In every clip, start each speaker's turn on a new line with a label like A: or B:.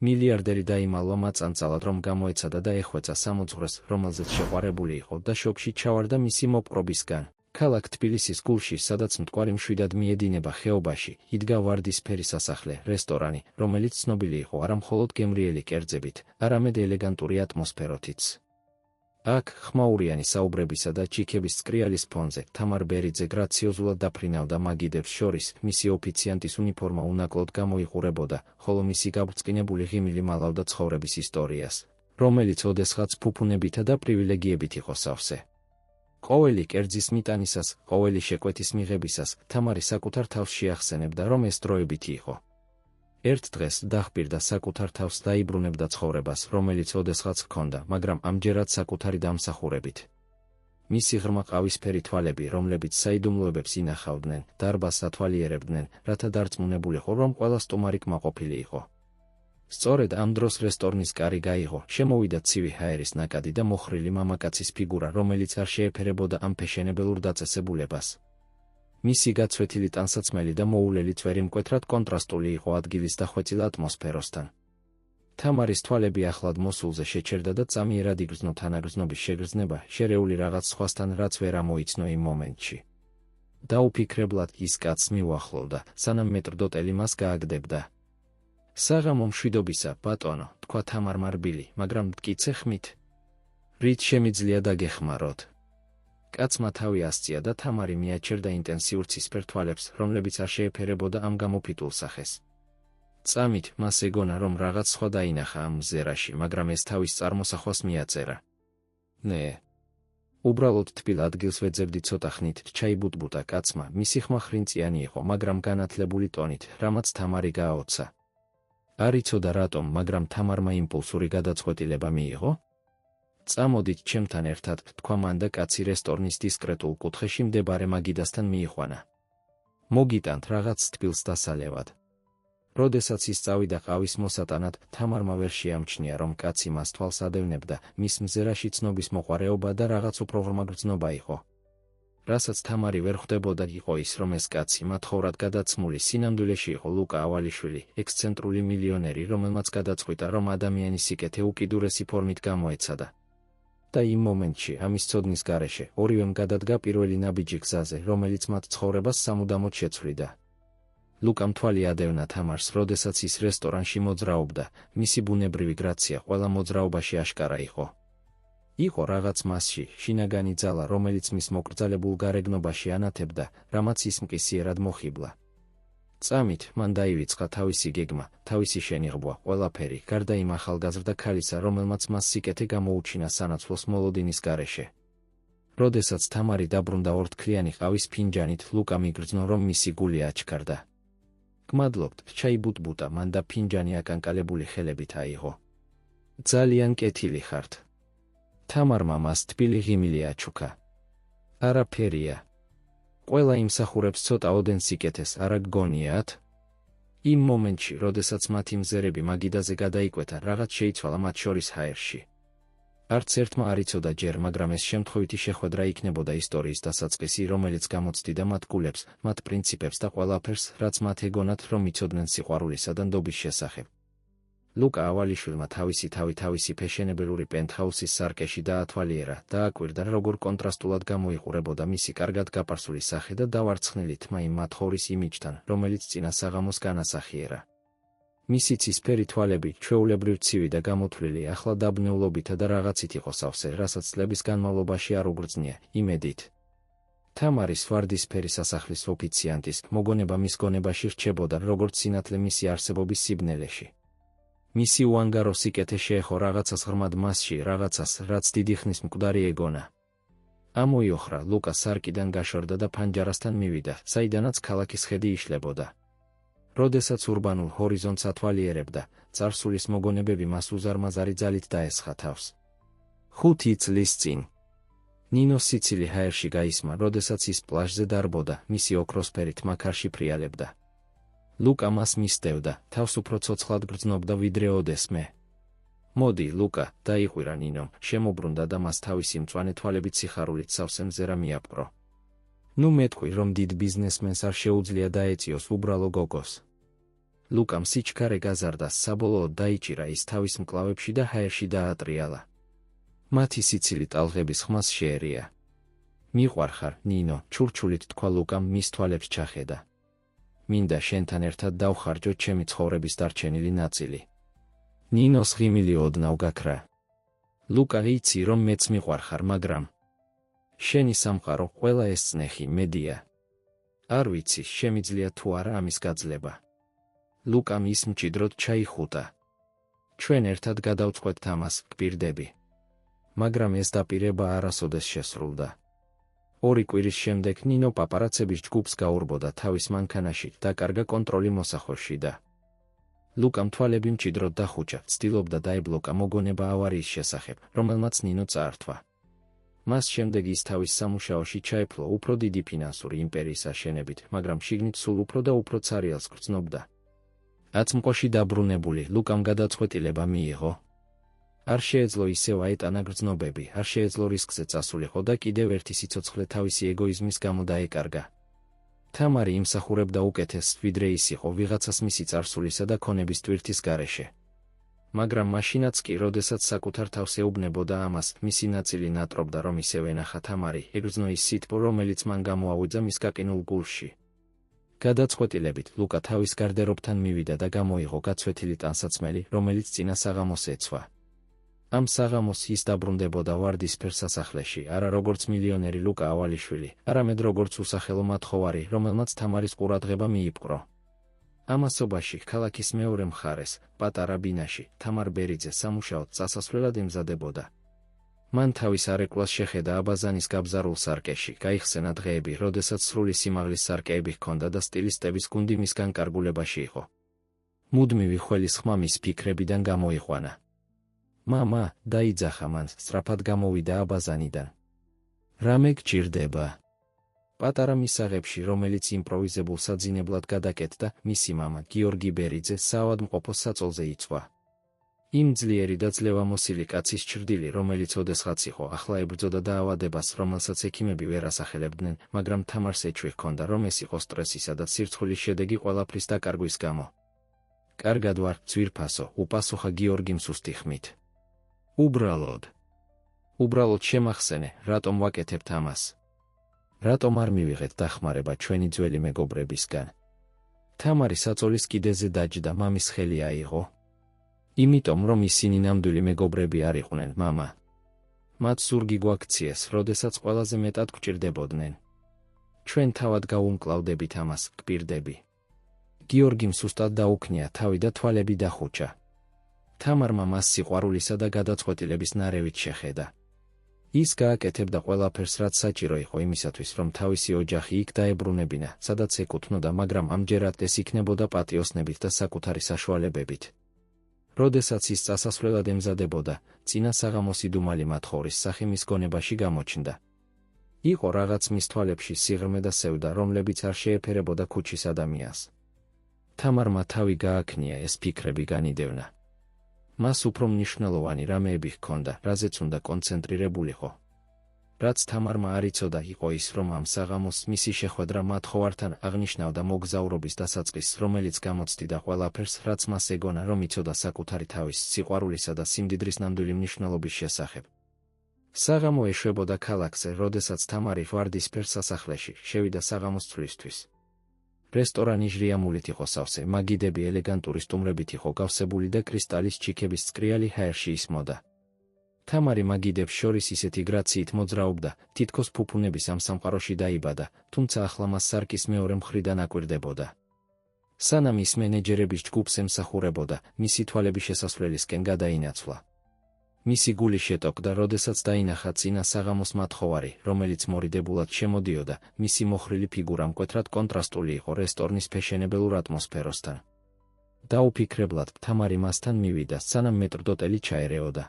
A: მილიარდერი დაიმალვა მაწანწალად, რომ გამოეცადა და ეხვეწა სამოძღვრეს, რომელზეც შეყვარებული იყო და შოკში ჩავარდა მისი მოპყრობისგან. ქალაქ თბილისის გულში, სადაც მტკვარი მშვიდად მიედინება ხეობაში, იდგა ვარდისფერი სასახლე, რესტორანი, რომელიც ცნობილი იყო არა მხოლოდ გემრიელი კერძებით, არამედ ელეგანტური ატმოსფეროთიც. აქ, ხმაურიანი საუბრებისა და ჩიქების წკრიალის ფონზე, თამარ ბერიძე გრაციოზულად დაფრინავდა მაგიდებს შორის, მისი ოფიციანტის უნიფორმა უნაკლოდ გამოიყურებოდა, ხოლო მისი გაბრწყინებული ღიმილი მალავდა ცხოვრების ისტორიას, რომელიც ოდესღაც ფუფუნებითა და პრივილეგიებით იყო სავსე. ყოველი კერძის მიტანისას, ყოველი შეკვეთის მიღებისას, თამარი საკუთარ თავს შეახსენებდა, რომ ეს დროებითი იყო. ერთ დღეს დახპირდა საკუთარ თავს დაიბრუნებდა ცხოვრებას, რომელიც ოდესღაც ჰქონდა, მაგრამ ამჯერად საკუთარი დამსახურებით. მისი ღრმა ყავისფერი თვალები, რომლებიც საიდუმლოებებს ინახავდნენ, დარბაზს ათვალიერებდნენ, რათა დარწმუნებულიყო, რომ ყველა სტუმარი კმაყოფილი იყო. სწორედ ამ დროს რესტორნის კარი გაიღო, შემოვიდა ცივი ჰაერის ნაკადი და მოხრილი მამაკაცის ფიგურა, რომელიც არ შეეფერებოდა ამ ფეშენებელურ დაწესებულებას. მისი გაცვეთილი ტანსაცმელი და მოულელი წვერი მკვეთრად კონტრასტული იყო ადგილის დახვეწილ ატმოსფეროსთან. თამარის თვალები ახლად მოსულზე შეჩერდა და წამიერად იგრძნო თანაგრძნობის შეგრძნება, შერეული რაღაც სხვასთან, რაც ვერ ამოიცნო იმ მომენტში. დაუფიქრებლად ის კაცს მიუახლოვდა, სანამ მეტრდოტელი მას გააგდებდა. საღამო მშვიდობისა, ბატონო, თქვა თამარმა რბილი, მაგრამ მტკიცე ხმით. რით შემიძლია დაგეხმაროთ? კაცმა თავი ასწია და თამარი მიაჩერდა ინტენსიურ ცისფერ თვალებს, რომლებიც არ შეეფერებოდა ამ გამოფიტულ სახეს. წამით, მას ეგონა, რომ რაღაც სხვა დაინახა ამ მზერაში, მაგრამ ეს თავის წარმოსახვას მიაწერა. ნე. უბრალოდ თბილ ადგილს ვეძებდი ცოტა ხნით, ჩაიბუტბუტა კაცმა, მისი ხმა ხრინწიანი იყო, მაგრამ განათლებული ტონით, რამაც თამარი გააოცა. არ იცოდა რატომ, მაგრამ თამარმა იმპულსური გადაწყვეტილება მიიღო. წამოდით ჩემთან ერთად, თქვა მან და კაცი რესტორნის დისკრეტულ კუთხეში მდებარე მაგიდასთან მიიყვანა. მოგიტანთ რაღაც თბილს დასალევად. როდესაც ის წავიდა ყავის მოსატანად, თამარმა ვერ შეამჩნია, რომ კაცი მას თვალს ადევნებდა, მის მზერაში ცნობის მოყვარეობა და რაღაც უფრო ღრმა გრძნობა იყო. რასაც თამარი ვერ ხვდებოდა იყო ის, რომ ეს კაცი მათხოვრად გადაცმული სინამდვილეში იყო ლუკა ავალიშვილი, ექსცენტრული მილიონერი, რომელმაც გადაწყვიტა, რომ ადამიანის სიკეთე უკიდურესი ფორმით გამოეცადა. და იმ მომენტში, ამის ცოდნის გარეშე, ორივემ გადადგა პირველი ნაბიჯი გზაზე, რომელიც მათ ცხოვრებას სამუდამოდ შეცვლიდა. ლუკამ თვალი ადევნა თამარს, როდესაც ის რესტორანში მოძრაობდა, მისი ბუნებრივი გრაცია ყველა მოძრაობაში აშკარა იყო. იყო რაღაც მასში, შინაგანი ძალა, რომელიც მის მოკრძალებულ გარეგნობაში ანათებდა, რამაც ის მკისიერად მოხიბლა. წამით, მან დაივიწყა თავისი გეგმა, თავისი შენიღბვა, ყველაფერი, გარდა იმ ახალგაზრდა ქალისა, რომელმაც მას სიკეთე გამოუჩინა სანაცვლოს მოლოდინის გარეშე. როდესაც თამარი დაბრუნდა ორთქლიანი ყავის ფინჯანით, ლუკამ იგრძნო, რომ მისი გული აჩქარდა. გმადლობთ, ჩაიბუტბუტა მან და ფინჯანი აკანკალებული ხელებით აიღო. ძალიან კეთილი ხართ. თამარმა მას თბილი ღიმილი აჩუქა. არაფერია. ყველა იმსახურებს ცოტა ოდენ სიკეთეს, არა გგონიათ? იმ მომენტში, როდესაც მათი მზერები მაგიდაზე გადაიკვეთა, რაღაც შეიცვალა მათ შორის ჰაერში. არც ერთმა არ იცოდა ჯერ, მაგრამ ეს შემთხვევითი შეხვედრა იქნებოდა ისტორიის დასაწყისი, რომელიც გამოცდიდა მათ გულებს, მათ პრინციპებს და ყველაფერს, რაც მათ ეგონათ, რომ იცოდნენ სიყვარულისა და ნდობის შესახებ. ლუკა ავალიშვილმა თავისი ფეშენებელური პენტჰაუსის სარკეში დაათვალიერა და აკვირდა, როგორ კონტრასტულად გამოიყურებოდა მისი კარგად გაპარსული სახე და დავარცხნილი თმა იმ მათხოვრის იმიჯთან, რომელიც წინა საღამოს განასახიერა. მისი ცისფერი თვალები, ჩვეულებრივ ცივი და გამოთვლილი, ახლა დაბნეულობითა და რაღაცით იყო სავსე, რასაც წლების განმავლობაში არ უგრძნია, იმედით. თამარის ვარდისფერი სასახლის ოფიციანტის მოგონება მის გონებაში რჩებოდა, როგორც სინათლე მისი არსებობის სიბნელეში. მისი უანგარო სიკეთე შეეხო რაღაცას ღრმად მასში, რაღაცას, რაც დიდი ხნის მკვდარი ეგონა. ამოიოხრა, ლუკა სარკიდან გაშორდა და ფანჯარასთან მივიდა, საიდანაც ქალაქის ხედი იშლებოდა. როდესაც ურბანულ ჰორიზონტს ათვალიერებდა, წარსულის მოგონებები მას უზარმაზარი ძალით დაესხა თავს. 5 წლის წინ. ნინოს სიცილი ჰაერში გაისმა, როდესაც ის პლაჟზე დარბოდა, მისი ოქროსფერი თმა ქარში ფრიალებდა. ლუკა მას მისდევდა, თავს უფრო ცოცხლად გრძნობდა ვიდრე ოდესმე. მოდი, ლუკა, დაიყვირა ნინომ, შემოbrunდა და მას თავისი მწვანე თვალებით სიხარულით სავსე მზერა მიაპყრო. ნუ მეტყვი, რომ დიდ ბიზნესმენს არ შეუძლია დაეწიოს უბრალო გოგოს. ლუკამ სიჩქარე გაზარდა, საბოლოოდ დაიჭირა ის თავის მკლავებში და ჰაერში დაატრიალა. მათი სიცილი ტალღების ხმას შეერია. მიყვარხარ, ნინო, ჩურჩულით თქვა ლუკამ მის თვალებს ჩახედა. მინდა შენთან ერთად დავხარჯო ჩემი ცხოვრების დარჩენილი ნაწილი. ნინოს ღიმილი ოდნავ გაქრა. ლუკა, იცი რომ მეც მიყვარხარ, მაგრამ შენი სამყარო, ყველა ეს წნეხი, მედია. არ ვიცი, შემიძლია თუ არა ამის გაძლება. ლუკამ ის მჭიდროდ ჩაიხუტა. ჩვენ ერთად გადავწყვეტთ ამას, გპირდები. მაგრამ ეს დაპირება არასოდეს შესრულდა. 2 კვირის შემდეგ ნინო პაპარაცების ჯგუფს გაურბოდა თავის მანქანაში და კარგა კონტროლი მოსახორში და ლუკამ თვალები მჭიდროდ დახუჭა, ცდილობდა დაებლოკა მოგონება ავარიის შესახებ, რომელმაც ნინო წაართვა. მას შემდეგ ის თავის სამუშაოში ჩაეფლო უფრო დიდი ფინანსური იმპერიის აშენებით, მაგრამ შიგნით სულ უფრო და უფრო ცარიელს გრძნობდა. აწმყოში დაბრუნებული, ლუკამ გადაწყვეტილება მიიღო. არ შეეძლო ისევ აეტანა გრძნობები, არ შეეძლო რისკზე წასულიყო და კიდევ ერთი სიცოცხლე თავისი ეგოიზმის გამო დაეკარგა. თამარი იმსახურებდა უკეთესს, ვიდრე ის იყო ვიღაცას მისი წარსულისა და ქონების ტვირთის გარეშე. მაგრამ მაშინაც კი, როდესაც საკუთარ თავს ეუბნებოდა ამას, მისი ნაწილი ნატრობდა, რომ ისევ ენახა თამარი, ეგრძნო ის სითბო, რომელიც მან გამოავიძა მის გაკინულ გულში. გადაწყვეტილებით, ლუკა თავის გარდერობთან მივიდა და გამოიღო გაცვეთილი ტანსაცმელი, რომელიც წინა საღამოს ეცვა. ამ საღამოს ის დაბრუნდებოდა ვარდისფერ სასახლეში, არა როგორც მილიონერი ლუკა ავალიშვილი, არამედ როგორც usახელო მათხოვარი, რომელმაც თამარის ყურადღება მიიპყრო. ამასობაში, ქალაქის მეორე მხარეს, პატარა ბინაში, თამარ ბერიძე სამუშაოდ წასასვლელად ემზადებოდა. მან თავის არეკლას შეხედა აბაზანის გაბზარულ სარკეში, გაიხსენა დღეები, როდესაც სრული სიმაღლის სარკეები ჰქონდა და სტილისტების გუნდი მისგან კარგულებაში იყო. მუდმივი ხველის ხმა მის ფიქრებიდან გამოიყვანა. მამა, დაიძახა მან, სწრაფად გამოვიდა აბაზანიდან. რამე გჭირდება? პატარა მისაღებში, რომელიც იმპროვიზებულ საძინებლად გადაკეთდა, მისი მამა, გიორგი ბერიძე, საავადმყოფოს საწოლზე იწვა. იმ ძლიერი და ძლევამოსილი კაცის ჩრდილი, რომელიც ოდესღაც იყო, ახლა ებრძოდა დაავადებას, რომელსაც ექიმები ვერ ასახელებდნენ, მაგრამ თამარს ეჭვი ჰქონდა, რომ ეს იყო სტრესისა და სირცხვილის შედეგი ყველაფრის დაკარგვის გამო. კარგად ვარ, ძვირფასო, უპასუხა გიორგიმ სუსტი ხმით. უბრალოდ შემახსენე, რატომ ვაკეთებთ ამას? რატომ არ მივიღეთ დახმარება ჩვენი ძველი მეგობრებისგან? თამარი საწოლის კიდეზე დაჯდა, მამის ხელი აიღო. იმიტომ, რომ ისინი ნამდვილი მეგობრები არ იყვნენ, მამა. მათ ზურგი გვაქციეს, როდესაც ყველაზე მეტად გვჭირდებოდნენ. ჩვენ თავად გავუმკლავდებით ამას, გპირდები. გიორგიმ სუსტად დაუქნია თავი და თვალები დახუჭა. თამარმა მას სიყვარულისა და გადაწყვეტილების ნარევით შეხედა. ის გააკეთებდა ყველაფერს, რაც საჭირო იყო იმისათვის, რომ თავისი ოჯახი იქ დაებრუნებინა, სადაც ეკუთვნოდა, მაგრამ ამჯერად ეს იქნებოდა პატიოსნებით და საკუთარი საშუალებებით. როდესაც ის წასასვლელად ემზადებოდა, წინა საღამოს იდუმალი მათხოვრის სახე მის გონებაში გამოჩნდა. იყო რაღაც მის თვალებში სიღრმე და სევდა, რომლებიც არ შეეფერებოდა ქუჩის ადამიანს. თამარმა თავი გააქნია, ეს ფიქრები განიდევნა. მას უფრო მნიშვნელოვანი რამეები ჰქონდა, რაზეც უნდა კონცენტრირებულიყო. რაც თამარმა არ იცოდა, იყო ის, რომ ამ საღამოს მისი შეხვედრა მათხოვართან აღნიშნავდა მოგზაურობის დასაწყისს, რომელიც გამოცდიდა ყველაფერს, რაც მას ეგონა, რომ იცოდა საკუთარი თავის სიყვარულისა და სიმდიდრის ნამდვილი მნიშვნელობის შესახებ. საღამო ეშვებოდა ქალაქზე, როდესაც თამარი ვარდისფერ სასახლეში შევიდა საღამოს ცვლისთვის. რესტორანი ჟრიამულით იყო სავსე, მაგიდები ელეგანტური სტუმრებით იყო გავსებული და კრისტალის ჩიქების წკრიალი ჰაერში ისმოდა. თამარი მაგიდებს შორის ისეთი გრაციით მოძრაობდა, თითქოს ფუფუნების ამ სამყაროში დაიბადა, თუმცა ახლა მას სარკის მეორე მხრიდან აკვირდებოდა. სანამ ის მენეჯერების ჯგუფს ემსახურებოდა, მისი თვალები შესასვლელისკენ გადაინაცვლა. მისი გული შეტოკდა, როდესაც დაინახა წინა საღამოს მათხოვარი, რომელიც მორიდებულად შემოდიოდა, მისი მოხრილი ფიგურა მკვეთრად კონტრასტული იყო რესტორნის ფეშენებელურ ატმოსფეროსთან. დაუფიქრებლად, თამარი მასთან მივიდა, სანამ მეტრდოტელი ჩაერეოდა.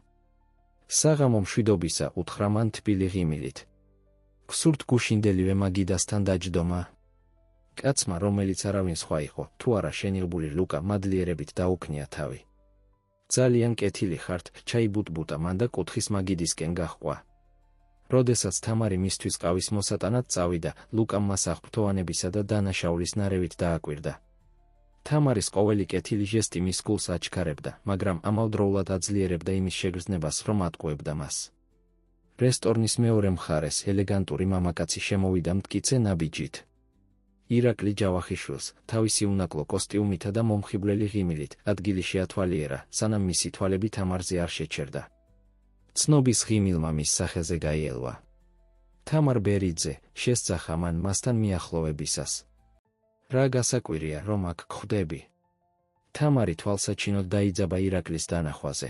A: საღამო მშვიდობისა, უთხრა მან თბილი ღიმილით. გსურთ გუშინდელივე მაგიდასთან დაჯდომა? კაცმა, რომელიც არავინ სხვა იყო, თუ არა შენიღბული ლუკა, მადლიერებით დაუქნია თავი. ძალიან კეთილი ხართ, ჩაიბუტბუტა მან და კუთხის მაგიდისკენ გაჰყვა. როდესაც თამარი მისთვის ყავის მოსატანად წავიდა, ლუკამ მას აღფრთოვანებისა და დანაშაულის ნარევით დააკვირდა. თამარის ყოველი კეთილი ჟესტი მის გულს აჩქარებდა, მაგრამ ამავდროულად აძლიერებდა იმის შეგრძნებას, რომ ატყუებდა მას. რესტორნის მეორე მხარეს ელეგანტური მამაკაცი შემოვიდა მტკიცე ნაბიჯით. ირაკლი ჯავახიშვილს თავისი უნაკლო კოსტიუმითა და მომხიბვლელი ღიმილით ადგილი შეათვალიერა, სანამ მისი თვალები თამარზე არ შეჩერდა. ცნობის ღიმილმა მის სახელზე გაიელვა. თამარ ბერიძე შესძახა მან მასთან მიახლოვებისას. რა გასაკვირია, რომ აქ გვხვდები? თამარი თვალსაჩინოდ დაიძაბა ირაკლის დანახვაზე.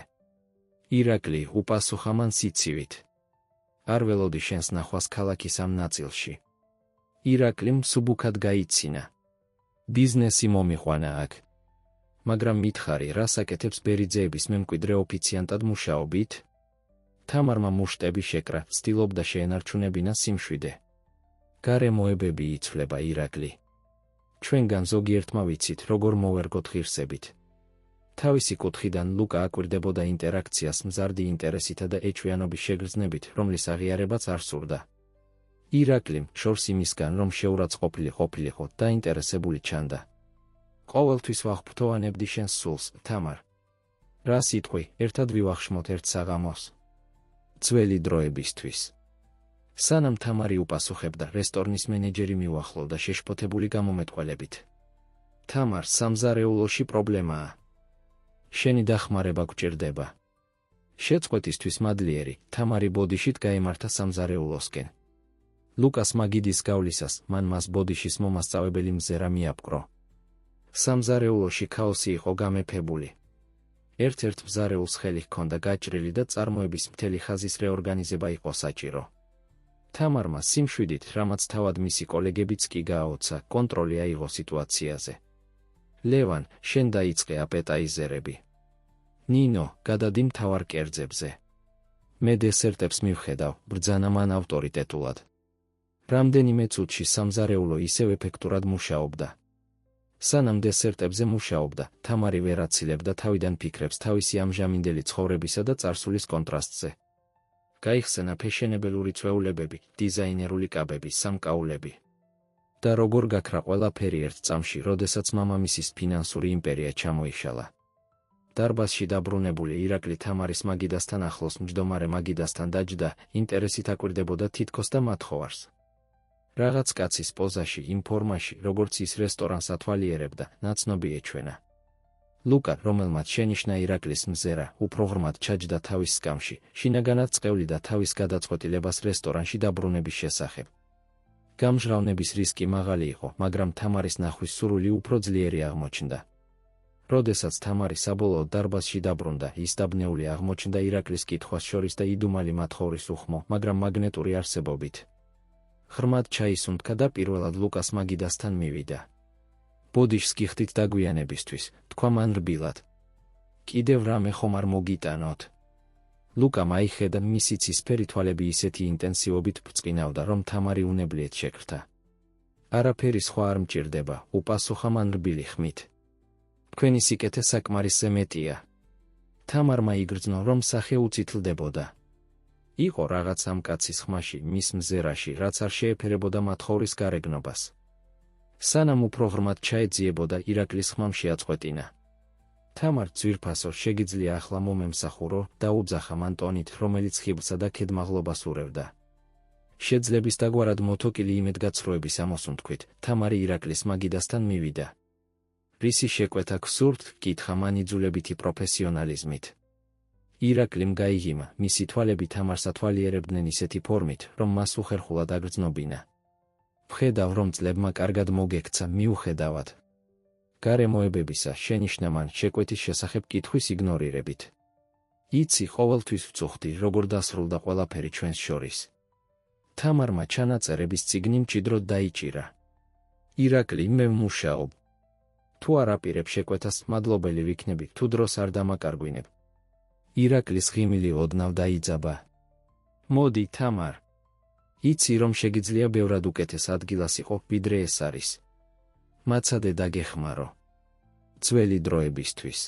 A: ირაკლი უპასუხა მან სიცივით. არ ველოდი შენს ნახვას ქალაქის ამ ნაწილში. ირაკლიმ მსუბუქად გაიცინა. ბიზნესი მომიყვანა აქ. მაგრამ მითხარი, რას აკეთებს ბერიძეების მემკვიდრე ოფიციანტად მუშაობით? თამარმა მუშტები შეკრა, ცდილობდა შეენარჩუნებინა სიმშვიდე. გარემოებები იცვლება ირაკლი. ჩვენგან ზოგიერთმა ვიცით, როგორ მოვერგოთ ღირსებით. თავისი კუთხიდან ლუკა აკვირდებოდა ინტერაქციას მზარდი ინტერესითა და ეჩვიანობის შეგრძნებით, რომლის აღიარებაც არ სურდა. ირაკლიმ შორს იმისგან, რომ შეურაცხყოფილი ყოფილიყო, დაინტერესებული ჩანდა. ყოველთვის ვაღფრთოვანებდი შენს სულს, თამარ. რა სიტყვი, ერთად ვივახშმოთ ერთ საღამოს. ძველი დროებისთვის. სანამ თამარი უპასუხებდა, რესტორნის მენეჯერი მიუახლოვდა შეშფოთებული გამომეტყველებით. თამარ, სამზარეულოში პრობლემაა. შენი დახმარება გვჭირდება. შეწყვეტისთვის მადლიერი, თამარი ბოდიშით გაემართა სამზარეულოსკენ. ლუკას მაგიდის გავლისას მან მას ბოდიშის მომასწავებელი მზერა მიაპყრო. სამზარეულოში ქაოსი იყო გამეფებული. ერთ-ერთ მზარეულს ხელი ჰქონდა გაჭრილი და წარმოების მთელი ხაზის რეორგანიზება იყო საჭირო. თამარმა სიმშვიდით, რამაც თავად მისი კოლეგებიც კი გააოცა, კონტროლი აიღო სიტუაციაზე. ლევან, შენ დაიწყე აპეტაიზერები. ნინო, გადადი მთავარ კერძებზე. მე დესერტებს მივხედავ, ბრძანა მან ავტორიტეტულად. რამდენიმე წუთში სამზარეულო ისევ ეფექტურად მუშაობდა. სანამ დესერტებზე მუშაობდა, თამარი ვერ აცილებდა თავიდან ფიქრებს თავისი ამჟამინდელი ცხოვრებისა და წარსულის კონტრასტზე. გაიხსენა ფეშენებელური წვეულებები, დიზაინერული კაბები, სამკაულები. და როგორ გაქრა ყველაფერი ერთ წამში, როდესაც მამამისის ფინანსური იმპერია ჩამოიშალა. დარბაზში დაბრუნებული ირაკლი თამარის მაგიდასთან ახლოს მჯდომარე მაგიდასთან დაჯდა, ინტერესით აკვირდებოდა თითქოს და მათხოვარს. რაღაც კაცის პოზაში, იმ ფორმაში, როგორც ის რესტორანს ათვალიერებდა, ნაცნობი ეჩვენა. ლუკა, რომელმაც შენიშნა ირაკლის მზერა, უფრო ღრმად ჩაჯდა თავის სკამში, შინაგანად წყევლიდა თავის გადაწყვეტილებას რესტორანში დაბრუნების შესახებ. გამჟღავნების რისკი მაღალი იყო, მაგრამ თამარის ნახვის სურვილი უფრო ძლიერი აღმოჩნდა. როდესაც თამარი საბოლოოდ დარბაზში დაბრუნდა, ის დაბნეული აღმოჩნდა ირაკლის კითხვას შორის და იდუმალი მათხოვრის უხმო, მაგრამ მაგნეტური არსებობით. ღრმად ჩაისუნთქა და პირველად ლუკას მაგიდასთან მივიდა. ბოდიშს გიხდით დაგვიანებისთვის, თქვა მან რბილად. კიდევ რამე ხომ არ მოგიტანოთ? ლუკა მაიხედა, მისი ცისფერი თვალები ისეთი ინტენსივობით ბრწყინავდა, რომ თამარი უნებლიეთ შეკრთა. არაფერი სხვა არ მჭირდება, უპასუხა მან რბილი ხმით. თქვენი სიკეთე საკმარისზე მეტია. თამარმა იგრძნო, რომ სახე უწითლდებოდა. იყო რაღაც ამ კაცის ხმაში, მის მზერაში, რაც არ შეეფერებოდა მათხოვრის გარეგნობას. სანამ უფრო ღრმად ჩაეძიებოდა, ირაკლის ხმამ შეაწყვეტინა. თამარ, ძვირფასო, შეგიძლია ახლა მომემსახურო, დაუძახა მან ტონით, რომელიც ხიბლსა და ქედმაღლობას ურევდა. შეძლების დაგვარად მოთოკილი იმედგაცრუების ამოსუნთქვით, თამარი ირაკლის მაგიდასთან მივიდა. რისი შეკვეთა გსურთ? კითხა მან იძულებითი პროფესიონალიზმით. ირაკლიმ გაიღიმა, მისი თვალები თამარს ათვალიერებდნენ ისეთი ფორმით, რომ მას უხერხულად აგრძნობინა. ვხედავ, რომ წლებმა კარგად მოგექცა, მიუხედავად გარემოებებისა, შენიშნა მან შეკვეთის შესახებ კითხვის იგნორირებით. იცი, ყოველთვის ვწუხდი, როგორ დასრულდა ყველაფერი ჩვენს შორის. თამარმა ჩანაწერების წიგნი მჭიდროდ დაიჭირა. ირაკლი, მე ვმუშაობ. თუ არ აპირებ შეკვეთას, მადლობელი ვიქნები, თუ დროს არ დამაკარგვინებ. ირაკლის ღიმილი ოდნავ დაიძაბა. მოდი, თამარ. იცი, რომ შეგიძლია ბევრად უკეთეს ადგილას იყო, ვიდრე ეს არის. მაცადე დაგეხმარო. ძველი დროებისთვის.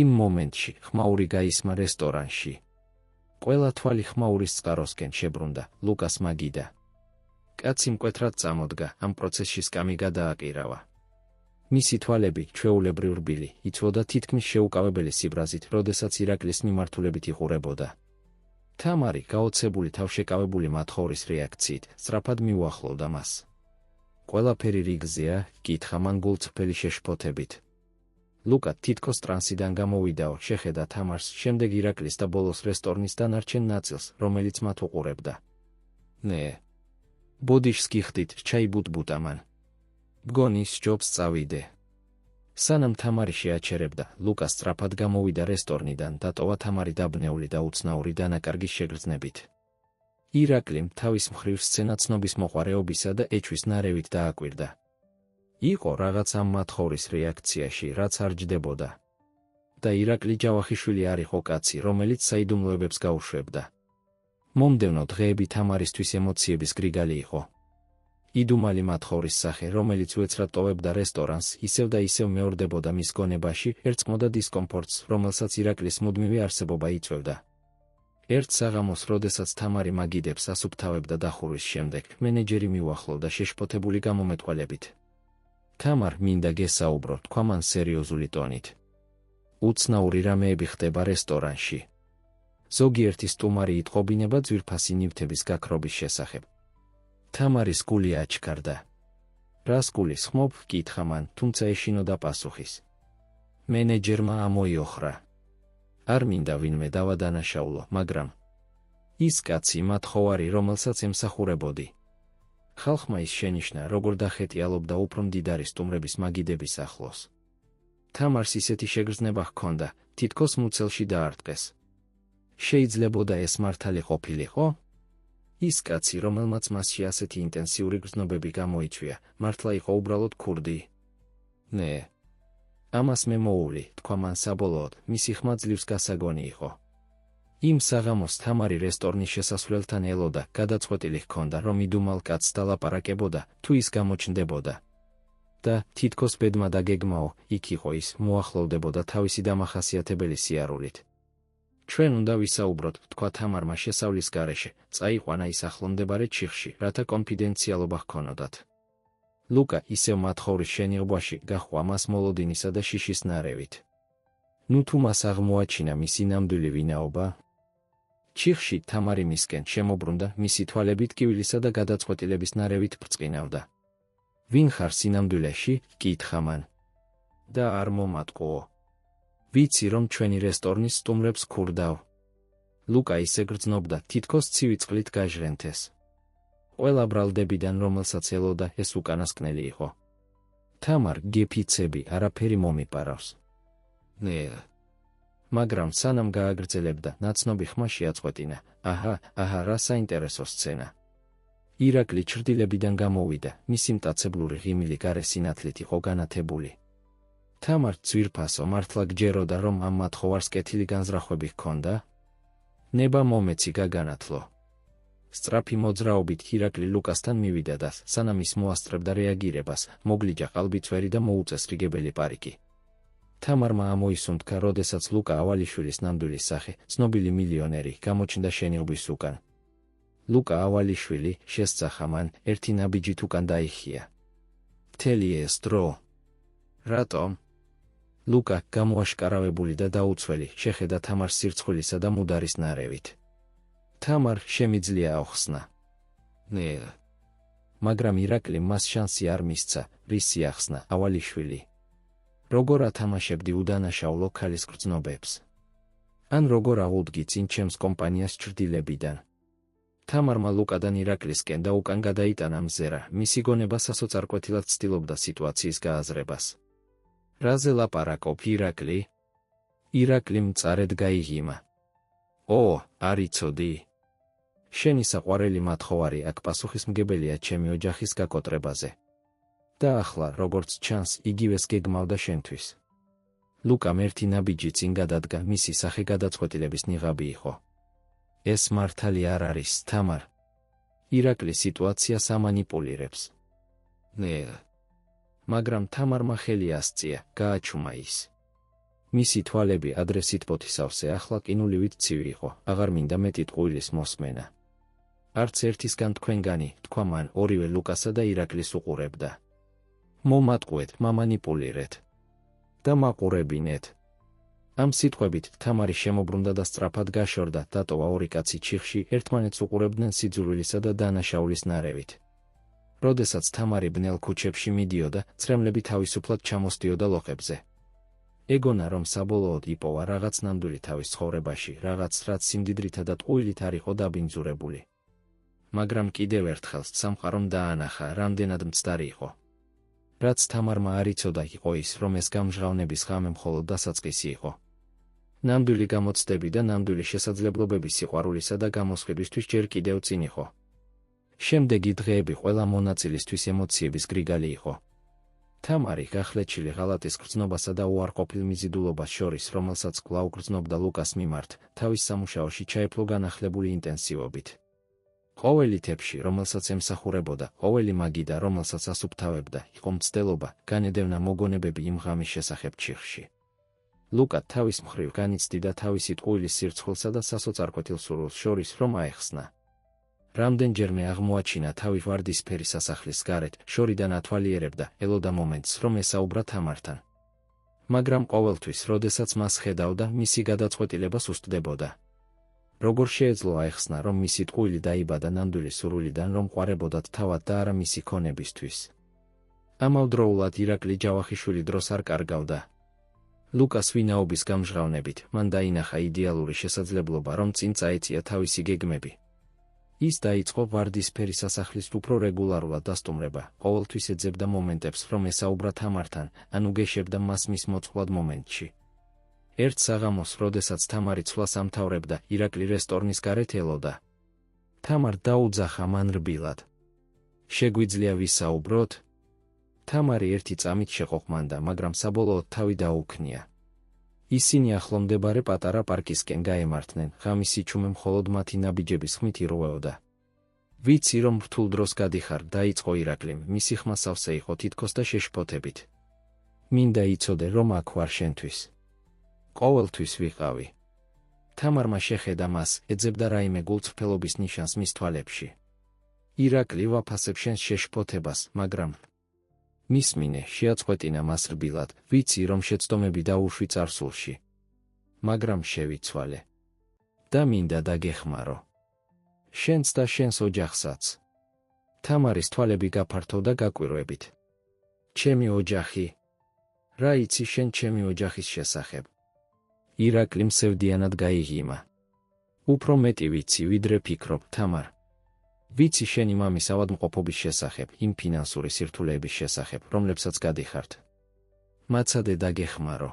A: იმ მომენტში ხმაური გაისმა რესტორანში. ყველა თვალი ხმაურის წყაროსკენ შებრუნდა, ლუკას მაგიდა. კაცი მკვეთრად წამოდგა, ამ პროცესში სკამი გადააყირავა. მისი თვალები, ჩვეულებრივ რბილი, იცვოდა თითქმის შეუკავებელი სიბრაზით, როდესაც ირაკლის მიმართულებით იყურებოდა. თამარი, გაოცებული თავშეკავებული მათხოვრის რეაქციით, სწრაფად მიუახლოვდა მას. ყველაფერი რიგზეა? კითხა მან გულწრფელი შეშფოთებით. ლუკა თითქოს ტრანსიდან გამოვიდაო, შეხედა თამარს, შემდეგ ირაკლის და ბოლოს რესტორნის დანარჩენ ნაწილს, რომელიც მათ უყურებდა. ნე. ბოდიშს გიხდით, ჩაიბუტბუტა მან. მგონი სჯობს წავიდე. სანამ თამარი შეაჩერებდა, ლუკა სწრაფად გამოვიდა რესტორნიდან, დატოვა თამარი დაბნეული და უცნაური დანაკარგის შეგრძნებით. ირაკლიმ თავის მხრივ სცენა ცნობის მოყვარეობისა და ეჩვის ნარევით დააკვირდა. იყო რაღაც ამ მათხოვრის რეაქციაში, რაც არ ჯდებოდა. და ირაკლი ჯავახიშვილი არ იყო კაცი, რომელიც საიდუმლოებებს გაუშვებდა. მომდევნო დღეები თამარისთვის ემოციების გრიგალი იყო. იდუმალი მათხოვრის სახე, რომელიც უეცრად ტოვებდა რესტორანს, ისევ და ისევ მეორდებოდა მის გონებაში, ერწყმოდა დისკომფორტს, რომელსაც ირაკლის მუდმივი არსებობა იწვევდა. ერთ საღამოს, როდესაც თამარი მაგიდებს ასუფთავებდა დახურვის შემდეგ, მენეჯერი მიუახლოვდა შეშფოთებული გამომეტყველებით. თამარ, მინდა გესაუბრო, თქვა მან სერიოზული ტონით. უცნაური რამეები ხდება რესტორანში. ზოგიერთი სტუმარი იტყობინება ძვირფასი ნივთების გაქრობის შესახებ. თამარის გული აჩქარდა. რას გულისხმობ? კითხა მან, თუმცა ეშინოდა პასუხის. მენეჯერმა ამოიოხრა. არ მინდა ვინმე დავადანაშაულო, მაგრამ ის კაცი მათხოვარი, რომელსაც ემსახურებოდი. ხალხმა ის შენიშნა, როგორ დახეტიალობდა უფრო მდიდარი სტუმრების მაგიდების ახლოს. თამარს ისეთი შეგრძნება ჰქონდა, თითქოს მუცელში დაარტყეს. შეიძლებოდა ეს მართალი ყოფილიყო? ის კაცი, რომელმაც მასში ასეთი ინტენსიური გრძნობები გამოიწვია, მართლა იყო უბრალოდ ქურდი? ნე. ამას მე მოუვლი, თქვა მან საბოლოოდ, მისი ხმა ძლივს გასაგონი იყო. იმ საღამოს თამარი რესტორნის შესასვლელთან ელოდა, გადაწყვეტილი ჰქონდა, რომ იდუმალ კაცს დალაპარაკებოდა, თუ ის გამოჩნდებოდა. და, თითქოს ბედმა და გეგმაო, იქ იყო ის, მოახლოვდებოდა თავისი დამახასიათებელი სიარულით. ჩვენ უნდა ვისაუბროთ, თქვა თამარმა შესავლის გარეშე, წაიყვანა ის ახლომდებარე ჩიხში, რათა კონფიდენციალობა ჰქონოდათ. ლუკა ისევ მათხოვრის შენიღბაში გაჰყვა მას მოლოდინისა და შიშის ნარევით. ნუ თუ მას აღმოაჩინა მისი ნამდვილი ვინაობა? ჩიხში თამარი მისკენ შემობრუნდა, მისი თვალები ტკივილისა და გადაწყვეტილების ნარევით ბრწყინავდა. ვინ ხარ სინამდვილეში? კითხა მან. და არ მომატყუო. ვიცი, რომ ჩვენი რესტორნის სტუმრებს ქურდავ. ლუკა ისე გრძნობდა, თითქოს ცივი წყლით გაჟრენთეს. ყველა ბრალდებიდან, რომელსაც ელოდა, ეს უკანასკნელი იყო. თამარ, გეფიცები, არაფერი მომიპარავს. ნე. მაგრამ სანამ გააგრძელებდა, ნაცნობი ხმა შეაწყვეტინა. აჰა, რა საინტერესო სცენა. ირაკლი ჩრდილებიდან გამოვიდა, მისი მტაცებლური ღიმილი გარე სინათლით იყო განათებული. თამარ, ძვირფასო, მართლა გჯეროდა, რომ ამ მათხოვარს კეთილი განზრახვები ჰქონდა? ნება მომეცი გაგანათლო. სწრაფი მოძრაობით ირაკლი ლუკასთან მივიდა და, სანამ ის მოასწრებდა რეაგირებას, მოგლიჯა ყალბიცვერი და მოუწესრიგებელი პარიკი. თამარმა ამოისუნთქა, როდესაც ლუკა ავალიშვილის ნამდვილი სახე, ცნობილი მილიონერი, გამოჩნდა შენიღბვის უკან. ლუკა ავალიშვილი, შესძახა მან, ერთი ნაბიჯით უკან დაიხია. მთელი ეს დრო. რატომ? ლუკა, გამოაშკარავებული და დაუცველი, შეხედა თამარს სირცხვილისა და მუდარის ნარევით. თამარ, შემიძლია აუხსნა. ნე. მაგრამ ირაკლიმ მას შანსი არ მისცა, რის სიახსნა, ავალიშვილი. როგორ ათამაშებდი უდანაშაულო ქალის გრძნობებს? ან როგორ აღუდგი წინ ჩემს კომპანიას ჩრდილებიდან? თამარმა ლუკადან ირაკლისკენ და უკან გადაიტანა მზერა, მისი გონება სასოწარკვეთილად ცდილობდა სიტუაციის გააზრებას. რაზე ლაპარაკობ, ირაკლი? ირაკლიმ მწარედ გაიღიმა. არ იცოდი. შენი საყვარელი მათხოვარი აქ პასუხისმგებელია ჩემი ოჯახის გაკოტრებაზე. და ახლა, როგორც ჩანს, იგივეს გეგმავდა შენთვის. ლუკამ ერთი ნაბიჯი წინ გადადგა, მისი სახე გადაწყვეტილების ნიღაბი იყო. ეს მართალი არ არის, თამარ. ირაკლი სიტუაციას ამანიპულირებს. ნე. მაგრამ თამარმა ხელი ასწია, გააჩუმა ის. მისი თვალები ადრესით პოთისავსე ახლა ყინულივით ცივი იყო, აღარ მინდა მეტი ტყუილის მოსმენა. არც ერთისგან თქვენგანი, თქვა მან, ორივე ლუკასა და ირაკლის უყურებდა. მომატყუეთ, მამანიპულირეთ და მაყურებინეთ. ამ სიტყვებით თამარი შემობრუნდა და სწრაფად გაშორდა, დატოვა ორი კაცი ჩიხში, ერთმანეთს უყურებდნენ სიძულვილისა და დანაშაულის ნარევით. როდესაც თამარი ბნელ ქუჩებში მიდიოდა, წრემლები თავისუფლად ჩამოსდიოდა ლოყებზე. ეგონა, რომ საბოლოოდ იპოვა რაღაც ნამდვილი თავის ცხოვრებაში, რაღაც, რაც სიმდიდრითა და ტყუილით არ იყო დაბინძურებული. მაგრამ კიდევ ერთხელ სამყარომ დაანახა, რამდენად მცდარი იყო. რაც თამარმა არ იცოდა იყო ის, რომ ეს გამჟღავნების ღამე მხოლოდ დასაწყისი იყო. ნამდვილი გამოცდები და ნამდვილი შესაძლებლობების სიყვარულისა და გამოსხივისთვის ჯერ კიდევ წინ იყო. შემდეგი დღეები ყველა მონაწილისთვის ემოციების გრიგალი იყო. თამარი გახლეჩილი ღალატის გრძნობასა და უარყოფილ მიზიდულობას შორის, რომელსაც კვლავ გრძნობდა ლუკას მიმართ, თავის სამუშაოში ჩაეფლო განახლებული ინტენსივობით. ყოველი თეფში, რომელსაც ემსახურებოდა, ყოველი მაგიდა, რომელსაც ასუფთავებდა, იყო მცდელობა, განედევნა მოგონებები იმ ღამის შესახებ ჩიხში. ლუკა თავის მხრივ განიცდიდა თავისი ტყუილის სირცხვილსა და სასოწარკვეთილ სურვილს შორის, რომ აეხსნა. რამდენჯერმე აღმოაჩინა თავი ვარდისფერი სასახლის გარეთ, შორიდან ათვალიერებდა, ელოდა მომენტს, რომ ესაუბრა თამართან. მაგრამ ყოველთვის, როდესაც მას ხედავდა, მისი გადაწყვეტილება სუსტდებოდა. როგორ შეეძლო აეხსნა, რომ მისი ტყუილი დაიბადა ნამდვილი სურვილიდან, რომ ყვარებოდათ თავად და არა მისი ქონებისთვის. ამავდროულად ირაკლი ჯავახიშვილი დროს არ კარგავდა. ლუკას ვინაობის გამჟღავნებით, მან დაინახა იდეალური შესაძლებლობა, რომ წინ წაეწია თავისი გეგმები. ის დაიწყო ვარდისფერი სასახლის უფრო რეგულარულად დასტუმრება, ყოველთვის ეძებდა მომენტებს, რომ ესაუბრა თამართან, ან უგეშებდა მას მის მოწყვლად მომენტში. ერთ საღამოს, როდესაც თამარი ცვლას ამთავრებდა, ირაკლი რესტორნის გარეთ ელოდა. თამარ დაუძახა მან რბილად. შეგვიძლია ვისაუბროთ? თამარი ერთი წამით შეყოყმანდა, მაგრამ საბოლოოდ თავი დაუქნია. ისინი ახლომდებარე პატარა პარკისკენ გაემართნენ, ღამის სიჩუმე მხოლოდ მათი ნაბიჯების ხმით ირღვეოდა. ვიცი, რომ რთულ დროს გადიხარ, დაიწყო ირაკლიმ, მისი ხმა სავსე იყო თითქოს და შეშფოთებით. მინდა იცოდე, რომ აქ ვარ შენთვის. ყოველთვის ვიყავი. თამარმა შეხედა მას, ეძებდა რაიმე გულწრფელობის ნიშანს მის თვალებში. ირაკლი ვაფასებ შენს შეშფოთებას, მაგრამ მისმინე, შეაწყვეტინა მას რბილად, ვიცი, რომ შეცდომები დაუშვი წარსულში. მაგრამ შევიცვალე. და მინდა დაგეხმარო. შენს და შენს ოჯახსაც. თამარის თვალები გაფართოვდა გაკვირვებით. ჩემი ოჯახი? რა იცი შენ ჩემი ოჯახის შესახებ? ირაკლი მსევდიანად გაიღიმა. უფრო მეტი ვიცი, ვიდრე ფიქრობ, თამარ. ვიცი შენი მამის ავადმყოფობის შესახებ, იმ ფინანსური სირთულეების შესახებ, რომლებსაც გადიხართ. მაცადე დაგეხმარო.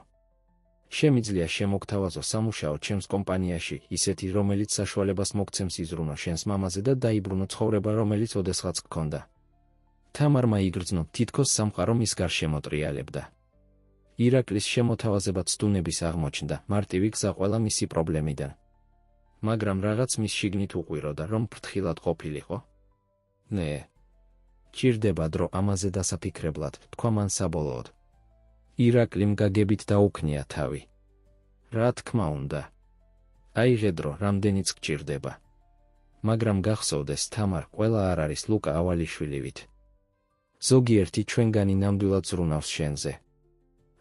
A: შემიძლია შემოგთავაზო სამუშაო ჩემს კომპანიაში, ისეთი, რომელიც საშუალებას მოგცემს იზრუნო შენს მამაზე და დაიბრუნო ცხოვრება, რომელიც ოდესღაც გქონდა. თამარმა იგრძნო, თითქოს სამყარო მის გარშემო ტრიალებდა. ირაკლის შემოთავაზებაც სტუნების აღმოჩნდა, მარტივი გზა ყველა მისი პრობლემიდან. მაგრამ რაღაც მის შიგნით უყვიროდა, რომ ფრთხილად ყოფილიყო. ნე. ჭირდება დრო ამაზე დასაფიქრებლად, თქვა მან საბოლოოდ. ირაკლიმ გაგებით დაუქნია თავი. რა თქმა უნდა. აიღე დრო, რამდენიც გჭირდება. მაგრამ გახსოვდეს, თამარ, ყველა არ არის ლუკა ავალიშვილივით. ზოგიერთი ჩვენგანი ნამდვილად ზრუნავს შენზე.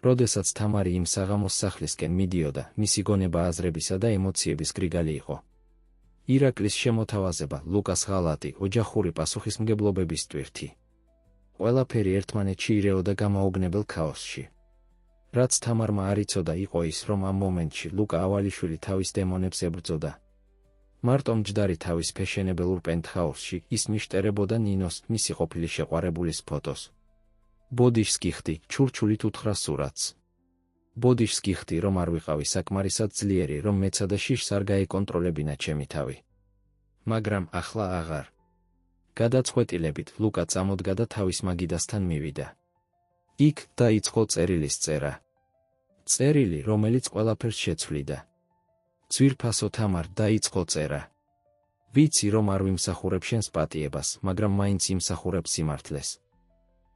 A: როდესაც თამარი იმ საღამოს სახლისკენ მიდიოდა, მისი გონება აზრებისა და ემოციების გრიგალი იყო. ირაკლის შემოთავაზება, ლუკას ღალატი, ოჯახური პასუხისმგებლობების ტვირთი. ყველაფერი ერთმანეთში ირეოდა გამაოგნებელ ქაოსში. რაც თამარმა არ იცოდა იყო ის, რომ ამ მომენტში ლუკა ავალიშვილი თავის დემონებს ებრძოდა. მარტო მჯდარი თავის ფეშენებელურ პენტჰაუსში ის მიშტერებოდა ნინოს, მისი ყოფილი შეყვარებულის ფოტოს. ბოდიშს გიხდი, ჩურჩულით უთხრა სურათს. ბოდიშს გიხდი, რომ არ ვიყავი საკმარისად ძლიერი, რომ მეცა და შიშს არ გაეკონტროლებინა ჩემი თავი. მაგრამ ახლა აღარ. გადაწყვეტილებით ლუკა წამოდგა და თავის მაგიდასთან მივიდა. იქ დაიწყო წერილის წერა. წერილი, რომელიც ყველაფერს შეცვლიდა. ძვირფასო თამარ, დაიწყო წერა. ვიცი, რომ არ ვიმსახურებ შენს პატიებას, მაგრამ მაინც იმსახურებ სიმართლეს.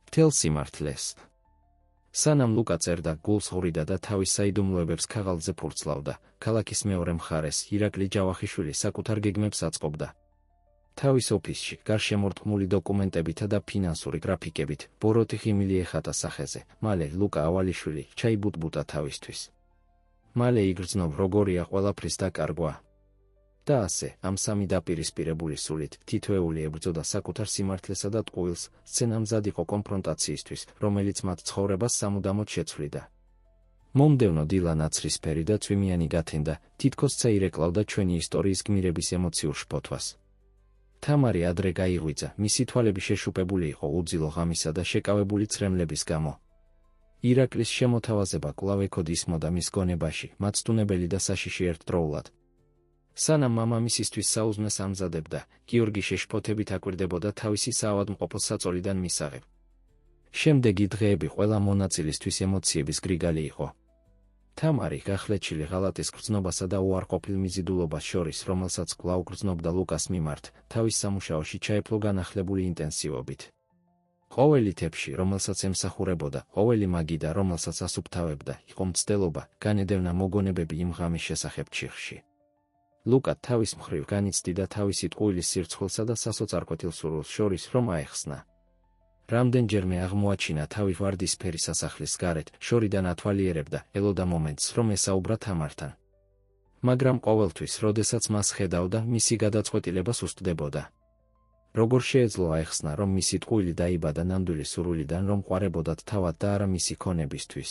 A: მთელ სიმართლეს. სანამ ლუკა წერდა, გულს ღვრიდა და თავის საიდუმლოებებს ქაღალდზე ფურცლავდა, ქალაქის მეორე მხარეს ირაკლი ჯავახიშვილი საკუთარ გეგმებს აწყობდა. თავის ოფისში, გარშემორტყმული დოკუმენტებითა და ფინანსური გრაფიკებით, ბოროტი ღიმილი ეხატა სახეზე, მალე ლუკა ავალიშვილი ჩაიბუტბუტა თავისთვის. მალე იგრძნო, როგორია ყველაფრის დაკარგვა. და ასე, ამ სამი დაპირისპირებული სულით, თითოეული ებრძოდა საკუთარ სიმართლესა და ტყუილს, სცენა მზად იყო კონფრონტაციისთვის, რომელიც მათ ცხოვრებას სამუდამოდ შეცვლიდა. მომდევნო დილა ნაცრისფერი და წვიმიანი გათენდა, თითქოს წაირეკლავდა ჩვენი ისტორიის გმირების ემოციურ შფოთვას. თამარი ადრე გაიღვიძა, მისი თვალები შეშუპებული იყო უძილო ღამისა და შეკავებული ცრემლების გამო. ირაკლის შემოთავაზება კვლავ ეკოდ ისმოდა მის გონებაში, მაცდუნებელი და საშიში ერთდროულად. სანამ მამამისისთვის საუზმეს ამზადებდა, გიორგი შეშფოთებით აკვირდებოდა თავისი საავადმყოფოს საწოლიდან მისაღებ. შემდეგი დღეები ყველა მონაწილისთვის ემოციების გრიგალი იყო. თამარი გახლეჩილი ღალატის გრძნობასა და უარყოფილ მიზიდულობას შორის, რომელსაც კვლავ გრძნობდა ლუკას მიმართ, თავის სამუშაოში ჩაეფლო განახლებული ინტენსივობით. ყოველი თეფში, რომელსაც ემსახურებოდა, ყოველი მაგიდა, რომელსაც ასუფთავებდა, იყო მცდელობა, განედევნა მოგონებები იმ ღამის შესახებ ჩიხში. ლუკა თავის მხრივ განიცდიდა თავისი ტყუილის სირცხვილსა და სასოწარკვეთილ სურვილს შორის, რომ აეხსნა. რამდენჯერმე აღმოაჩინა თავი ვარდისფერი სასახლის გარეთ, შორიდან ათვალიერებდა, ელოდა მომენტს, რომ ესაუბრა თამართან. მაგრამ ყოველთვის, როდესაც მას ხედავდა, მისი გადაწყვეტილება სუსტდებოდა. როგორ შეეძლო აეხსნა, რომ მისი ტყუილი დაიბადა ნამდვილი სურვილიდან, რომ ყვარებოდათ თავად და არა მისი ქონებისთვის.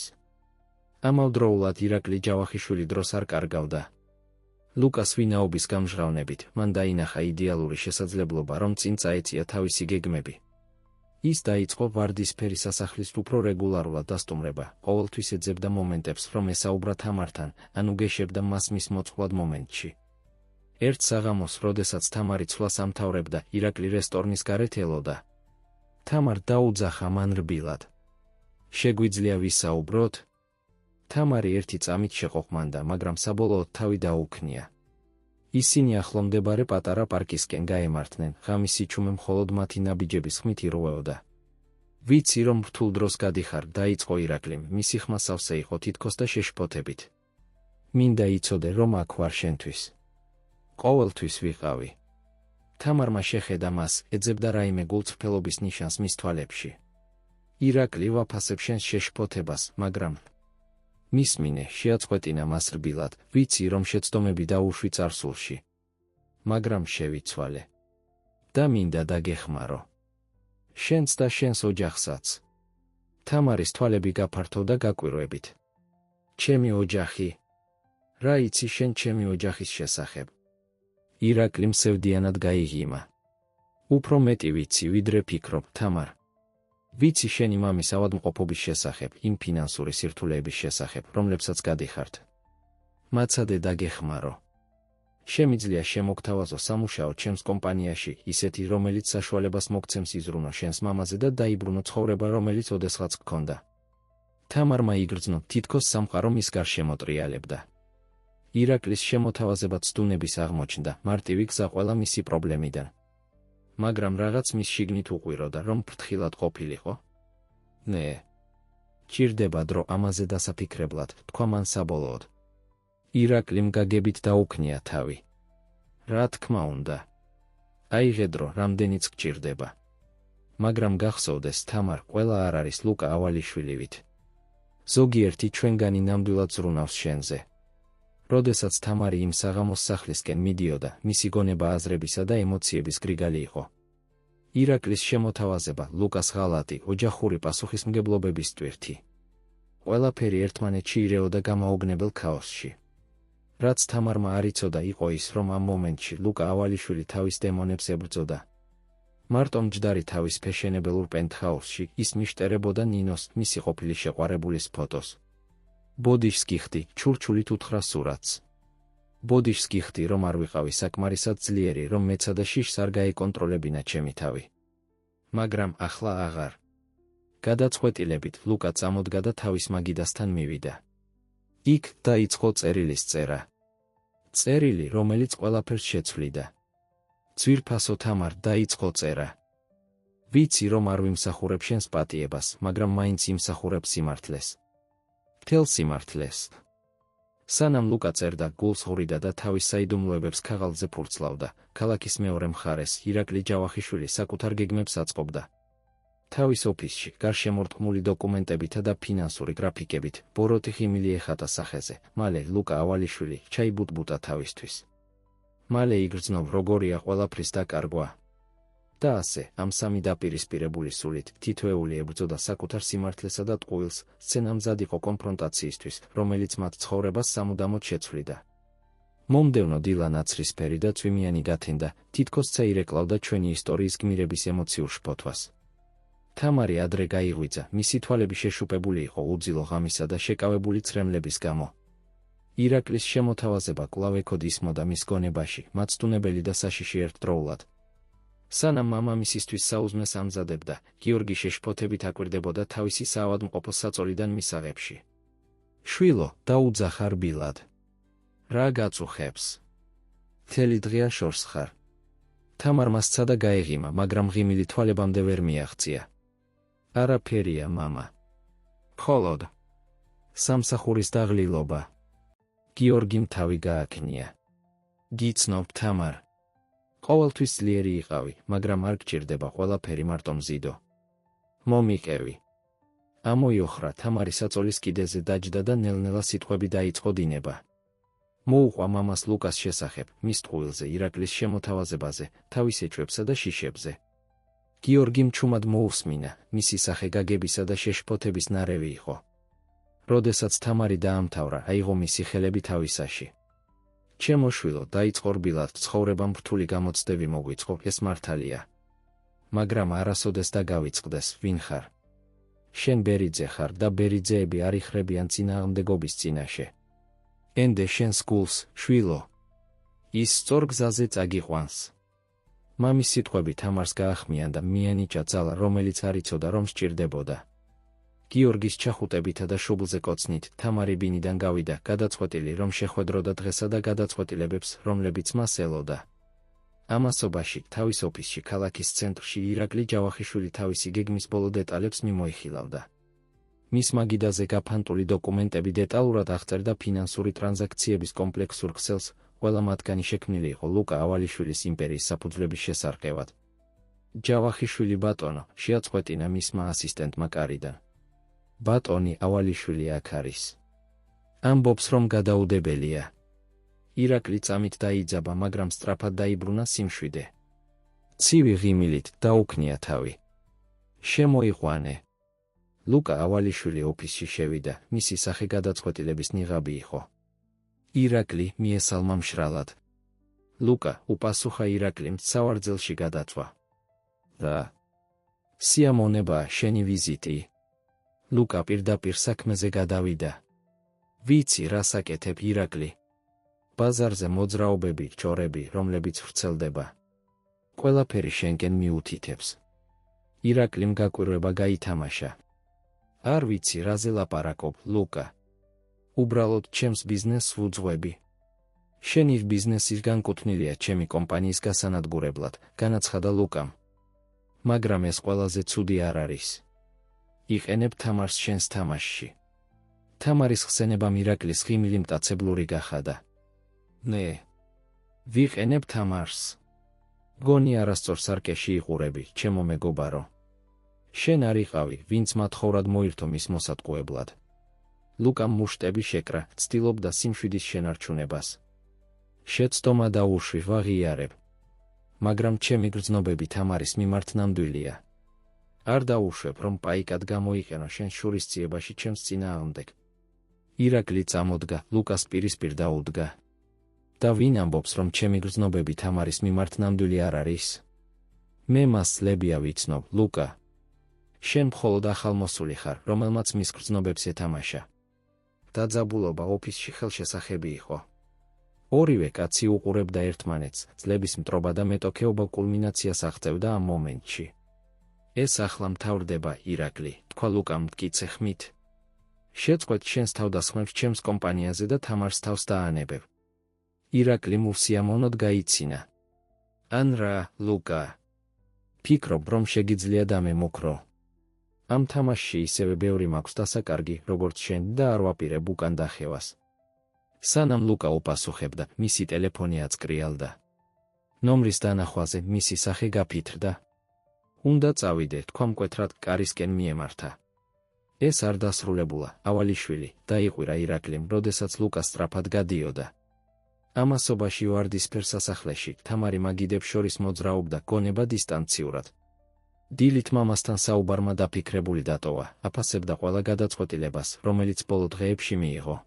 A: ამავდროულად ირაკლი ჯავახიშვილი დროს არ კარგავდა. ლუკას ვინაობის გამჟღავნებით, მან დაინახა იდეალური შესაძლებლობა, რომ წინ წაეწია თავისი გეგმები. ის დაიწყო ვარდისფერი სასახლის უფრო რეგულარულად დასტუმრება, ყოველთვის ეძებდა მომენტებს, რომ ესაუბრა თამართან, ან უგეშებდა მას მის მოწყვლად მომენტში. ერთ საღამოს, როდესაც თამარი ცვლას ამთავრებდა, ირაკლი რესტორნის გარეთ ელოდა. თამარ დაუძახა მან რბილად. შეგვიძლია ვისაუბროთ? თამარი ერთი წამით შეყოყმანდა, მაგრამ საბოლოოდ თავი დაუქნია. ისინი ახლო მდებარე პატარა პარკისკენ გაემართნენ, ღამის სიჩუმე მხოლოდ მათი ნაბიჯების ხმით ირღვეოდა. ვიცი, რომ რთულ დროს გადიხარ, დაიწყო ირაკლიმ, მისი ხმა სავსე იყო თითქოს და შეშფოთებით. მინდა იცოდე, რომ აქ ვარ შენთვის. ყოველთვის ვიყავი. თამარმა შეხედა მას, ეძებდა რაიმე გულწრფელობის ნიშანს მის თვალებში. ირაკლი ვაფასებ შენს შეშფოთებას, მაგრამ მისმინე, შეაწყვეტინა მას რბილად, ვიცი, რომ შეცდომები დაუშვი წარსულში. მაგრამ შევიცვალე. და მინდა დაგეხმარო. შენს და შენს ოჯახსაც. თამარის თვალები გაფართო და გაკვირვებით. ჩემი ოჯახი. რა იცი შენ ჩემი ოჯახის შესახებ? ირაკლი მსევდიანად გაიღიმა. უფრო მეტი ვიცი, ვიდრე ფიქრობ, თამარ. ვიცი შენი მამის ავადმყოფობის შესახებ, იმ ფინანსური სირთულეების შესახებ, რომლებსაც გადიხართ. მაცადე დაგეხმარო. შემიძლია შემოგთავაზო სამუშაო ჩემს კომპანიაში, ისეთი, რომელიც საშუალებას მოგცემს იზრუნო შენს მამაზე და დაიბრუნო ცხოვრება, რომელიც ოდესღაც გქონდა. თამარმა იგრძნო, თითქოს სამყარო მის გარშემო ტრიალებდა. ირაკლის შემოთავაზება ცდუნების აღმოჩნდა, მარტივი გზა ყველა მისი პრობლემიდან. მაგრამ რაღაც მის შიგნით უყვიროდა, რომ ფრთხილად ყოფილიყო. ნე. ჭირდება დრო ამაზე დასაფიქრებლად, თქვა მან საბოლოოდ. ირაკლიმ გაგებით დაუქნია თავი. რა თქმა უნდა. აიღე დრო, რამდენიც გჭირდება. მაგრამ გახსოვდეს, თამარ, ყველა არ არის ლუკა ავალიშვილივით. ზოგიერთი ჩვენგანი ნამდვილად ზრუნავს შენზე. როდესაც თამარი იმ საღამოს სახლისკენ მიდიოდა, მისი გონება აზრებისა და ემოციების გრიგალი იყო. ირაკლის შემოთავაზება, ლუკას ღალატი, ოჯახური პასუხისმგებლობების ტვირთი. ყველაფერი ერთმანეთში ირეოდა გამაოგნებელ ქაოსში. რაც თამარმა არ იცოდა იყო ის, რომ ამ მომენტში ლუკა ავალიშვილი თავის დემონებს ებრძოდა. მარტო მჯდარი თავის ფეშენებელურ პენტჰაუსში ის მიშტერებოდა ნინოს, მისი ყოფილი შეყვარებულის ფოტოს. ბოდიშს გიხდი, ჩურჩულით უთხრა სურათს. ბოდიშს გიხდი, რომ არ ვიყავი საკმარისად ძლიერი, რომ მეცა და შიშს არ გაეკონტროლებინა ჩემი თავი. მაგრამ ახლა აღარ. გადაწყვეტილებით, ლუკა წამოდგა და თავის მაგიდასთან მივიდა. იქ დაიწყო წერილის წერა. წერილი, რომელიც ყველაფერს შეცვლიდა. ძვირფასო თამარ, დაიწყო წერა. ვიცი, რომ არ ვიმსახურებ შენს პატიებას, მაგრამ მაინც იმსახურებ სიმართლეს. მთელ სიმართლეს. სანამ ლუკა წერდა გულს ღვრიდა და თავის საიდუმლოებებს ქაღალდზე ფურცლავდა, ქალაქის მეორე მხარეს ირაკლი ჯავახიშვილი საკუთარ გეგმებს აწყობდა. თავის ოფისში, გარშემორტყმული დოკუმენტებითა და ფინანსური გრაფიკებით, ბოროტი ხიმილი ეხატა სახეზე, მალე ლუკა ავალიშვილი ჩაიბუტბუტა თავისთვის. მალე იგრძნով როგორია ყველაფრის დაკარგვა. და ასე, ამ სამი დაპირისპირებული სულით, თითოეული ებრძოდა საკუთარ სიმართლესა და ტყუილს, სცენა მზად იყო კონფრონტაციისთვის, რომელიც მათ ცხოვრებას სამუდამოდ შეცვლიდა. მომდევნო დილა ნაცრისფერი და წვიმიანი გათენდა, თითქოს წაირეკლავდა ჩვენი ისტორიის გმირების ემოციურ შფოთვას. თამარი ადრე გაიღვიძა, მისი თვალები შეშუპებული იყო უძილო ღამისა და შეკავებული ცრემლების გამო. ირაკლის შემოთავაზება კვლავ ეკოდ ისმოდა მის გონებაში, მაცდუნებელი და საშიში ერთდროულად. სანამ მამამისისთვის საუზმეს ამზადებდა, გიორგი შეშფოთებით აკვირდებოდა თავისი საავადმყოფო საწოლიდან მისაღებში. შვილო, დაუძახარ ბილად. რა გაწუხებს? მთელი დღეა შორს ხარ. თამარმა სცადა გაეღიმა, მაგრამ ღიმილი თვალებამდე ვერ მიაღწია. არაფერია, მამა. მხოლოდ სამსახურის დაღლილობა. გიორგიმ თავი გააკნია. გიცნობ, თამარ. ყოველთვის ძლიერი იყავი, მაგრამ არ გჭირდება ყველაფერი მარტო მზიდო. მომიყევი. ამოიოხრა თამარი საწოლის კიდეზე დაჯდა და ნელ-ნელა სიტყვები დაიწყო დინება. მოუყვა მამას ლუკას შესახებ, მის ტყუილზე, ირაკლის შემოთავაზებაზე, თავის ეჭვებსა და შიშებზე. გიორგიმ ჩუმად მოусმინა, მისი სახე გაგებისა და შეშფოთების ნარევი იყო. როდესაც თამარი დაამთავრა, აიღო მისი ხელები თავისაში. ჩემო შვილო, დაიწყო რბილად, ცხოვრებამ რთული გამოცდები მოგვიწყო, ეს მართალია. მაგრამ არასოდეს დაგავიწყდეს, ვინ ხარ? შენ ბერიძე ხარ და ბერიძეები არ იხრებიან წინააღმდეგობის წინაშე. ენდე შენს გულს, შვილო. ის სწორ გზაზე წაგიყვანს. მამის სიტყვები თამარს გაახმიან და მიენიჭა ძალა, რომელიც არ იცოდა რომ სჭირდებოდა. გიორგის ჩახუტებითა და შუბლზე კოცნით, თამარი ბინიდან გავიდა, გადაწყვეტილი რომ შეხვედროდა დღესა და გადაწყვეტილებებს, რომლებიც მას ელოდა. ამასობაში, თავის ოფისში, ქალაქის ცენტრში ირაკლი ჯავახიშვილი თავისი გეგმის ბოლო დეტალებს მიმოიხილავდა. მის მაგიდაზე გაფანტული დოკუმენტები დეტალურად აღწერდა ფინანსური ტრანზაქციების კომპლექსურ ქსელს, ყველა მათგანი შექმნილი იყო ლუკა ავალიშვილის იმპერიის საფუძვლების შესარყევად. ჯავახიშვილი ბატონო, შეაწყვეტინა მისმა ასისტენტმა კარიდან. ბატონი ავალიშვილი აქ არის. ამბობს რომ გადაუდებელია. ირაკლი წამით დაიძაბა, მაგრამ სწრაფად დაიბრუნა სიმშვიდე. ცივი ღიმილით დაუქნია თავი. შემოიყვანე. ლუკა ავალიშვილი ოფისში შევიდა, მისი სახე გადაწყვეტილების ნიღაბი იყო. ირაკლი მიესალმა მშრალად. ლუკა, უპასუხა ირაკლიმ სავარძელში გადაწვა. და სიამონებაა შენი ვიზიტი. ლუკა პირდაპირ საქმეზე გადავიდა. ვიცი რას აკეთებ, ირაკლი. ბაზარზე მოძრაობები, ჩორები, რომლებიც ვრცელდება. ყველაფერი შენკენ მიუთითებს. ირაკლიმ გაკვირვება გაითამაშა. არ ვიცი რაზე ლაპარაკობ, ლუკა. უბრალოდ ჩემს ბიზნესს ვუძღვები. შენი ბიზნესი განკუთვნილია ჩემი კომპანიის გასანადგურებლად, განაცხადა ლუკამ. მაგრამ ეს ყველაზე ცუდი არ არის. იყენებ თამარს შენს თამაშში. თამარის ხსენებამ ირაკლის ღიმილი მტაცებლური გახადა. ნე, ვიყენებ თამარს. გონი არასწორ სარკეში იყურები, ჩემო მეგობარო. შენ არ იყავი, ვინც მათხოვრად მოირთო მის მოსატყუებლად. ლუკამ მუშტები შეკრა, ცდილობდა სიმშვიდის შენარჩუნებას. შეცდომა და უშვი ვაღიარებ. მაგრამ ჩემი გრძნობები თამარის მიმართ ნამდვილია. არ დაუშვებ, რომ პაიკად გამოიყენო შენ შურისძიებაში ჩემს წინააღმდეგ. ირაკლი წამოდგა, ლუკას პირისპირ დაუდგა. და ვინ ამბობს, რომ ჩემი გრძნობები თამარის მიმართ ნამდვილი არ არის? მე მას ლებია ვიცნობ, ლუკა. შენ მხოლოდ ახალმოსული ხარ, რომელმაც მის გრძნობებს ეთამაშა. დაძაბულობა ოფისში ხელშესახები იყო. ორივე კაცი უყურებდა ერთმანეთს, ძლების მტრობა და მეტოქეობა კულმინაციას აღწევდა ამ მომენტში. ეს ახლა მთავრდება, ირაკლი, თქვა ლუკამ მტკიცე ხმით. შეწყვეტ შენს თავდასხმებს ჩემს კომპანიაზე და თამარს თავს დაანებებ. ირაკლი უსიამოვნოდ გაიცინა. ან რა, ლუკა. ფიქრობ, რომ შეგიძლია დამემუქრო. ამ თამაშში ისევე ბევრი მაქვს დასაკარგი, როგორც შენ და არ ვაპირებ უკან დახევას. სანამ ლუკა უპასუხებდა, მისი ტელეფონი აწკრიალდა. ნომრის დანახვაზე მისი სახე გაფითრდა. უნდა წავიდე, თქვა მკვეთრად კარისკენ მიემართა. ეს არ დასრულებულა, ავალიშვილი, დაიყვირა ირაკლიმ, როდესაც ლუკა სწრაფად გადიოდა. ამასობაში ვარდისფერ სასახლეში თამარი მაგიდებს შორის მოძრაობდა გონება დისტანციურად. დილით მამასთან საუბარმა დაფიქრებული დატოვა, აფასებდა ყველა გადაწყვეტილებას, რომელიც ბოლო დღეებში მიიღო.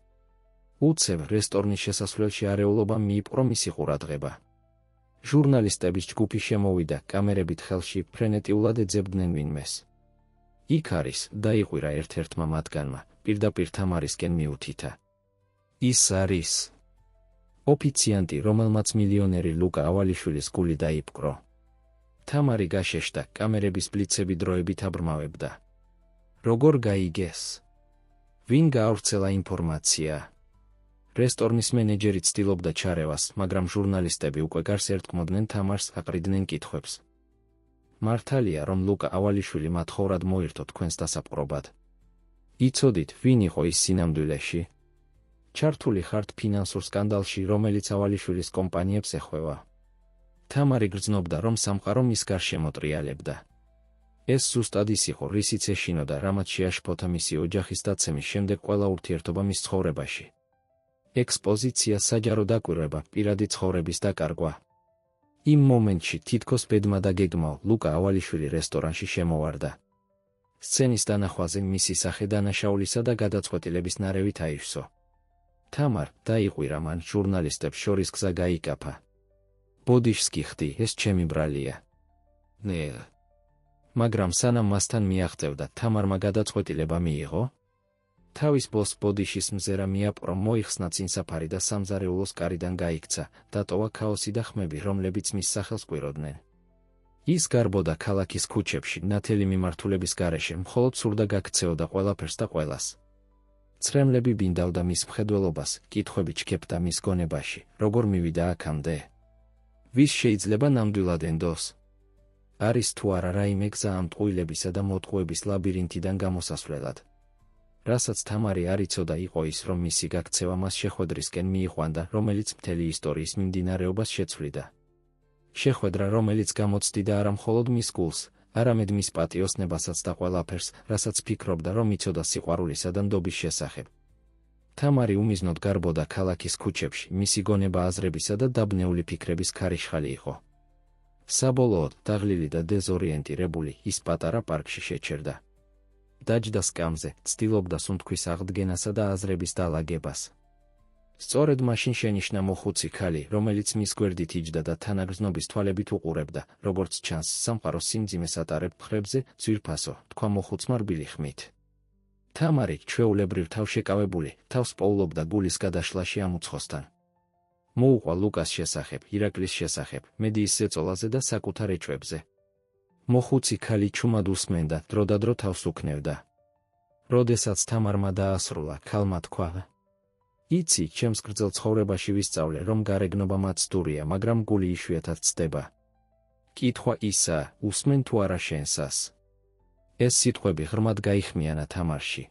A: უცებ რესტორნის შესასვლელში არეულობამ მიიპყრო მისი ყურადღება. ჟურნალისტების ჯგუფი შემოვიდა, კამერებით ხელში, ფრენეტიულად ეძებდნენ ვინმეს. იქ არის, დაიყვირა ერთ-ერთმა მათგანმა, პირდაპირ თამარისკენ მიუთითა. ის არის ოფიციანტი, რომელმაც მილიონერი ლუკა ავალიშვილის გული დაიპყრო. თამარი გაშეშდა, კამერების ბლიცები დროებით აბრმავებდა. როგორ გაიგეს? ვინ გაავრცელა ინფორმაცია? რესტორნის მენეჯერი ცდილობდა ჩარევას, მაგრამ ჟურნალისტები უკვე გარს ერტყმოდნენ თამარს, აყრიდნენ კითხვებს. მართალია, რომ ლუკა ავალიშვილი მათხოვრად მოირთო თქვენს დასაპყრობად? იცოდით, ვინ იყო ის სინამდვილეში? ჩართული ხართ ფინანსურ სკანდალში, რომელიც ავალიშვილის კომპანიებს ეხება. თამარი გრძნობდა, რომ სამყარო მის გარშემო ტრიალებდა. ეს ზუსტად ის იყო, რისიც ეშინოდა, რამაც შეაშფოთა მისი ოჯახის დაცემის შემდეგ ყველა ურთიერთობა მის ცხოვრებაში. ექსპოზიცია, საჯარო დაკვირვება, პირადი ცხოვრების დაკარგვა. იმ მომენტში თითქოს ბედმა და გეგმაო, ლუკა ავალიშვილი რესტორანში შემოვარდა. სცენის დანახვაზე მისი სახე დანაშაულისა და გადაწყვეტილების ნარევით აივსო. თამარ, დაიყვირა მან, ჟურნალისტებს შორის გზა გაიკაფა. ბოდიშს გიხდი, ეს ჩემი ბრალია. ნე. მაგრამ სანამ მასთან მიაღწევდა, თამარმა გადაწყვეტილება მიიღო. თავის ბოს ბოდიშის მზერა მიაპყრო, მოიხსნა წინსაფარი და სამზარეულოს კარიდან გაიქცა, დატოვა ქაოსი და ხმები, რომლებიც მის სახელს კვიროდნენ. ის გარბოდა ქალაქის ქუჩებში, ნათელი მიმართულების გარეშე, მხოლოდ სურდა გაქცეოდა ყველაფერს და ყველას. ცრემლები ბინდავდა მის მხედველობას, კითხვები ჩქეფდა მის გონებაში, როგორ მივიდა აქამდე? ვის შეიძლება ნამდვილად ენდოს? არის თუ არა რაიმე გზა ამ ტყუილებისა და მოტყუების ლაბირინთიდან გამოსასვლელად? რასაც თამარი არ იცოდა, იყო ის, რომ მისი გაქცევა მას შეხვედრისკენ მიიყვანდა, რომელიც მთელი ისტორიის მიმდინარეობას შეცვლიდა. შეხვედრა, რომელიც გამოცდიდა არა მხოლოდ მის გულს, არამედ მის პატიოსნებასაც და ყველაფერს, რასაც ფიქრობდა, რომ იცოდა სიყვარულისა და ნდობის შესახებ. თამარი უმიზნოდ გარბოდა ქალაქის ქუჩებში, მისი გონება აზრებისა და დაბნეული ფიქრების ქარიშხალი იყო. საბოლოოდ, დაღლილი და დეზორიენტირებული, ის პატარა პარკში შეჩერდა. დაჯდა სკამზე, ცდილობდა სუნთქვის აღდგენასა და აზრების დალაგებას. სწორედ მაშინ შენიშნა მოხუცი ქალი, რომელიც მის გვერდით იჯდა და თანაგრძნობის თვალებით უყურებდა, როგორც ჩანს, სამყაროს სიმძიმეს ატარებ მხრებზე, ძვირფასო, თქვა მოხუცმა რბილი ხმით. თამარი, ჩვეულებრივ თავშეკავებული, თავს პოულობდა გულის გადაშლაში ამ უცხოსთან. მოუყვა ლუკას შესახებ, ირაკლის შესახებ, მედიის ზეწოლაზე და საკუთარ ეჭვებზე. მოხუცი ქალი ჩუმად უსმენდა, დროდადრო თავს უქნევდა. როდესაც თამარმა დაასრულა, ქალმა თქვა: იცი, ჩემს გრძელ ცხოვრებაში ვისწავლე, რომ გარეგნობა მაცდურია, მაგრამ გული იშვიათად ცდება. კითხვა ისა, უსმენ თუ არა შენსას? ეს სიტყვები ღრმად გაიხმიანა თამარში.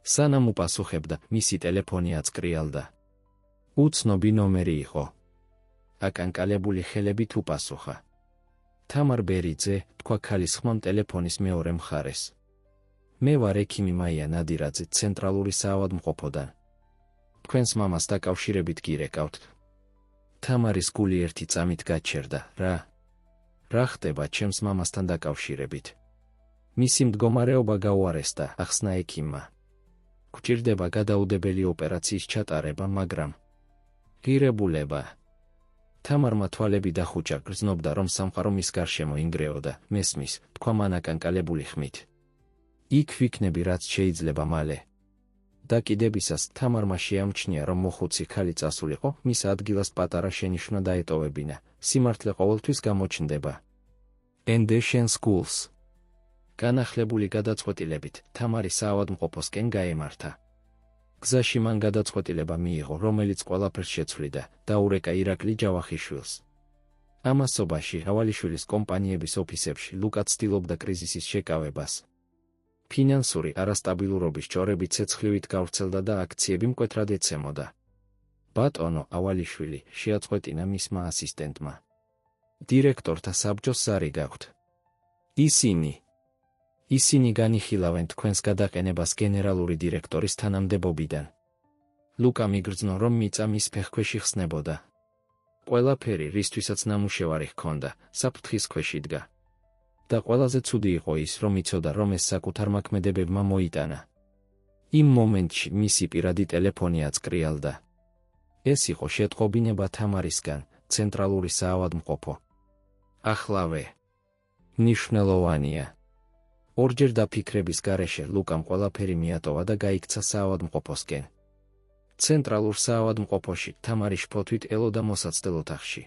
A: სანამ უპასუხებდა, მისი ტელეფონი აწკრიალდა. უცნობი ნომერი იყო. აკანკალებული ხელებით უპასუხა. თამარ ბერიძე, თქვა ქალის ხმამ ტელეფონის მეორე მხარეს. მე ვარ ექიმი მაია ნადირაძე, ცენტრალური საავადმყოფოდან. თქვენს მამას დაკავშირებით გირეკავთ. თამარის გული ერთი წამით გაჩერდა. რა ხდება ჩემს მამასთან დაკავშირებით? მისი მდგომარეობა გაუარესდა, ახსნა ექიმმა. გვჭირდება გადაუდებელი ოპერაციის ჩატარება, მაგრამ ღირებულება. თამარმა თვალები დახუჭა, გრძნობდა, რომ სამყარო მის გარშემო ინგრეოდა, მესმის, თქვა მან აკანკალებული ხმით. იქ ვიქნები, რაც შეიძლება მალე. დაკიდებისას თამარმა შეამჩნია, რომ მოხუცი ქალი წასულიყო, მის ადგილას პატარა შენიშვნა დაეტოვებინა, სიმართლე ყოველთვის გამოჩნდება. Endation Schools. განახლებული გადაწყვეტილებით, თამარი საავადმყოფოსკენ გაემართა. გზაში მან გადაწყვეტილება მიიღო, რომელიც ყველაფერს შეცვლიდა, დაურეკა ირაკლი ჯავახიშვილს. ამასობაში, ავალიშვილის კომპანიების ოფისებში ლუკა ცდილობდა კრიზისის შეკავებას. ფინანსური არასტაბილურობის ჭორები ცეცხლივით გავრცელდა და აქციები მკვეთრად ეცემოდა. ბატონო ავალიშვილი, შეაწყვეტინა მისმა ასისტენტმა. დირექტორთა საბჭოს ზარი გაქვთ. ისინი განიხილავენ თქვენს გადაყენებას გენერალური დირექტორის თანამდებობიდან. ლუკამ იგრძნო, რომ მიწა მის ფეხქვეში ხსნებოდა. ყველაფერი, რისთვისაც ნამუშევარი ჰქონდა, საფრთხის ქვეშ იდგა. და ყველაზე ცუდი იყო ის, რომ იცოდა, რომ ეს საკუთარ მაქმედებებმა მოიტანა. იმ მომენტში მისი პირადი ტელეფონი აწკრიალდა. ეს იყო შეტყობინება თამარისგან, ცენტრალური საავადმყოფო. ახლავე. მნიშვნელოვანია. ორჯერ დაფიქრების გარეშე ლუკამ ყველაფერი მიატოვა და გაიქცა საავადმყოფოსკენ. ცენტრალურ საავადმყოფოში თამარი შფოთვით ელოდა მოსაცდელ ოთახში.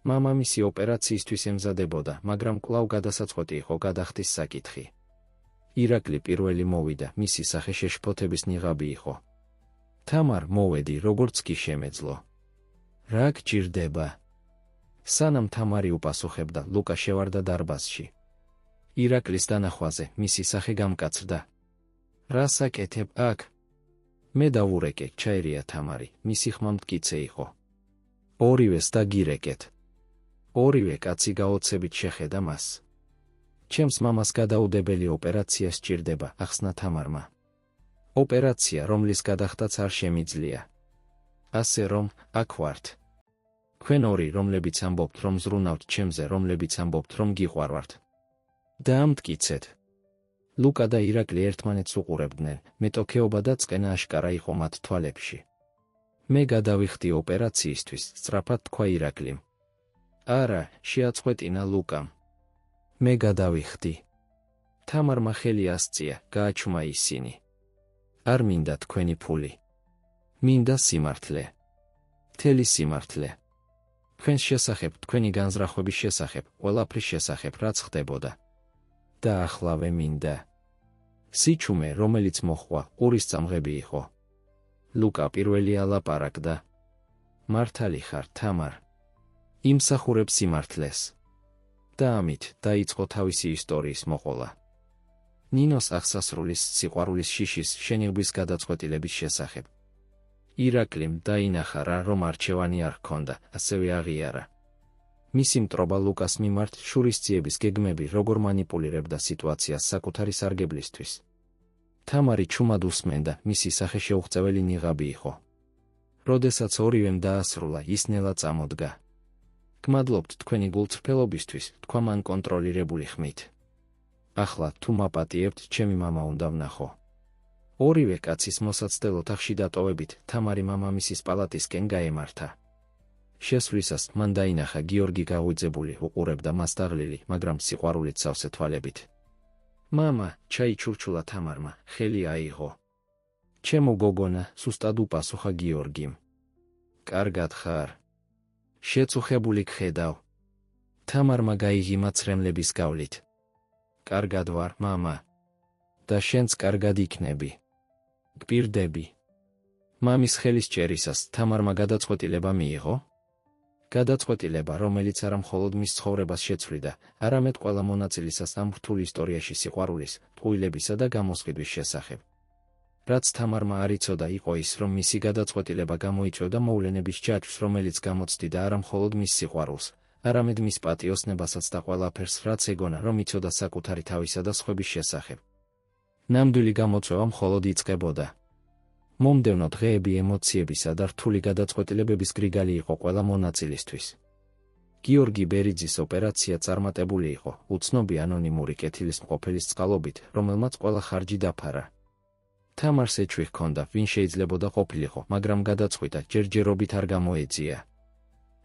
A: მამამისი ოპერაციისთვის ემზადებოდა, მაგრამ კვლავ გადასაწყვეტი იყო გადახდის საკითხი. ირაკლი პირველი მოვიდა, მისი სახე შეშფოთების ნიღაბი იყო. თამარ, მოვედი, როგორც კი შემეძლო. რა გჭირდება? სანამ თამარი უპასუხებდა, ლუკა შევარდა დარბაზში. ირაკლის დანახვაზე მისი სახე გამკაცრდა. რა საკეთებ აქ? მე დავურეკე, ჩაერია თამარი, მისი ხმა მტკიცე იყო. ორივეს დაგირეკეთ. ორივე კაცი გაოცებით შეხედა მას. ჩემს მამას გადაუდებელი ოპერაცია სჭირდება, ახსნა თამარმა. ოპერაცია, რომლის გადახდაც არ შემიძლია. ასე რომ, აქ ვართ. თქვენ ორი, რომლებიც ამბობთ, რომ ზრუნავთ ჩემზე, რომლებიც ამბობთ, რომ გიყვარვართ. დაამტკიცეთ. ლუკა და ირაკლი ერთმანეთს უყურებდნენ, მეტოქეობა და წყენა აშკარა იყო მათ თვალებში. მე გადავიხდი ოპერაციისთვის, სწრაფად თქვა ირაკლიმ. არა, შეაწყვეტინა ლუკამ. მე გადავიხდი. თამარმა ხელი ასწია, გააჩუმა ისინი. არ მინდა თქვენი ფული. მინდა სიმართლე. მთელი სიმართლე. თქვენს შესახებ, თქვენი განზრახვების შესახებ, ყველაფრის შესახებ, რაც ხდებოდა. და ახლავე მინდა. სიჩუმე, რომელიც მოხვა, ყურის წამღები იყო. ლუკა პირველი ალაპარაკდა. მართალი ხარ, თამარ. იმსახურებ სიმართლეს. და ამით დაიწყო თავისი ისტორიის მოყოლა. ნინოს აღსასრულის სიყვარულის შიშის შენიღბვის გადაწყვეტილების შესახებ. ირაკლიმ დაინახა რა, რომ არჩევანი არ ჰქონდა, ასევე აღიარა. მისი მტრობა ლუკას მიმართ შურისძიების გეგმები როგორ მანიპულირებდა სიტუაციას საკუთარი სარგებლისთვის. თამარი ჩუმად უსმენდა, მისი სახე შეუღწეველი ნიღაბი იყო. როდესაც ორივემ დაასრულა, ის ნელა წამოდგა. გმადლობთ თქვენი გულწრფელობისთვის, თქვა მან კონტროლირებული ხმით. ახლა თუ მაპატიებთ, ჩემი მამა უნდა ვნახო. ორივე კაცის მოსაცდელ ოთახში დატოვებით, თამარი მამამისის პალატისკენ გაემართა. შესვლისას მან დაინახა გიორგი გაღვიძებული, უყურებდა მას დაღლილი, მაგრამ სიყვარულით სავსე თვალებით. მამა, ჩაიჩურჩულა თამარმა, ხელი აიღო. ჩემო გოგონა, სუსტად უპასუხა გიორგიმ. კარგად ხარ. შეწუხებული გხედავ. თამარმა გაიღიმა ცრემლების გავლით. კარგად ვარ, მამა. და შენც კარგად იქნები. გპირდები. მამის ხელის ჭერისას თამარმა გადაწყვეტილება მიიღო. გადაწყვეტილება, რომელიც არა მხოლოდ მის ცხოვრებას შეცვლიდა, არამედ ყველა მონაწილისას ამ რთულ ისტორიაში სიყვარულის, ტყუილებისა და გამოსყიდვის შესახებ. რაც თამარმა არ იცოდა, იყო ის, რომ მისი გადაწყვეტილება გამოიწვევდა მოვლენების ჯაჭვს, რომელიც გამოცდიდა არა მხოლოდ მის სიყვარულს, არამედ მის პატიოსნებასაც და ყველაფერს, რაც ეგონა, რომ იცოდა საკუთარი თავისა და სხვების შესახებ. ნამდვილი გამოწვევა მხოლოდ იწყებოდა. მომდევნო დღეები ემოციებისა და რთული გადაწყვეტილებების გრიგალი იყო ყველა მონაწილისთვის. გიორგი ბერიძის ოპერაცია წარმატებული იყო, უცნობი ანონიმური კეთილის მყოფელის წყალობით, რომელმაც ყველა ხარჯი დაფარა. თამარს ეჭვი ჰქონდა, ვინ შეიძლებოდა ყოფილიყო, მაგრამ გადაწყვიტა, ჯერჯერობით არ გამოეძია.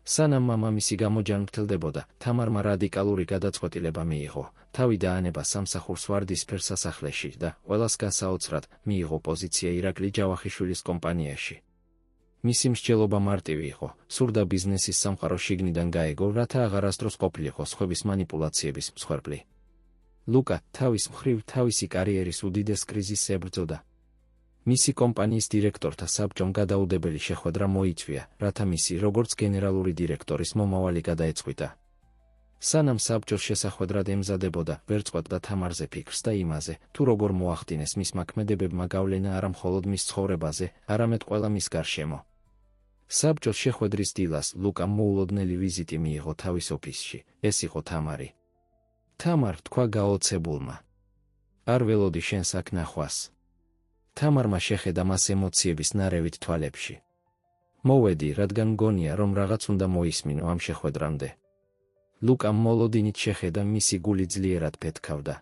A: სანამ მამამისი გამოჯანმრთელდებოდა, თამარმა რადიკალური გადაწყვეტილება მიიღო, თავი დაანება სამსახურს ვარდისფერ სასახლეში და ყველას გასაოცრად მიიღო პოზიცია ირაკლი ჯავახიშვილის კომპანიაში. მისი მსჯელობა მარტივი იყო, სურდა ბიზნესის სამყარო შიგნიდან გაეგო, რათა აღარასდროს ყოფილიყო სხვების მანიპულაციების მსხვერპლი. ლუკა თავის მხრივ თავისი კარიერის უდიდეს კრიზისს ებრძოდა. მისი კომპანიის დირექტორთა საბჭომ გადაუდებელი შეხვედრა მოიწვია, რათა მისი როგორც გენერალური დირექტორის მომავალი გადაეწყვიტა. სანამ საბჭოს შესახვედრად ემზადებოდა, ვერ წყვეტდა თამარზე ფიქრს და იმაზე, თუ როგორ მოახდინეს მის მაქმედებებმა გავლენა არა მხოლოდ მის ცხოვრებაზე, არამედ ყველა მის გარშემო. საბჭოს შეხვედრის დილას ლუკამ მოულოდნელი ვიზიტი მიიღო თავის ოფისში, ეს იყო თამარი. თამარ, თქვა გაოცებულმა. არ ველოდი შენს აქ ნახვას. თამარმა შეხედა მას ემოციების ნარევით თვალებში. მოვედი, რადგან მგონია, რომ რაღაც უნდა მოისმინო ამ შეხვედრამდე. ლუკამ მოლოდინით შეხედა, მისი გული ძლიერად ფეთქავდა.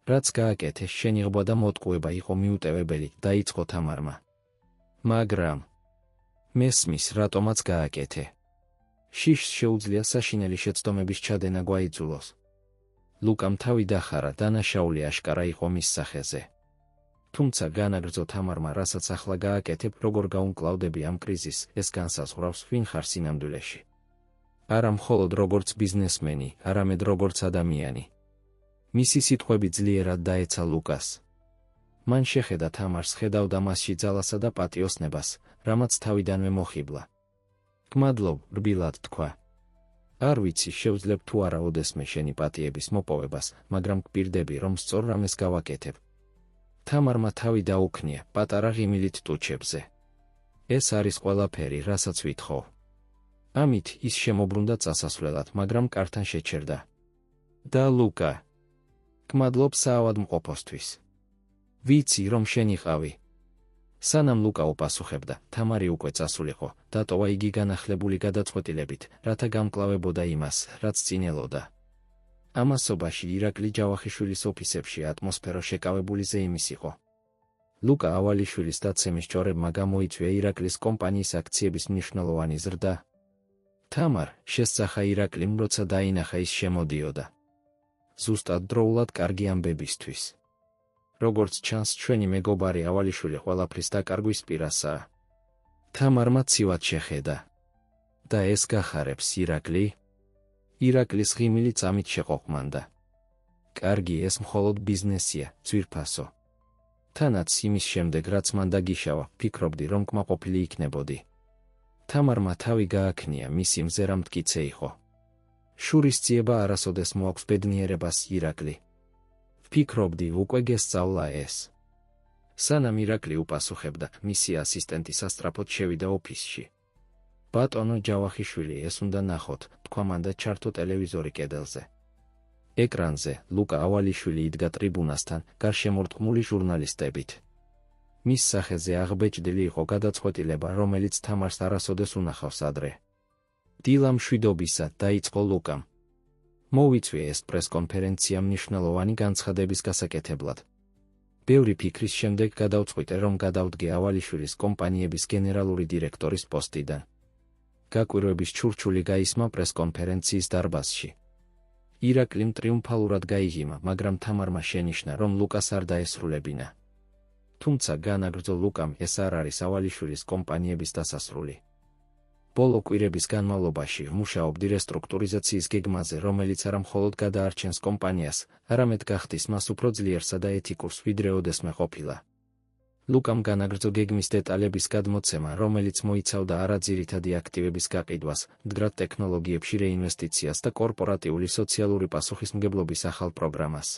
A: რაც გააკეთე, შენიღბა და მოტყუება იყო მიუტევებელი, დაიწყო თამარმა. მაგრამ მესმის, რატომაც გააკეთე. შიშს შეუძლია საშინელი შეცდომების ჩადენა გვაიძულოს. ლუკამ თავი დახარა, დანაშაული აშკარა იყო მის სახეზე. თუმცა განაგრძო თამარმა, რასაც ახლა გააკეთებ, როგორ გაუმკლავდები ამ კრიზისს, ეს განსაზღვრავს, ვინ ხარ სინამდვილეში. არა მხოლოდ როგორც ბიზნესმენი, არამედ როგორც ადამიანი. მისი სიტყვები ძლიერად დაეცა ლუკას. მან შეხედა თამარს, ხედავდა მასში ძალასა და პატიოსნებას, რამაც თავიდანვე მოხიბლა. გმადლობ, რბილად თქვა. არ ვიცი, შევძლებ თუ არა ოდესმე შენი პატიების მოპოვებას, მაგრამ გპირდები, რომ სწორ რამეს გავაკეთებ. თამარმა თავი დაუქნია, პატარა ღიმილით ტუჩებზე. ეს არის ყველაფერი, რასაც ვითხოვ. ამით ის შემოbrუნდა წასასვლელად, მაგრამ კართან შეჩერდა. და ლუკა, გმადლობ საავადმყოფოსთვის. ვიცი, რომ შენიყავი. სანამ ლუკა უპასუხებდა, თამარი უკვე წასულიყო, დატოვა იგი განახლებული გადაწყვეტილებით, რათა გამკლავებოდა იმას, რაც წინ ელოდა. ამასობაში ირაკლი ჯავახიშვილის ოფისებში ატმოსფერო შეკავებული ზეიმის იყო. ლუკა ავალიშვილის დაცემის ჭორებმა გამოიწვია ირაკლის კომპანიის აქციების მნიშვნელოვანი ზრდა. თამარ, შესწახა ირაკლიმ, როცა დაინახა ის შემოდიოდა. ზუსტად დროულად კარგი ამბებისთვის. როგორც ჩანს, ჩვენი მეგობარი ავალიშვილი ყველაფრის დაკარგვის პირასაა. თამარმა ცივად შეხედა. და ეს გახარებს ირაკლი? ირაკლის ღიმილი წამით შეყოყმანდა. კარგი, ეს მხოლოდ ბიზნესია, ძვირფასო. თანაც იმის შემდეგ, რაც მან დაგიშავა, ფიქრობდი, რომ კმაყოფილი იქნებოდი. თამარმა თავი გააქნია, მისი მზერა მტკიცე იყო. შურისძიება არასოდეს მოაქვს ბედნიერებას, ირაკლი. ვფიქრობდი, უკვე გესწავლა ეს. სანამ ირაკლი უპასუხებდა, მისი ასისტენტი სასწრაფოდ შევიდა ოფისში. ბატონო ჯავახიშვილი, ეს უნდა ნახოთ, თქვა მან და ჩართო ტელევიზორი კედელზე. ეკრანზე ლუკა ავალიშვილი იდგა ტრიბუნასთან, გარშემორტყმული ჟურნალისტებით. მის სახეზე აღბეჭდილი იყო გადაწყვეტილება, რომელიც თამარს არასოდეს უნახავს ადრე. დილა მშვიდობისა, დაიწყო ლუკამ. მოვიწვიე ეს პრესკონფერენცია მნიშვნელოვანი განცხადების გასაკეთებლად. ბევრი ფიქრის შემდეგ გადავწყვიტე, რომ გადავდგე ავალიშვილის კომპანიების გენერალური დირექტორის პოსტიდან. გაკვირვების ჩურჩული გაისმა პრესკონფერენციის დარბაზში. ირაკლიმ ტრიუმფალურად გაიღიმა, მაგრამ თამარმა შენიშნა, რომ ლუკას არ დაესრულებინა. თუმცა განაგრძო ლუკამ, ეს არ არის ავალიშვილის კომპანიების დასასრული. ბოლო კვირების განმავლობაში მუშაობდი რესტრუქტურიზაციის გეგმაზე, რომელიც არა მხოლოდ გადაარჩენს კომპანიას, არამედ გახდის მას უფრო ძლიერსა და ეთიკურს, ვიდრე ოდესმე ყოფილა. ლუკამ განაგრძო გეგმის დეტალების გადმოცემა, რომელიც მოიცავდა არაძირითადი აქტივების გაყიდვას, მდგრად ტექნოლოგიებში რეინვესტიციას და კორპორატიული სოციალური პასუხისმგებლობის ახალ პროგრამას.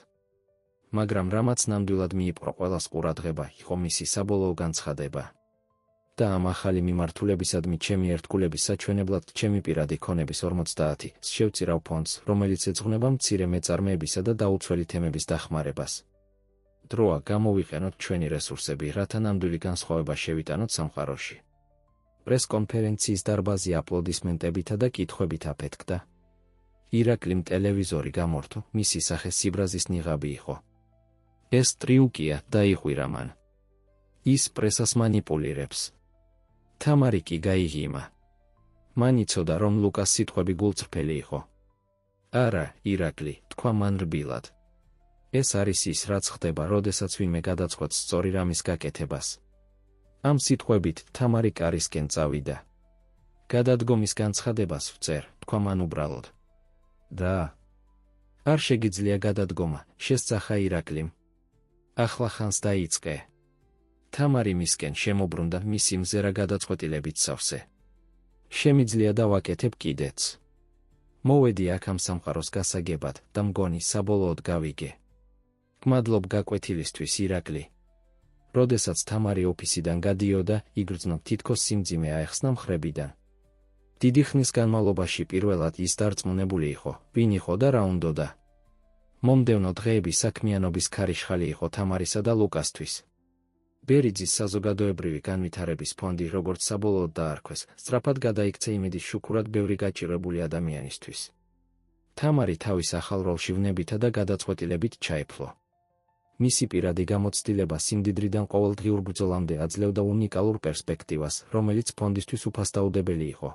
A: მაგრამ რამაც ნამდვილად მიიპყრო ყველას ყურადღება, იყო მისი საბოლოო განცხადება. და ამ ახალი მიმართულებისადმი ჩემი ერთგულების საჩვენებლად ჩემი პირადი ქონების 50-ს შევწირავ ფონდს, რომელიც ეძღვნება მცირე მეწარმეებისა და დაუცველი თემების დახმარებას. დროა გამოვიყენოთ ჩვენი რესურსები, რათა ნამდვილი განსხვავება შევიტანოთ სამყაროში. პრესკონფერენციის დარბაზი აპლოდისმენტებითა და კითხვებით აფეთქდა. ირაკლიმ ტელევიზორი გამორთო, მისი სახე სიბრაზის ნიღაბი იყო. ეს ტრიუკია, დაიყვირა მან. ის პრესას მანიპულირებს. თამარი კი გაიღიმა. მან იცოდა, რომ ლუკას სიტყვები გულწრფელი იყო. არა, ირაკლი, თქვა მან რბილად. ეს არის ის, რაც ხდება, როდესაც ვინმე გადაწყვეტს სწორი რამის გაკეთებას. ამ სიტყვებით თამარი კარისკენ წავიდა. გადადგომის განცხადებას ვწერ, თქვა მან უბრალოდ. და არ შეგიძლია გადადგომა, შესწახა ირაკლიმ. ახლა ხანს დაიწყე. თამარი მისკენ შემოbrუნდა, მისი მზერა გადაწყვეტილებით სავსე. შემიძლია დავაკეთებ კიდეც. მოვედი აქ ამ სამყაროს გასაგებად და მგონი საბოლოოდ გავიგე. გმადლობ გაკვეთილისთვის, ირაკლი. როდესაც თამარი ოფისიდან გადიოდა, იგრძნო თითქოს სიმძიმე აეხსნა მხრებიდან. დიდი ხნის განმავლობაში პირველად ის დარწმუნებული იყო, ვინ იყო და რა უნდოდა. მომდევნო დღეები საქმიანობის ქარიშხალი იყო თამარისა და ლუკასთვის. ბერიძის საზოგადოებრივი განვითარების ფონდი, როგორც საბოლოოდ დაარქვეს, სწრაფად გადაიქცა იმედის შუქურად ბევრი გაჭირებული ადამიანისთვის. თამარი თავის ახალ როლში ვნებითა და გადაწყვეტილებით ჩაეფლო. მისი პირადი გამოცდილება სიმდიდრიდან ყოველდღიურ ბრძოლამდე აძლევდა უნიკალურ პერსპექტივას, რომელიც ფონდისთვის უფასდაუდებელი იყო.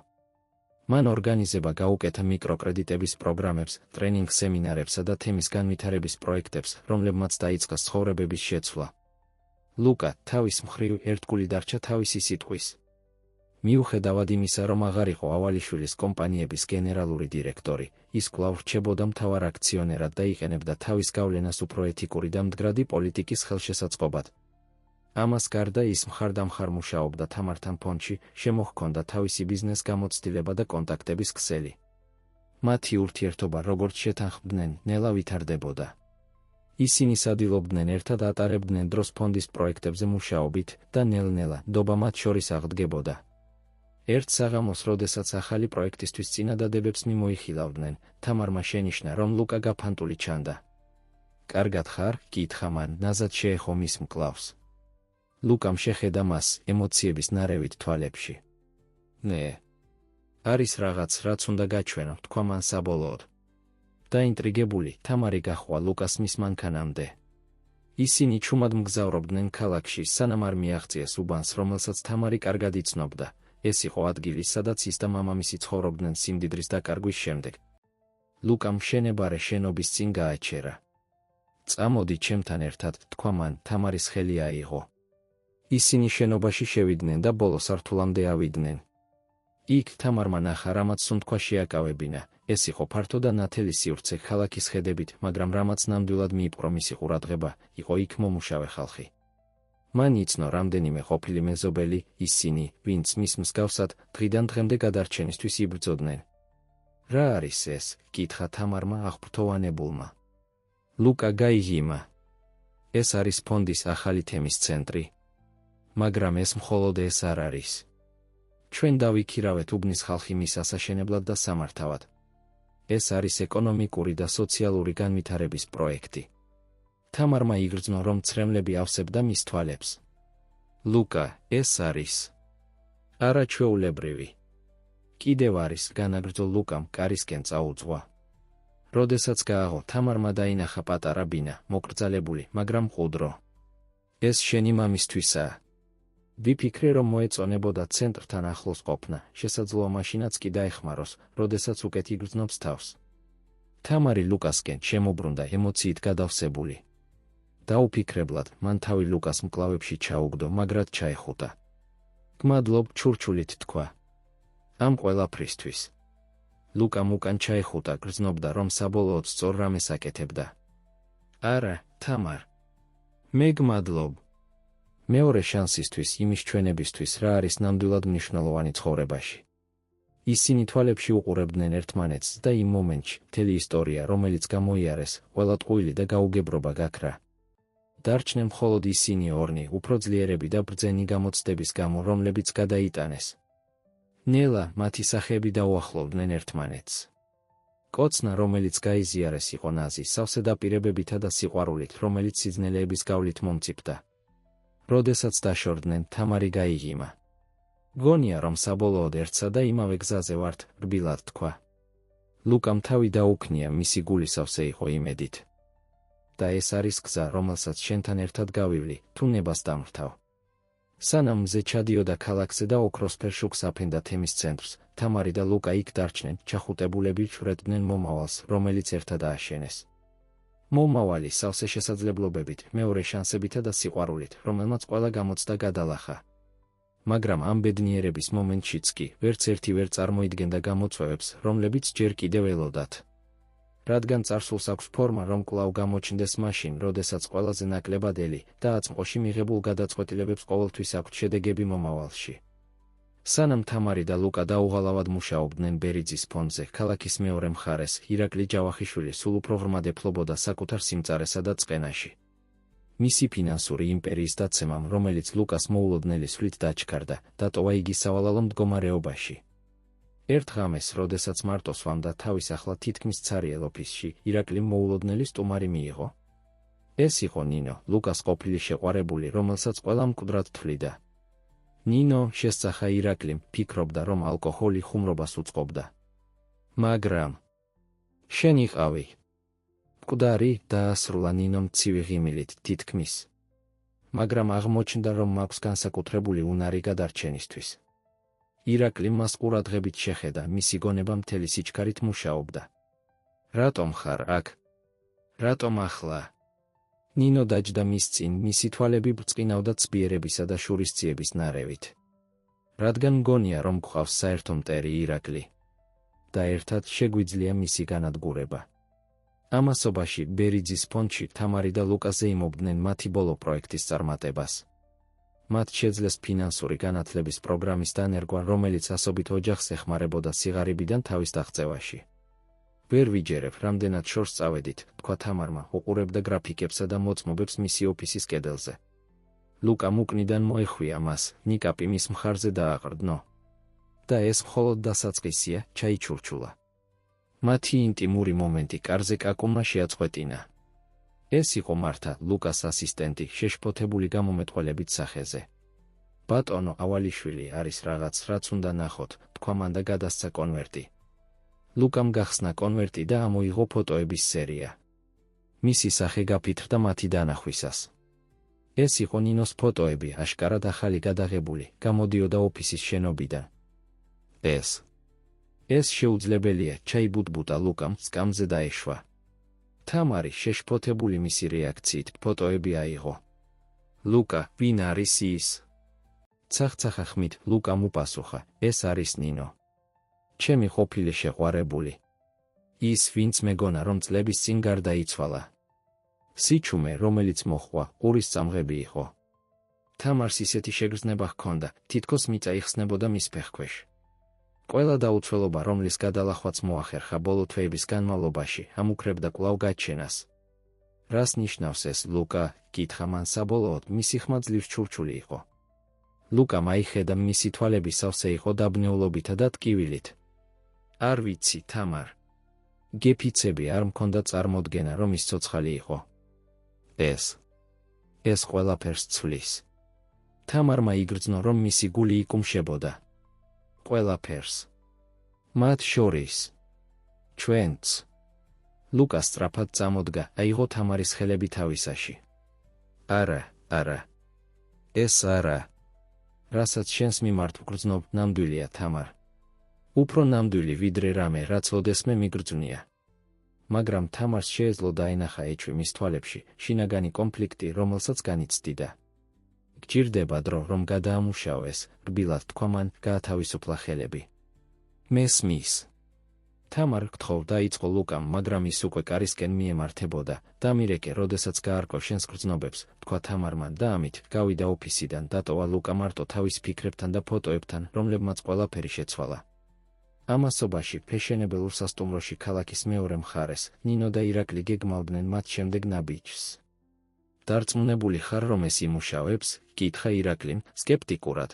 A: მან ორგანიზება გაუკეთა მიკროკრედიტების პროგრამებს, ტრენინგ სემინარებსა და თემის განვითარების პროექტებს, რომლებმაც დაიწყო ცხოვრებების შეცვლა. ლუკა თავის მხრივ ერთგული დარჩა თავისი სიტყვის. მიუხედავად იმისა, რომ აღარ იყო ავალიშვილის კომპანიების გენერალური დირექტორი, ის კვლავ რჩებოდა მთავარ აქციონერად და იყენებდა თავის გავლენას უფრო ეთიკური და მდგრადი პოლიტიკის ხელშესაწყობად. ამას გარდა ის მხარდამხარ მუშაობდა თამართან ფონდში, შემოჰქონდა თავისი ბიზნეს გამოცდილება და კონტაქტების ქსელი. მათი ურთიერთობა როგორც შეთანხმდნენ, ნელა ვითარდებოდა. ისინი სადილობდნენ ერთად ატარებდნენ დროს ფონდის პროექტებზე მუშაობით და ნელ-ნელა ნდობა მათ შორის აღდგებოდა. ერთ საღამოს, როდესაც ახალი პროექტისთვის წინადადებებს მიმოიხილავდნენ, თამარმა შენიშნა, რომ ლუკა გაფანტული ჩანდა. კარგად ხარ? კითხა მან, ნაზად შეეხო მის მკლავს. ლუკამ შეხედა მას ემოციების ნარევით თვალებში. ნე. არის რაღაც, რაც უნდა გაჩვენო, თქვა მან საბოლოოდ. დაინტრიგებული, თამარი გაჰყვა ლუკას მის მანქანამდე. ისინი ჩუმად მგზავრობდნენ ქალაქში, სანამ არ მიაღწიეს უბანს, რომელსაც თამარი კარგად იცნობდა. ეს იყო ადგილი, სადაც ის და მამამისი ცხოვრობდნენ სიმდიდრის დაკარგვის შემდეგ. ლუკამ მშენებარე შენობის წინ გააჩერა. წამოდი ჩემთან ერთად, თქვა მან, თამარის ხელი აიღო. ისინი შენობაში შევიდნენ და ბოლო სართულამდე ავიდნენ. იქ თამარმა ნახა, რამაც სუნთქვა შეაკავებინა. ეს იყო ფართო და ნათელი სივრცე ქალაქის ხედებით, მაგრამ რამაც ნამდვილად მიიპყრო მისი ყურადღება, იყო იქ მომუშავე ხალხი. მან იცნო რამდენიმე ყოფილი მეზობელი, ისინი, ვინც მის მსგავსად, დღიდან დღემდე გადარჩენისთვის იბრძოდნენ. რა არის ეს? კითხა თამარმა აღფრთოვანებულმა. ლუკა გაიგიმა. ეს არის ფონდის ახალი თემის ცენტრი. მაგრამ ეს მხოლოდ ეს არ არის. ჩვენ დავიქირავეთ უბნის ხალხი მის ასაშენებლად და სამართავად. ეს არის ეკონომიკური და სოციალური განვითარების პროექტი. თამარმა იგრძნო, რომ ცრემლები ავსებდა მის თვალებს. ლუკა, ეს არის არაჩვეულებრივი. კიდევ არის, განაგრძო ლუკამ, კარისკენ წაუძღვა. როდესაც გააღო, თამარმა დაინახა პატარა ბინა, მოკრძალებული, მაგრამ მყუდრო. ეს შენი მამისთვისაა. ვიფიქრე, რომ მოეწონებოდა ცენტრთან ახლოს ყოფნა, შესაძლოა მაშინაც კი დაეხმაროს, როდესაც უკეთ იგრძნობს თავს. თამარი ლუკასკენ შემოbrunდა ემოციით გადავსებული. დაუფიქრებლად, მან თავი ლუკას მკლავებში ჩაუგდო, მაგრად ჩაეხუტა. გმადლობ, ჩურჩულით თქვა. ამ ყველაფრისთვის. ლუკამ უკან ჩაეხუტა, გრძნობდა, რომ საბოლოოდ სწორ რამეს აკეთებდა. არა, თამარ. მე გმადლობ. მეორე შანსისთვის, იმის ჩვენებისთვის, რა არის ნამდვილად მნიშვნელოვანი ცხოვრებაში. ისინი თვალებში უყურებდნენ ერთმანეთს და იმ მომენტში, მთელი ისტორია, რომელიც გამოიარეს, ყველა ტყუილი და გაუგებრობა გაქრა. დარჩნენ მხოლოდ ისინი ორნი, უფრო ძლიერები და ბრძენი გამოცდების გამო, რომლებიც გადაიტანეს. ნელა, მათი სახეები დაუახლოვდნენ ერთმანეთს. კოცნა, რომელიც გაიზიარეს, იყო ნაზი, სავსე დაპირებებითა და სიყვარულით, რომელიც სიძნელეების გავლით მომწიფდა. როდესაც დაშორდნენ, თამარი გაიგიმა. გონია, რომ საბოლოოდ ერთსა და იმავე გზაზე ვართ, რბილად თქვა. ლუკამ თავი დაუქნია, მისი გული სავსე იყო იმედით. და ეს არის გზა, რომელსაც შენთან ერთად გავივლი, თუ ნებას დამრთავ. სანამ მზე ჩადიოდა ქალაქზე და ოქროსფერ შუქს აფენდა თემის ცენტრს, თამარი და ლუკა იქ დარჩნენ, ჩახუტებულები ჭვრეტდნენ მომავალს, რომელიც ერთად ააშენეს. მომავალი სავსე შესაძლებლობებით, მეორე შანსებითა და სიყვარულით, რომელმაც ყველა გამოცდა გადალახა. მაგრამ ამ ბედნიერების მომენტშიც კი, ვერც ერთი ვერ წარმოიდგენდა გამოწვევებს, რომლებიც ჯერ კიდევ ელოდათ. რადგან წარსულს აქვს ფორმა, რომ კვლავ გამოჩნდეს მაშინ, როდესაც ყველაზე ნაკლებადელი და აწმყოში მიღებულ გადაწყვეტილებებს ყოველთვის აქვთ შედეგები მომავალში. სანამ თამარი და ლუკა დაუღალავად მუშაობდნენ ბერიძის ფონდზე, ქალაქის მეორე მხარეს, ირაკლი ჯავახიშვილი სულ უფრო ღრმად ეფლობოდა საკუთარ სიმწარესა და წყენაში. მისი ფინანსური იმპერიის დაცემამ, რომელიც ლუკას მოულოდნელი სვლით დაჩქარდა, დატოვა იგი სავალალო მდგომარეობაში. ერთ ღამეს, როდესაც მარტო სვამდა თავის ახლა თითქმის ცარიელ ოფისში, ირაკლიმ მოულოდნელი სტუმარი მიიღო. ეს იყო ნინო, ლუკას ყოფილი შეყვარებული, რომელსაც ყველა მკვდრად თვლიდა. ნინო, შესწახა ირაკლიმ, ფიქრობდა, რომ ალკოჰოლი ხუმრობას უწყობდა. მაგრამ შენ იყავი. მკვდარი, დაასრულა ნინომ ცივი ღიმილით, თითქმის. მაგრამ აღმოჩნდა, რომ მაქვს განსაკუთრებული უნარი გადარჩენისთვის. ირაკლიმ მას ყურადღებით შეხედა, მისი გონება მთელი სიჩქარით მუშაობდა. რატომ ხარ აქ? რატომ ახლა? ნინო დაჯდა მის წინ, მისი თვალები ბრწყინავდა ცბიერებისა და შურისძიების ნარევით. რადგან მგონია, რომ გყავს საერთო მტერი ირაკლი. და ერთად შეგვიძლია მისი განადგურება. ამასობაში, ბერიძის ფონდში თამარი და ლუკა ზეიმობდნენ მათი ბოლო პროექტის წარმატებას. მათ შეძლეს ფინანსური განათლების პროგრამის დანერგვა, რომელიც ასობით ოჯახს ეხმარებოდა სიღარიბიდან თავის დაღწევაში. ვერ ვიჯერებ, რამდენად შორს წავედით, თქვა თამარმა, უყურებდა გრაფიკებსა და მოწმობებს მისი ოფისის კედელზე. ლუკა მუკნიდან მოეხვია მას, ნიკაპი მის მხარზე დააყრდნო. და ეს მხოლოდ დასაწყისია, ჩაიჩურჩულა. მათი ინტიმური მომენტი კარზე კაკუმმა შეაწყვეტინა. ეს იყო მართა, ლუკას ასისტენტი, შეშფოთებული გამომეტყველებით სახეზე. ბატონო ავალიშვილი არის რაღაც, რაც უნდა ნახოთ, თქვა მან და გადასცა კონვერტი. ლუკამ გახსნა კონვერტი და ამოიღო ფოტოების სერია. მისი სახე გაფითრდა მათი დანახვისას. ეს იყო ნინოს ფოტოები, აშკარად ახალი გადაღებული, გამოდიოდა ოფისის შენობიდან. ეს შეუძლებელია, ჩაიბუტბუტა ლუკამ, სკამზე დაეშვა. თამარი შეშფოთებული მისი რეაქციით ფოტოები აიღო. ლუკა, ვინ არის ის? ცახცახა ხმით ლუკამ უპასუხა, ეს არის ნინო. ჩემი ყოფილი შეყვარებული. ის, ვინც მეგონა, რომ წლების წინ გარდაიცვალა. სიჩუმე, რომელიც მოჰყვა, ყურის წამღები იყო. თამარს ისეთი შეგრძნება ჰქონდა, თითქოს მიწა იხსნებოდა მის ფეხქვეშ. ყველა დაუცველობა, რომლის გადალახვაც მოახერხა ბოლო თვეების განმავლობაში, ამუქრებდა კვლავ გაჩენას. რას ნიშნავს ეს, ლუკა? კითხა მან საბოლოოდ, მისი ხმა ძლივ ჩურჩული იყო. ლუკა მაიხედა, მისი თვალები სავსე იყო დაბნეულობითა და ტკივილით. არ ვიცი, თამარ. გეფიცები, არ მქონდა წარმოდგენა, რომ ის ცოცხალი იყო. ეს ყველაფერს ცვლის. თამარმა იგრძნო, რომ მისი გული იკუმშებოდა. ყველაფერს. მათ შორის. ჩვენც. ლუკა სწრაფად წამოდგა, აიღო თამარის ხელები თავისაში. არა. ეს არა. რასაც შენს მიმართ ვგრძნობ, ნამდვილია, თამარ. უფრო ნამდვილი ვიდრე რამე, რაც ოდესმე მიგრძვნია. მაგრამ თამარს შეეძლო დაენახა ეჭვი მის თვალებში, შინაგანი კონფლიქტი, რომელსაც განიცდიდა. გჭირდება დრო, რომ გადაამუშავეს, რბილად თქვა მან, გაათავისუფლა ხელები. მესმის. თამარ გთხოვ, დაიწყო ლუკამ, მაგრამ ის უკვე კარისკენ მიემართებოდა. დამირეკე, როდესაც გაარკვევ შენს გრძნობებს, თქვა თამარმა და ამით გავიდა ოფისიდან, დატოვა ლუკა მარტო თავის ფიქრებთან და ფოტოებთან, რომლებმაც ყველაფერი შეცვალა. ამასობაში, ფეშენებელურ სასტუმროში ქალაქის მეორე მხარეს, ნინო და ირაკლი გეგმავდნენ მათ შემდეგ ნაბიჯს. დარწმუნებული ხარ, რომ ეს იმუშავებს? კითხა ირაკლიმ, სკეპტიკურად.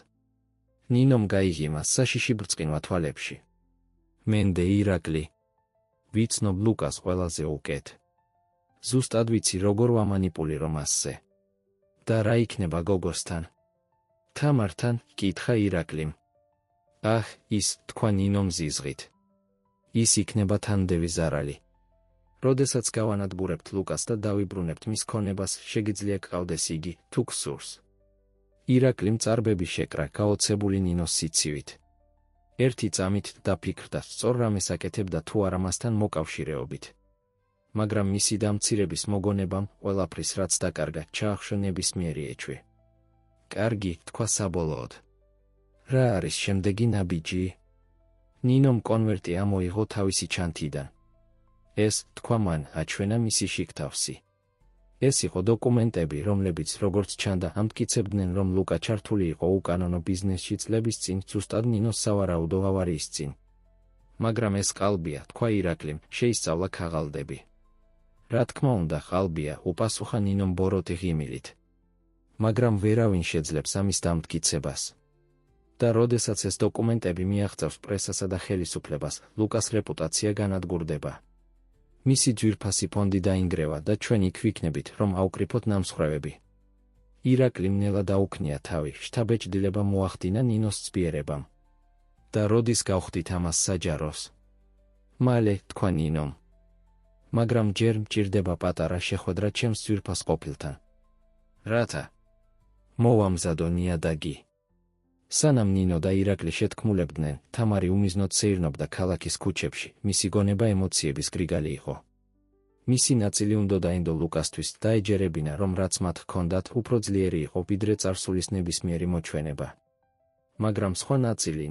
A: ნინომ გაიღიმა საშიში ბრწყინვა თვალებში. მენდე ირაკლი. ვიცნობ ლუკას ყველაზე უკეთ. ზუსტად ვიცი, როგორ ვამანიპულირო მასზე. და რა იქნება გოგოსთან? თამართან, კითხა ირაკლიმ. ის, თქვა ნინომ ზიზღით. ის იქნება თანმდევი ზარალი. როდესაც გავანადგურებთ ლუკას და დავიბრუნებთ მის ქონებას, შეგიძლია გყავდეს იგი, თუ გსურს. ირაკლიმ წარბები შეკრა, გაოცებული ნინოს სიცივით. ერთი წამით დაფიქრდა, სწორ რამეს აკეთებდა თუ არა მასთან მოკავშირეობით. მაგრამ მისი დამცირების მოგონებამ, ყველაფრის რაც დაკარგა, ჩაახშო ნებისმიერი ეჭვი. კარგი, თქვა საბოლოოდ. რა არის შემდეგი ნაბიჯი? ნინომ კონვერტი ამოიღო თავისი ჩანთიდან. ეს, თქვა მან, აჩვენა მისი შიგთავსი. ეს იყო დოკუმენტები, რომლებიც, როგორც ჩანდა, ამტკიცებდნენ, რომ ლუკა ჩართული იყო უკანონო ბიზნესში წლების წინ, ზუსტად ნინოს სავარაუდო ავარიის წინ. მაგრამ ეს ყალბია, თქვა ირაკლიმ, შეისწავლა ქაღალდები. რა თქმა უნდა, ყალბია, უპასუხა ნინომ ბოროტი ღიმილით. მაგრამ ვერავინ შეძლებს ამის დამტკიცებას. და როდესაც ეს დოკუმენტები მიაღწევს პრესასა და ხელისუფლებას, ლუკას რეპუტაცია განადგურდება. მისი ძვირფასი ფონდი დაინგრევა და ჩვენ იქ ვიქნებით, რომ აუკრიფოთ ნამსხვრევები. ირაკლიმ ნელა დაუქნია თავი, შთაბეჭდილება მოახდინა ნინოს ცბიერებამ. და როდის გავხდით ამას საჯაროს? მალე, თქვა ნინომ. მაგრამ ჯერ მჭირდება პატარა შეხვედრა ჩემს ძვირფას ყოფილთან. რათა? მოვამზადო ნიადაგი. სანამ ნინო და ირაკლი შეთქმულებდნენ, თამარი უმიზნოდ სეირნობდა ქალაქის ქუჩებში, მისი გონება ემოციების გრიგალი იყო. მისი ნაწილი უნდა დაინდო ლუკასთვის და ეჯერებინა, რომ რაც მათ ჰქონდათ, უფრო ძლიერი იყო ვიდრე წარსულის ნებისმიერი მოჩვენება. მაგრამ სხვა ნაწილი,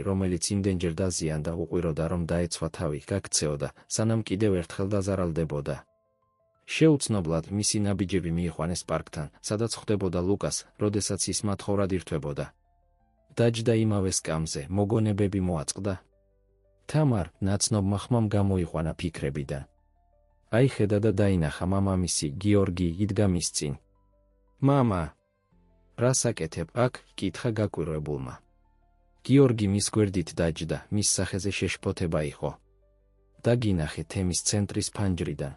A: რომელიც იმდენჯერ დაზიანდა უყვიროდა, რომ დაეცვა თავი, გაქცეოდა, სანამ კიდევ ერთხელ დაზარალდებოდა. შეუცნობლად მისი ნაბიჯები მიიყვანეს პარკთან, სადაც ხვდებოდა ლუკას, როდესაც ის მათხოვრად ირთვებოდა. დაჯდა იმავე სკამზე, მოგონებები მოაწყდა. თამარ ნაცნობმა ხმამ გამოიყვანა ფიქრებიდან. აიხედა და დაინახა მამამისი, გიორგი, იდგა მის წინ. მამა, რას აკეთებ აქ? კითხა გაკვირვებულმა. გიორგი მის გვერდით დაჯდა, მის სახეზე შეშფოთება იყო. დაგინახე თემის ცენტრის ფანჯრიდან.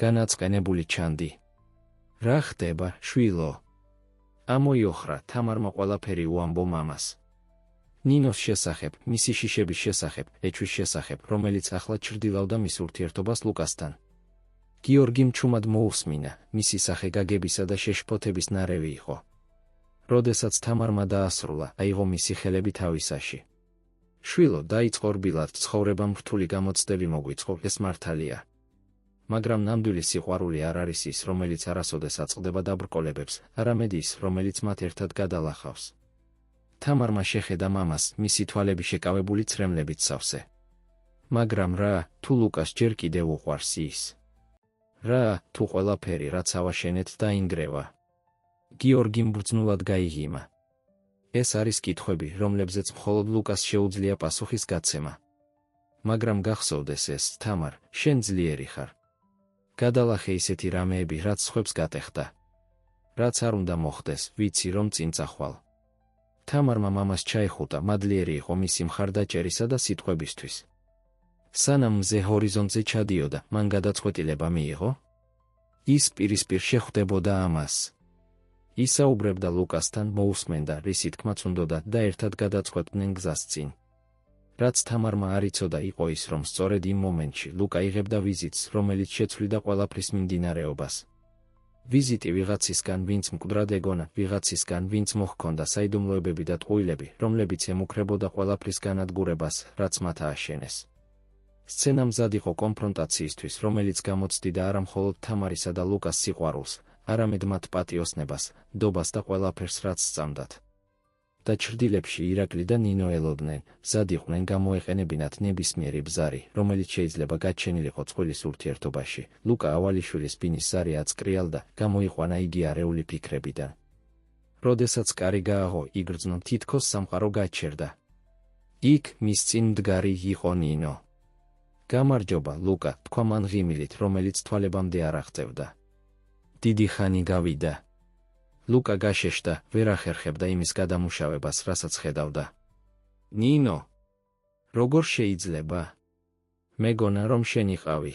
A: განაწყენებული ჩანდი. რა ხდება, შვილო? ამოიოხრა, თამარმა ყველაფერი უამბო მამას. ნინოს შესახებ, მისი შიშების შესახებ, ეჩვის შესახებ, რომელიც ახლა ჩრდილავდა მის ურთიერთობას ლუკასთან. გიორგიმ ჩუმად მოусმინა, მისი სახე გაგებისა და შეშფოთების ნარევი იყო. როდესაც თამარმა დაასრულა, აიღო მისი ხელები თავისაში. შვილო, დაიწყო რბილად, ცხოვრებამ რთული გამოცდები მოგვიწყო, ეს მართალია. მაგრამ ნამდვილი სიყვარული არ არის ის, რომელიც არასოდეს აწყდება დაბრკოლებებს, არამედ ის, რომელიც მათ ერთად გადალახავს. თამარმა შეხედა მამას, მისი თვალები შეკავებული ცრემლებით სავსე. მაგრამ რა, თუ ლუკას ჯერ კიდევ უყვარს ის? რა, თუ ყველაფერი, რაც ავაშენეთ, დაინგრევა? გიორგიმ ბრძნულად გაიღიმა. ეს არის კითხვები, რომლებზეც მხოლოდ ლუკას შეუძლია პასუხის გაცემა. მაგრამ გახსოვდეს ეს, თამარ, შენ ძლიერი ხარ. გადალახე ისეთი რამეები, რაც სხვებს გატეხდა. რაც არ უნდა მოხდეს, ვიცი, რომ წინ წახვალ. თამარმა მამას ჩაეხუტა, მადლიერი იყო მისი მხარდაჭერისა და სიტყვებისთვის. სანამ მზე ჰორიზონტზე ჩადიოდა, მან გადაწყვეტილება მიიღო. ის პირისპირ შეხვდებოდა ამას. ისაუბრებდა ლუკასთან, მოусმენდა, რის თქმაც უნდოდა და ერთად გადაწყვეტდნენ გზას წინ. რაც თამარმა არ იცოდა იყო ის, რომ სწორედ იმ მომენტში ლუკა იღებდა ვიზიტს, რომელიც შეცვლიდა ყველაფრის მიმდინარეობას. ვიზიტი ვიღაცისგან, ვინც მკვდრად ეგონა, ვიღაცისგან, ვინც მოჰქონდა საიდუმლოებები და ტყუილები, რომლებიც ემუქრებოდა ყველაფრის განადგურებას, რაც მათ ააშენეს. სცენა მზად იყო კონფრონტაციისთვის, რომელიც გამოცდიდა არა მხოლოდ თამარისა და ლუკას სიყვარულს, არამედ მათ პატიოსნებას, დობას და ყველაფერს, რაც სწამდათ. და ჩრდილებში ირაკლი და ნინო ელოდნენ, მზად იყვნენ გამოეყენებინათ ნებისმიერი ბზარი, რომელიც შეიძლება გაჩენილიყო წყვილის ურთიერთობაში. ლუკა ავალიშვილის ბინის ზარი აწკრიალდა, გამოიყვანა იგი არეული ფიქრებიდან. როდესაც კარი გააღო, იგრძნო, თითქოს სამყარო გაჩერდა. იქ მის წინ მდგარი იყო ნინო. გამარჯობა, ლუკა, თქვა მან ღიმილით, რომელიც თვალებამდე არ აღწევდა. დიდი ხანი გავიდა. ლუკა გაშეშდა, ვერ ახერხებდა იმის გადამუშავებას, რასაც ხედავდა. ნინო, როგორ შეიძლება? მეგონა, რომ შენ იყავი.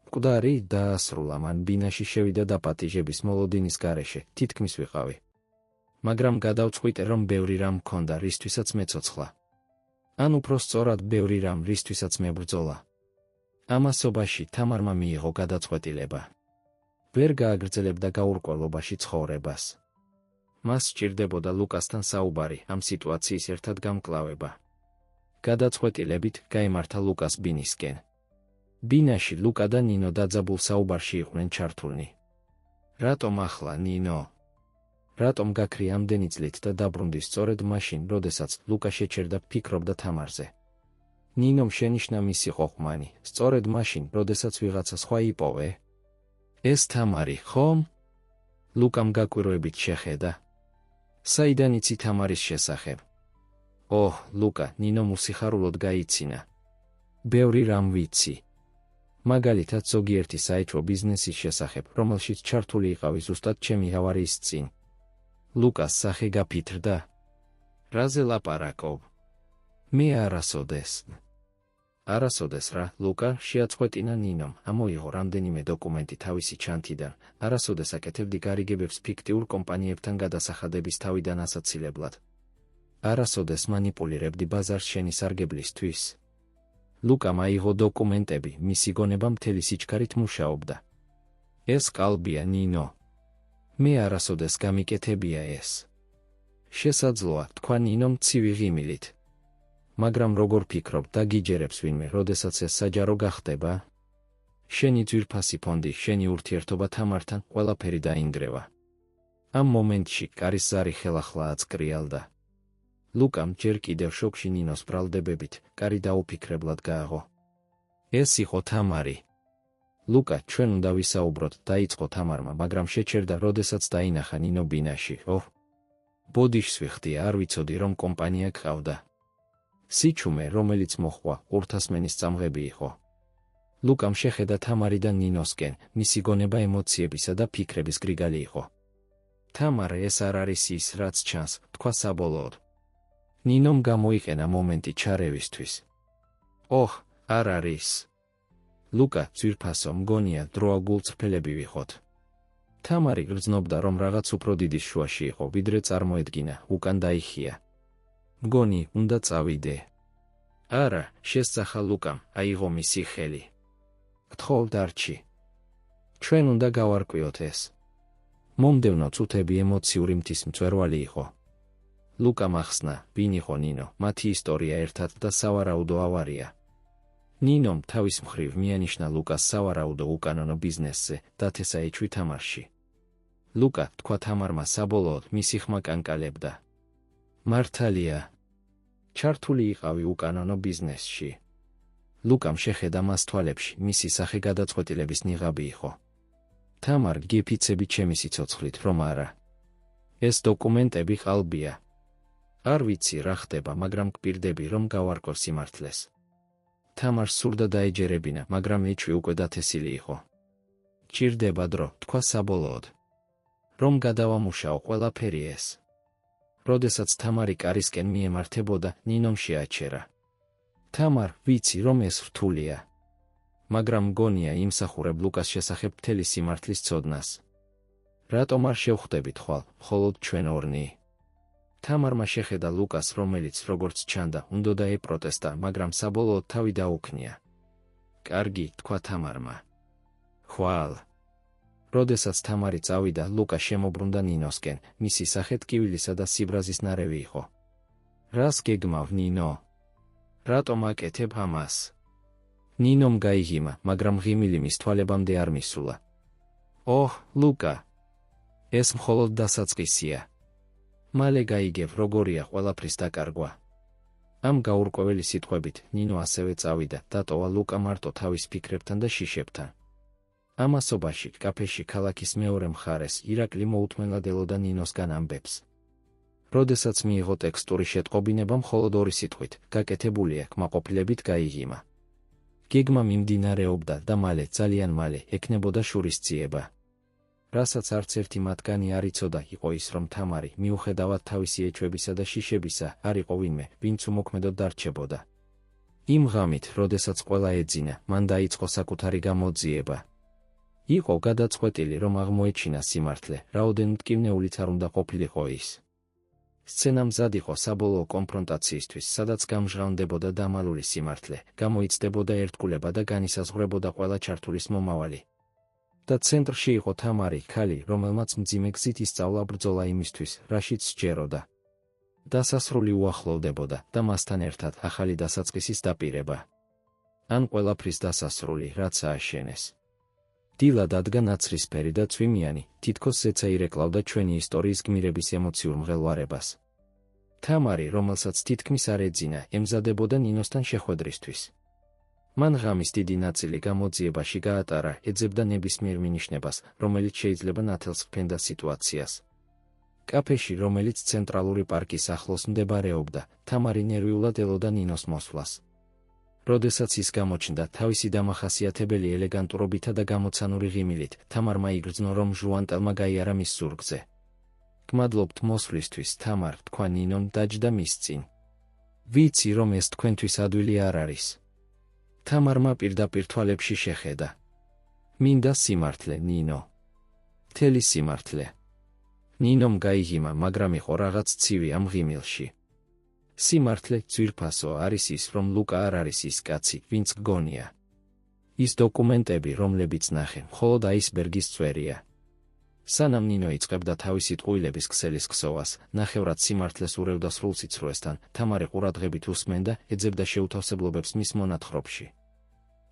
A: მკვდარი დაასრულა, მან ბინაში შევიდა დაპატიჟების მოლოდინის გარეშე, თითქმის ვიყავი. მაგრამ გადავწყვიტე, რომ ბევრი რამ მქონდა, რისთვისაც მეცოცხლა. ან უფრო სწორად, ბევრი რამ, რისთვისაც მებრძოლა. ამასობაში თამარმა მიიღო გადაწყვეტილება. ვერ გააგრძელებდა გაურკვევლობაში ცხოვრებას. მას სჭირდებოდა ლუკასთან საუბარი, ამ სიტუაციის ერთად გამკლავება. გადაწყვეტილებით გაემართა ლუკას ბინისკენ. ბინაში ლუკა და ნინო დაძაბულ საუბარში იყვნენ ჩართულნი. რატომ ახლა, ნინო? რატომ გაქრი ამდენი წლით და დაბრუნდი სწორედ მაშინ, როდესაც ლუკა შეჩერდა ფიქრობდა თამარზე. ნინომ შენიშნა მისი ყოყმანი, სწორედ მაშინ, როდესაც ვიღაცა სხვა იპოვე. ეს თამარი, ხომ? ლუკამ გაკვირვებით შეხედა. საიდან იცი თამარის შესახებ? ლუკა, ნინომ უსიხარულოდ გაიცინა. ბევრი რამ ვიცი. მაგალითად ზოგიერთი საეჭვო ბიზნესის შესახებ, რომელშიც ჩართული იყავი ზუსტად ჩემი ავარიის წინ. ლუკას სახე გაფითრდა? რაზე ლაპარაკობ? მე არასოდეს რა, ლუკა, შეაწყვეტინა ნინომ, ამოიღო რამდენიმე დოკუმენტი თავისი ჩანთიდან, არასოდეს აკეთებდი გარიგებებს ფიქტიურ კომპანიებთან გადასახადების თავიდან ასაცილებლად. არასოდეს მანიპულირებდი ბაზარს შენი სარგებლისთვის. ლუკამ აიღო დოკუმენტები, მისი გონება მთელი სიჩქარით მუშაობდა. ეს ყალბია, ნინო. მე არასოდეს გამიკეთებია ეს. შესაძლოა, თქვა ნინომ ცივი ღიმილით. მაგრამ როგორ ფიქრობ, დაგიჯერებს ვინმე, როდესაც ეს საჯარო გახდება? შენი ძვირფასი ფონდი, შენი ურთიერთობა თამართან, ყველაფერი დაინგრევა. ამ მომენტში კარის ზარი ხელახლა აწკრიალდა. ლუკამ ჯერ კიდევ შოკში ნინოს ბრალდებებით, კარი დაუფიქრებლად გააღო. ეს იყო თამარი. ლუკა, ჩვენ უნდა ვისაუბროთ, დაიწყო თამარმა, მაგრამ შეჩერდა, როდესაც დაინახა ნინო ბინაში. ბოდიშს ვიხდი, არ ვიცოდი, რომ კომპანია გყავდა. სიჩუმე, რომელიც მოჰყვა, ყურთასმენის წამღები იყო. ლუკამ შეხედა თამარი და ნინოსკენ, მისი გონება ემოციებისა და ფიქრების გრიგალი იყო. თამარ, ეს არ არის ის, რაც ჩანს, თქვა საბოლოოდ. ნინომ გამოიყენა მომენტი ჩარევისთვის. არ არის. ლუკა, ძვირფასო, მგონია, დრო აგულწრფელები ვიყოთ. თამარი გრძნობდა, რომ რაღაც უფრო დიდი შუაში იყო, ვიდრე წარმოედგინა, უკან დაიხია. მგონი, უნდა წავიდე. არა, შესწახა ლუკამ, აიღო მისი ხელი. გთხოვ, დარჩი. ჩვენ უნდა გავარკვიოთ ეს. მომდევნო წუთები ემოციური მთის მწვერვალი იყო. ლუკამ ახსნა, ვინ იყო ნინო, მათი ისტორია ერთად და სავარაუდო ავარია. ნინომ თავის მხრივ მიანიშნა ლუკას სავარაუდო უკანონო ბიზნესზე, დათესაეჭვი თამარში. ლუკა, თქვა თამარმა საბოლოოდ, მისი ხმა კანკალებდა. მართალია. ჩართული იყავი უკანონო ბიზნესში. ლუკამ შეხედა მას თვალებში, მისი სახე გადაწყვეტილების ნიღაბი იყო. თამარ, გიფიცები ჩემი სიცოცხლით, რომ არა. ეს დოკუმენტები ყალბია. არ ვიცი რა ხდება, მაგრამ გპირდები, რომ გავარკვევ სიმართლეს. თამარს სურდა დაეჯერებინა, მაგრამ ეჭვი უკვე დათესილი იყო. გჭირდება დრო, თქვა საბოლოოდ. რომ გადავამუშაო ყველაფერი ეს. როდესაც თამარი კარისკენ მიემართებოდა, ნინომ შეაჩერა. თამარ, ვიცი, რომ ეს რთულია. მაგრამ მგონია იმსახურებ ლუკას შესახებ მთელი სიმართლის ცოდნას. რატომ არ შევხვდებით ხვალ, მხოლოდ ჩვენ ორნი? თამარმა შეხედა ლუკას, რომელიც როგორც ჩანდა, უნდოდა ეპროტესტა, მაგრამ საბოლოოდ თავი დაუქნია. კარგი, თქვა თამარმა. ხვალ. როდესაც თამარი წავიდა, ლუკა შემობრუნდა ნინოსკენ, მისი სახე ტკივილისა და სიბრაზის ნარევი იყო. რას გეგმავ, ნინო? რატომ აკეთებ ამას? ნინომ გაიღიმა, მაგრამ ღიმილი მის თვალებამდე არ მისულა. ლუკა. ეს მხოლოდ დასაწყისია. მალე გაიგებ, როგორია ყველაფრის დაკარგვა. ამ გაურკვეველი სიტყვებით, ნინო ასევე წავიდა, დატოვა ლუკა მარტო თავის ფიქრებთან და შიშებთან. ამასობაში, კაფეში ქალაქის მეორე მხარეს, ირაკლი მოუთმენლად ელოდა ნინოსგან ამბებს. როდესაც მიიღო ტექსტური შეტყობინება მხოლოდ 2 სიტყვით, გაკეთებულია, კმაყოფილებით გაიღიმა. გეგმა მიმდინარეობდა და მალე, ძალიან მალე, ექნებოდა შურისძიება. რასაც არც ერთი მათგანი არ იცოდა, იყო ის, რომ თამარი, მიუხედავად თავისი ეჭვებისა და შიშებისა, არ იყო ვინმე, ვინც უმოქმედოდ დარჩებოდა. იმ ღამით, როდესაც ყველა ეძინა, მან დაიწყო საკუთარი გამოძიება. იყო გადაწყვეტილი, რომ აღმოეჩინა სიმართლე, რაოდენ მტკივნეულიც არ უნდა ყოფილიყო ის. სცენა მზად იყო საბოლოო კონფრონტაციისთვის, სადაც გამჟღავნდებოდა დამალული სიმართლე, გამოიცდებოდა ერთგულება და განისაზღვრებოდა ყველა ჩართულის მომავალი. და ცენტრში იყო თამარი, ქალი, რომელმაც მძიმე გზით ისწავლა ბრძოლა იმისთვის, რაშიც სჯეროდა. დასასრული უახლოვდებოდა და მასთან ერთად ახალი დასაწყისის დაპირება. ან ყველაფრის დასასრული, რაც ააშენეს. დილა დადგა ნაცრისფერი და წვიმიანი, თითქოს ზეცა ირეკლავდა ჩვენი ისტორიის გმირების ემოციურ მღელვარებას. თამარი, რომელსაც თითქმის არ ეძინა, ემზადებოდა ნინოსთან შეხვედრისთვის. მან ღამის დიდი ნაწილი გამოძიებაში გაატარა, ეძებდა ნებისმიერ მინიშნებას, რომელიც შეიძლება ნათელს ჰფენდა სიტუაციას. კაფეში, რომელიც ცენტრალური პარკის ახლოს მდებარეობდა, თამარი ნერვიულად ელოდა ნინოს მოსვლას. როდესაც ის გამოჩნდა თავისი დამახასიათებელი ელეგანტურობითა და გამოცანური ღიმილით, თამარმა იგრძნო, რომ ჟუანტელმა გაიარა მის ზურგზე. გმადლობთ მოსვლისთვის, თამარ, თქვა ნინომ დაჯდა მის წინ. ვიცი, რომ ეს თქვენთვის ადვილი არ არის. თამარმა პირდაპირ თვალებში შეხედა. მინდა სიმართლე, ნინო. მთელი სიმართლე. ნინომ გაიღიმა, მაგრამ იყო რაღაც ცივი ამ ღიმილში. სიმართლე, ძვირფასო, არის ის, რომ ლუკა არ არის ის კაცი, ვინც გგონია. ის დოკუმენტები, რომლებიც ნახე, მხოლოდ აისბერგის წვერია. სანამ ნინო იწყებდა თავისი ტყუილების ქსელის ქსოვას, ნახევრად სიმართლეს ურევდა სრულ სიცრუესთან, თამარი ყურადღებით უსმენდა, ეძებდა შეუთავსებლობებს მის მონათხრობში.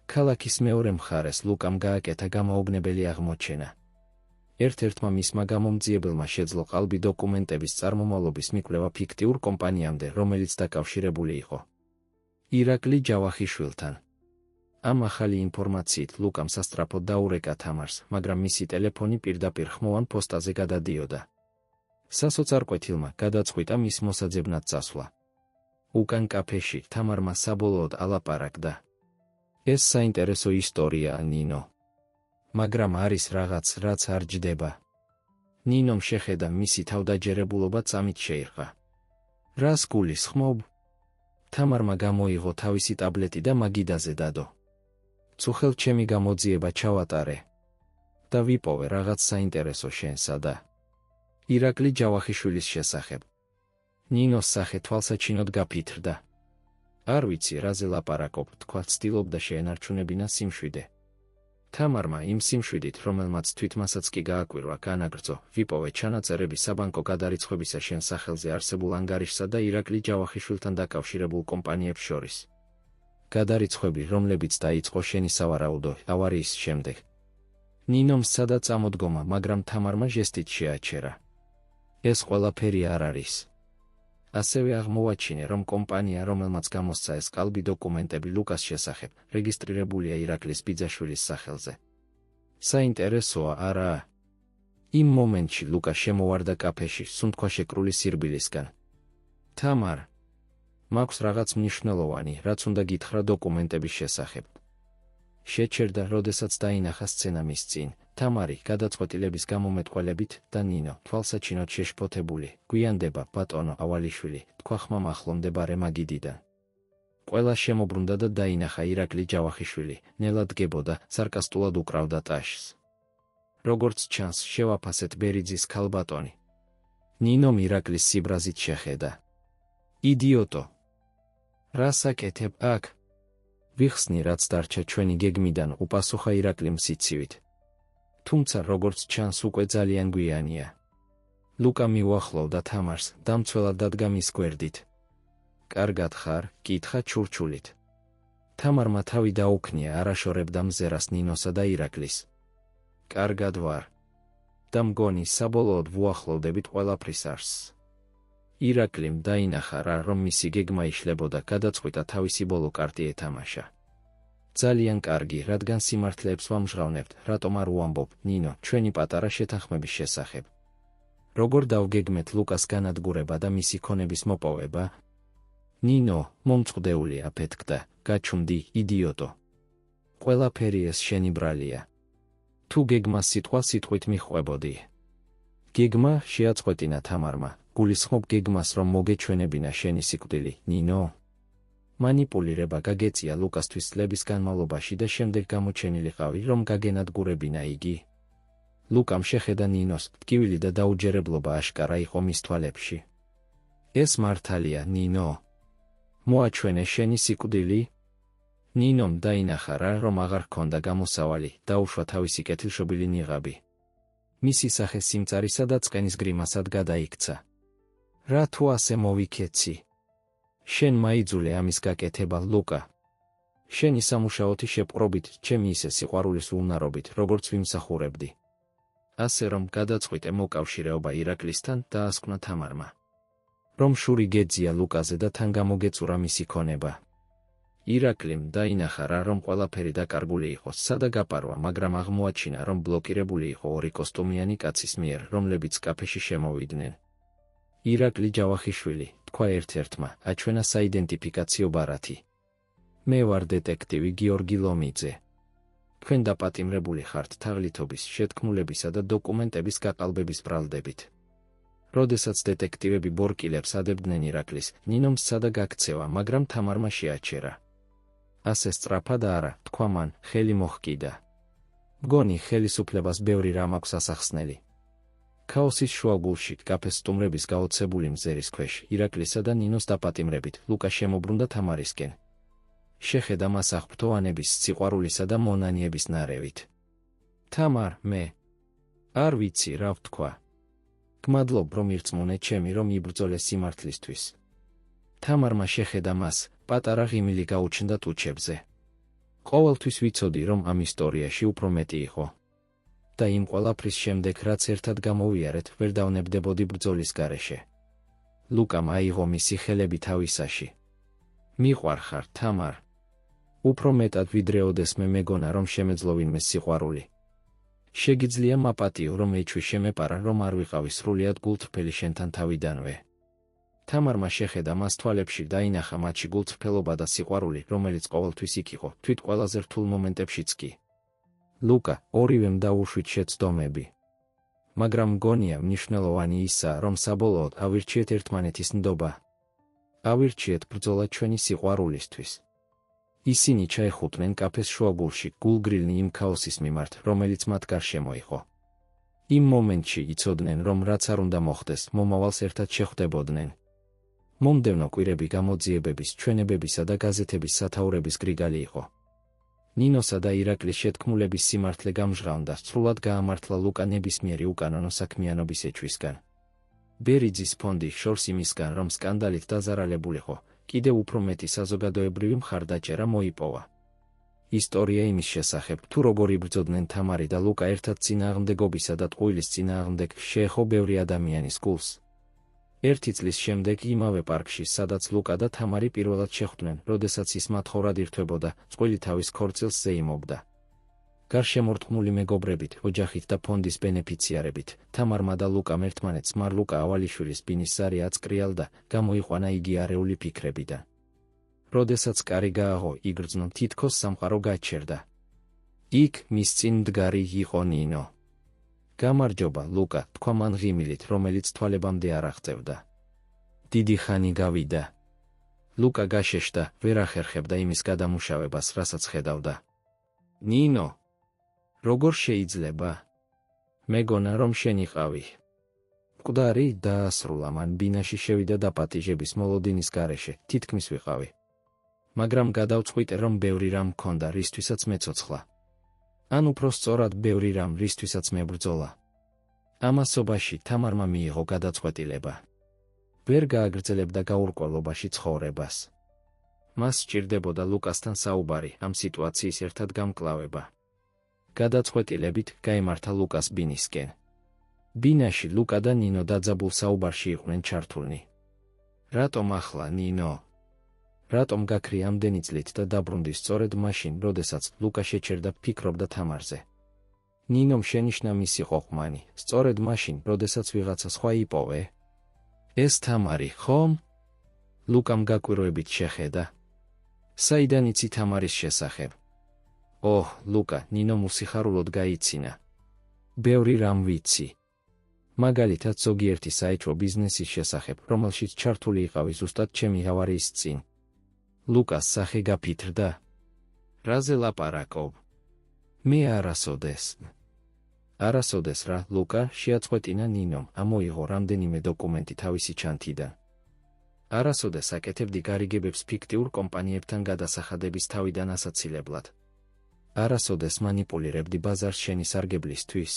A: ქალაქის მეორე მხარეს ლუკამ გააკეთა გამაუბნებელი აღმოჩენა. ერთ-ერთმა მისმა გამომძიებელმა შეძლო ყალბი დოკუმენტების წარმომავლობის მიკვლევა ფიქტიურ კომპანიამდე, რომელიც დაკავშირებული იყო ირაკლი ჯავახიშვილთან. ამ ახალი ინფორმაციით ლუკამ სასწრაფოდ დაურეკა თამარს, მაგრამ მისი ტელეფონი პირდაპირ ხმოვან პოსტაზე გადადიოდა. სასოწარკვეთილმა გადაწყვიტა მის მოსაძებნად წასვლა. უკან კაფეში თამარმა საბოლოოდ ალაპარაკდა. ეს საინტერესო ისტორიაა, ნინო. მაგრამ არის რაღაც, რაც არ ჯდება. ნინომ შეხედა მისი თავდაჯერებულობა წამით შეირყა. რას გულისხმობ? თამარმა გამოიღო თავისი ტაბლეტი და მაგიდაზე დადო. წუხელ ჩემი გამოძიება ჩავატარე და ვიპოვე რაღაც საინტერესო შენსა და ირაკლი ჯავახიშვილის შესახებ. ნინოს სახე თვალსაჩინოდ გაფითრდა. არ ვიცი, რაზე ლაპარაკობ, თქვა, ცდილობდა შეენარჩუნებინა სიმშვიდე. თამარმა იმ სიმშვიდით, რომელმაც თვითმასაც კი გააკვირვა, განაგრძო, ვიპოვე ჩანაწერები საბანკო გადარიცხვებისა შენ სახელზე არსებულ ანგარიშსა და ირაკლი ჯავახიშვილთან დაკავშირებულ კომპანიებს შორის. გადარიცხვები, რომლებიც დაიწყო შენი სავარაუდო ავარიის შემდეგ. ნინომ სცადა წამოდგომა, მაგრამ თამარმა ჟესტით შეაჩერა. ეს ყველაფერი არ არის. ასევე აღმოვაჩინე, რომ კომპანია, რომელმაც გამოსცა ეს ყალბი დოკუმენტები ლუკას შესახებ, რეგისტრირებულია ირაკლის ბიძაშვილის სახელზე. საინტერესოა, არა? იმ მომენტში ლუკა შემოვარდა კაფეში, სუნთქვა შეკრული სირბილისგან. თამარ, მაქვს რაღაც მნიშვნელოვანი, რაც უნდა გითხრა დოკუმენტების შესახებ. შეჩერდა, როდესაც დაინახა სცენა მის წინ. თამარი, გადაწყვეტილების გამომეტყველებით და ნინო, თვალსაჩინოდ შეშფოთებული, გვიანდება, ბატონო ავალიშვილი, თქვა ხმამ ახლომდებარე მაგიდიდან. ყველა შემობრუნდა და დაინახა ირაკლი ჯავახიშვილი, ნელად დგებოდა, სარკასტულად უკრავდა ტაშს. როგორც ჩანს, შევაფასეთ ბერიძის ქალბატონი. ნინომ ირაკლის სიბრაზით შეხედა. იდიოტო! რას აკეთებ აქ? ვიხსნი, რაც დარჩა ჩვენი გეგმიდან, უპასუხა ირაკლი მსიცივით. თუმცა, როგორც ჩანს, უკვე ძალიან გვიანია. ლუკა მიუახლოვდა თამარს, დამცველად დადგა მის გვერდით. კარგად ხარ? კითხა ჩურჩულით. თამარმა თავი დაუქნია, არაშორებდა მზერას ნინოსა და ირაკლის. კარგად ვარ. და მგონი, საბოლოოდ ვუახლოვდებით ყველაფრის არსს. ირაკლიმ დაინახა რა, რომ მისი გეგმა იშლებოდა, გადაწყვიტა თავისი ბოლო კარტი ეთამაშა. ძალიან კარგი, რადგან სიმართლეებს ვამჟღავნებთ, რატომ არ უამბობ, ნინო, ჩვენი პატარა შეთანხმების შესახებ. როგორ დავგეგმეთ ლუკას განადგურება და მისი ქონების მოპოვება? ნინო, მომწყდეულია, ფეთქდა, გაჩუმდი, იდიოტო. ყველაფერი ეს შენი ბრალია. თუ გეგმა სიტყვით მიხვებოდი. გეგმა, შეაწყვეტინა თამარმა, გულისხმობ გეგმას, რომ მოგეჩვენებინა შენი სიკვდილი, ნინო. მანიპულირება გაგეწია ლუკასთვის წლების განმავლობაში და შემდეგ გამოჩენილიყავი, რომ გაგენადგურებინა იგი. ლუკამ შეხედა ნინოს, ტკივილი და დაუჯერებლობა აშკარა იყო მის თვალებში. ეს მართალია, ნინო. მოაჩვენე შენი სიკვდილი? ნინომ დაინახა რა, რომ აღარ ჰქონდა გამოსავალი, დაუშვა თავისი კეთილშობილი ნიღაბი. მისი სახე სიმწარისა და წყენის გრიმასად გადაიქცა. რა თუ ასე მოვიქეცი? შენ მაიძულე ამის გაკეთება, ლუკა. შენი სამუშაოთი შეპყრობით, ჩემი ისე სიყვარულის უნარობით, როგორც ვიმსახურებდი. ასე რომ გადაწყვიტე მოკავშირეობა ირაკლისთან და ასკვნა თამარმა. რომ შური გეძია ლუკაზე და თან გამოგეწურა მისი ქონება. ირაკლიმ დაინახა რა, რომ ყველაფერი დაკარგული იყო, სადა გაპარვა, მაგრამ აღმოაჩინა, რომ ბლოკირებული იყო ორი კოსტუმიანი კაცის მიერ, რომლებიც კაფეში შემოვიდნენ. ირაკლი ჯავახიშვილი, თქვა ერთ-ერთმა, აჩვენა საიდენტიფიკაციო ბარათი. მე ვარ დეტექტივი გიორგი ლომიძე. თქვენ დაპატიმრებული ხართ თაღლითობის, შეთქმულებისა და დოკუმენტების გაყალბების ბრალდებით. როდესაც დეტექტივები ბორკილებს ადებდნენ ირაკლის, ნინომ სცადა გაქცევა, მაგრამ თამარმა შეაჩერა. ასე სწრაფად არა, თქვა მან, ხელი მოჰკიდა. მგონი ხელისუფლებას ბევრი რამ აქვს ასახსნელი. ქაოსის შუაგულში, კაფეს სტუმრების გაოცებული მზერის ქვეშ, ირაკლისა და ნინოს დაპატიმრებით, ლუკა შემობრუნდა თამარისკენ. შეხედა მას აღფრთოვანების, სიყვარულისა და მონანიების ნარევით. თამარ, მე არ ვიცი, რა ვთქვა. გმადლობ, რომ ირწმუნე ჩემი, რომ იბრძოლე სიმართლისთვის. თამარმა შეხედა მას, პატარა ღიმილი გაუჩნდა ტუჩებზე. ყოველთვის ვიცოდი, რომ ამ ისტორიაში უფრო მეტი იყო. და იმ ყველაფრის შემდეგ, რაც ერთად გამოვიარეთ, ვერ დავნებდებოდი ბრძოლის გარეშე. ლუკამ აიღო მისი ხელები თავისაში. მიყვარხარ, თამარ. უფრო მეტად ვიდრე ოდესმე მეგონა, რომ შემეძლო ვინმე სიყვარული. შეგიძლია მაპატიო, რომ ეჩვი შემეპარა, რომ არ ვიყავი სრულიად გულწრფელი შენთან თავიდანვე. თამარმა შეხედა მას თვალებში, დაინახა მათში გულწრფელობა და სიყვარული, რომელიც ყოველთვის იქ იყო, თვით ყველაზე რთულ მომენტებშიც კი. ლუკა, ორივემ დაუშვით შეცდომები. მაგრამ მგონია მნიშვნელოვანი ისაა, რომ საბოლოოდ ავირჩიეთ ერთმანეთის ნდობა. ავირჩიეთ ბრძოლა ჩვენი სიყვარულისთვის. ისინი ჩაეხუტნენ კაფეს შუაგულში, გულგრილნი იმ ქაოსის მიმართ, რომელიც მათ გარშემო იყო. იმ მომენტში იცოდნენ, რომ რაც არ უნდა მოხდეს, მომავალს ერთად შეხვდებოდნენ. მომდევნო კვირები გამოძიებების, ჩვენებებისა და გაზეთების სათაურების გრიგალი იყო. ნინოსა და ირაკლის შეთქმულების სიმართლე გამჟღავნდა, სრულად გაამართლა ლუკა ნებისმიერი უკანონო საქმიანობის ეჩვისგან. ბერიძის ფონდი შორს იმისგან, რომ სკანდალით დაზარალებულიყო, კიდევ უფრო მეტი საზოგადოებრივი მხარდაჭერა მოიპოვა. ისტორია იმის შესახებ, თუ როგორ იბრძოდნენ თამარი და ლუკა ერთად წინააღმდეგობისა და ტყუილის წინააღმდეგ, შეეხო ბევრი ადამიანის გულს. ერთი წლის შემდეგ იმავე პარკში, სადაც ლუკა და თამარი პირველად შეხვდნენ, როდესაც ის მათხოვრად ირთვებოდა, წყვილი თავის ქორწილს ზეიმობდა. გარშემორტყმული მეგობრებით, ოჯახით და ფონდის ბენეფიციარებით, თამარმა და ლუკამ ერთმანეთს მარლუკა ავალიშვილის ბინის ზარი აწკრიალდა, გამოიყვანა იგი არეული ფიქრებიდან. როდესაც კარი გააღო, იგრძნო, თითქოს სამყარო გაჩერდა. იქ მის წინ მდგარი იყო ნინო. გამარჯობა, ლუკა, თქვა მან ღიმილით, რომელიც თვალებამდე არ აღწევდა. დიდი ხანი გავიდა. ლუკა გაშეშდა, ვერ ახერხებდა იმის გადამუშავებას, რასაც ხედავდა. ნინო, როგორ შეიძლება? მეგონა, რომ შენ იყავი. მკვდარი დაასრულა, მან ბინაში შევიდა დაპატიჟების მოლოდინის გარეშე, თითქმის ვიყავი. მაგრამ გადავწყვიტე, რომ ბევრი რამ მქონდა, რისთვისაც მეცოცხლა. ან უფრო სწორად ბევრი რამ, რისთვისაც მებრძოლა. ამასობაში თამარმა მიიღო გადაწყვეტილება. ვერ გააგრძელებდა გაურკვევლობაში ცხოვრებას. მას სჭირდებოდა ლუკასთან საუბარი, ამ სიტუაციის ერთად გამკლავება. გადაწყვეტილებით გაემართა ლუკას ბინისკენ. ბინაში ლუკა და ნინო დაძაბულ საუბარში იყვნენ ჩართულნი. რატომ ახლა, ნინო? რატომ გაქრი ამდენი წლით და დაბრუნდი სწორედ მაშინ, როდესაც ლუკა შეჩერდა, ფიქრობდა თამარზე. ნინომ შენიშნა მისი ყოყმანი, სწორედ მაშინ, როდესაც ვიღაცა სხვა იპოვე. ეს თამარი, ხომ? ლუკამ გაკვირვებით შეხედა. საიდან იცი თამარის შესახებ? ოჰ, ლუკა, ნინომ უსიხარულოდ გაიცინა. ბევრი რამ ვიცი. მაგალითად ზოგიერთი საეჭვო ბიზნესის შესახებ, რომელშიც ჩართული იყავი ზუსტად ჩემი ავარიის წინ. ლუკას სახე გაფითრდა. რაზე ლაპარაკობ? მე არასოდეს რა, ლუკა, შეაწყვეტინა ნინომ, ამოიღო რამდენიმე დოკუმენტი თავისი ჩანთიდან. არასოდეს აკეთებდი გარიგებებს ფიქტიურ კომპანიებთან გადასახადების თავიდან ასაცილებლად. არასოდეს მანიპულირებდი ბაზარს შენი სარგებლისთვის.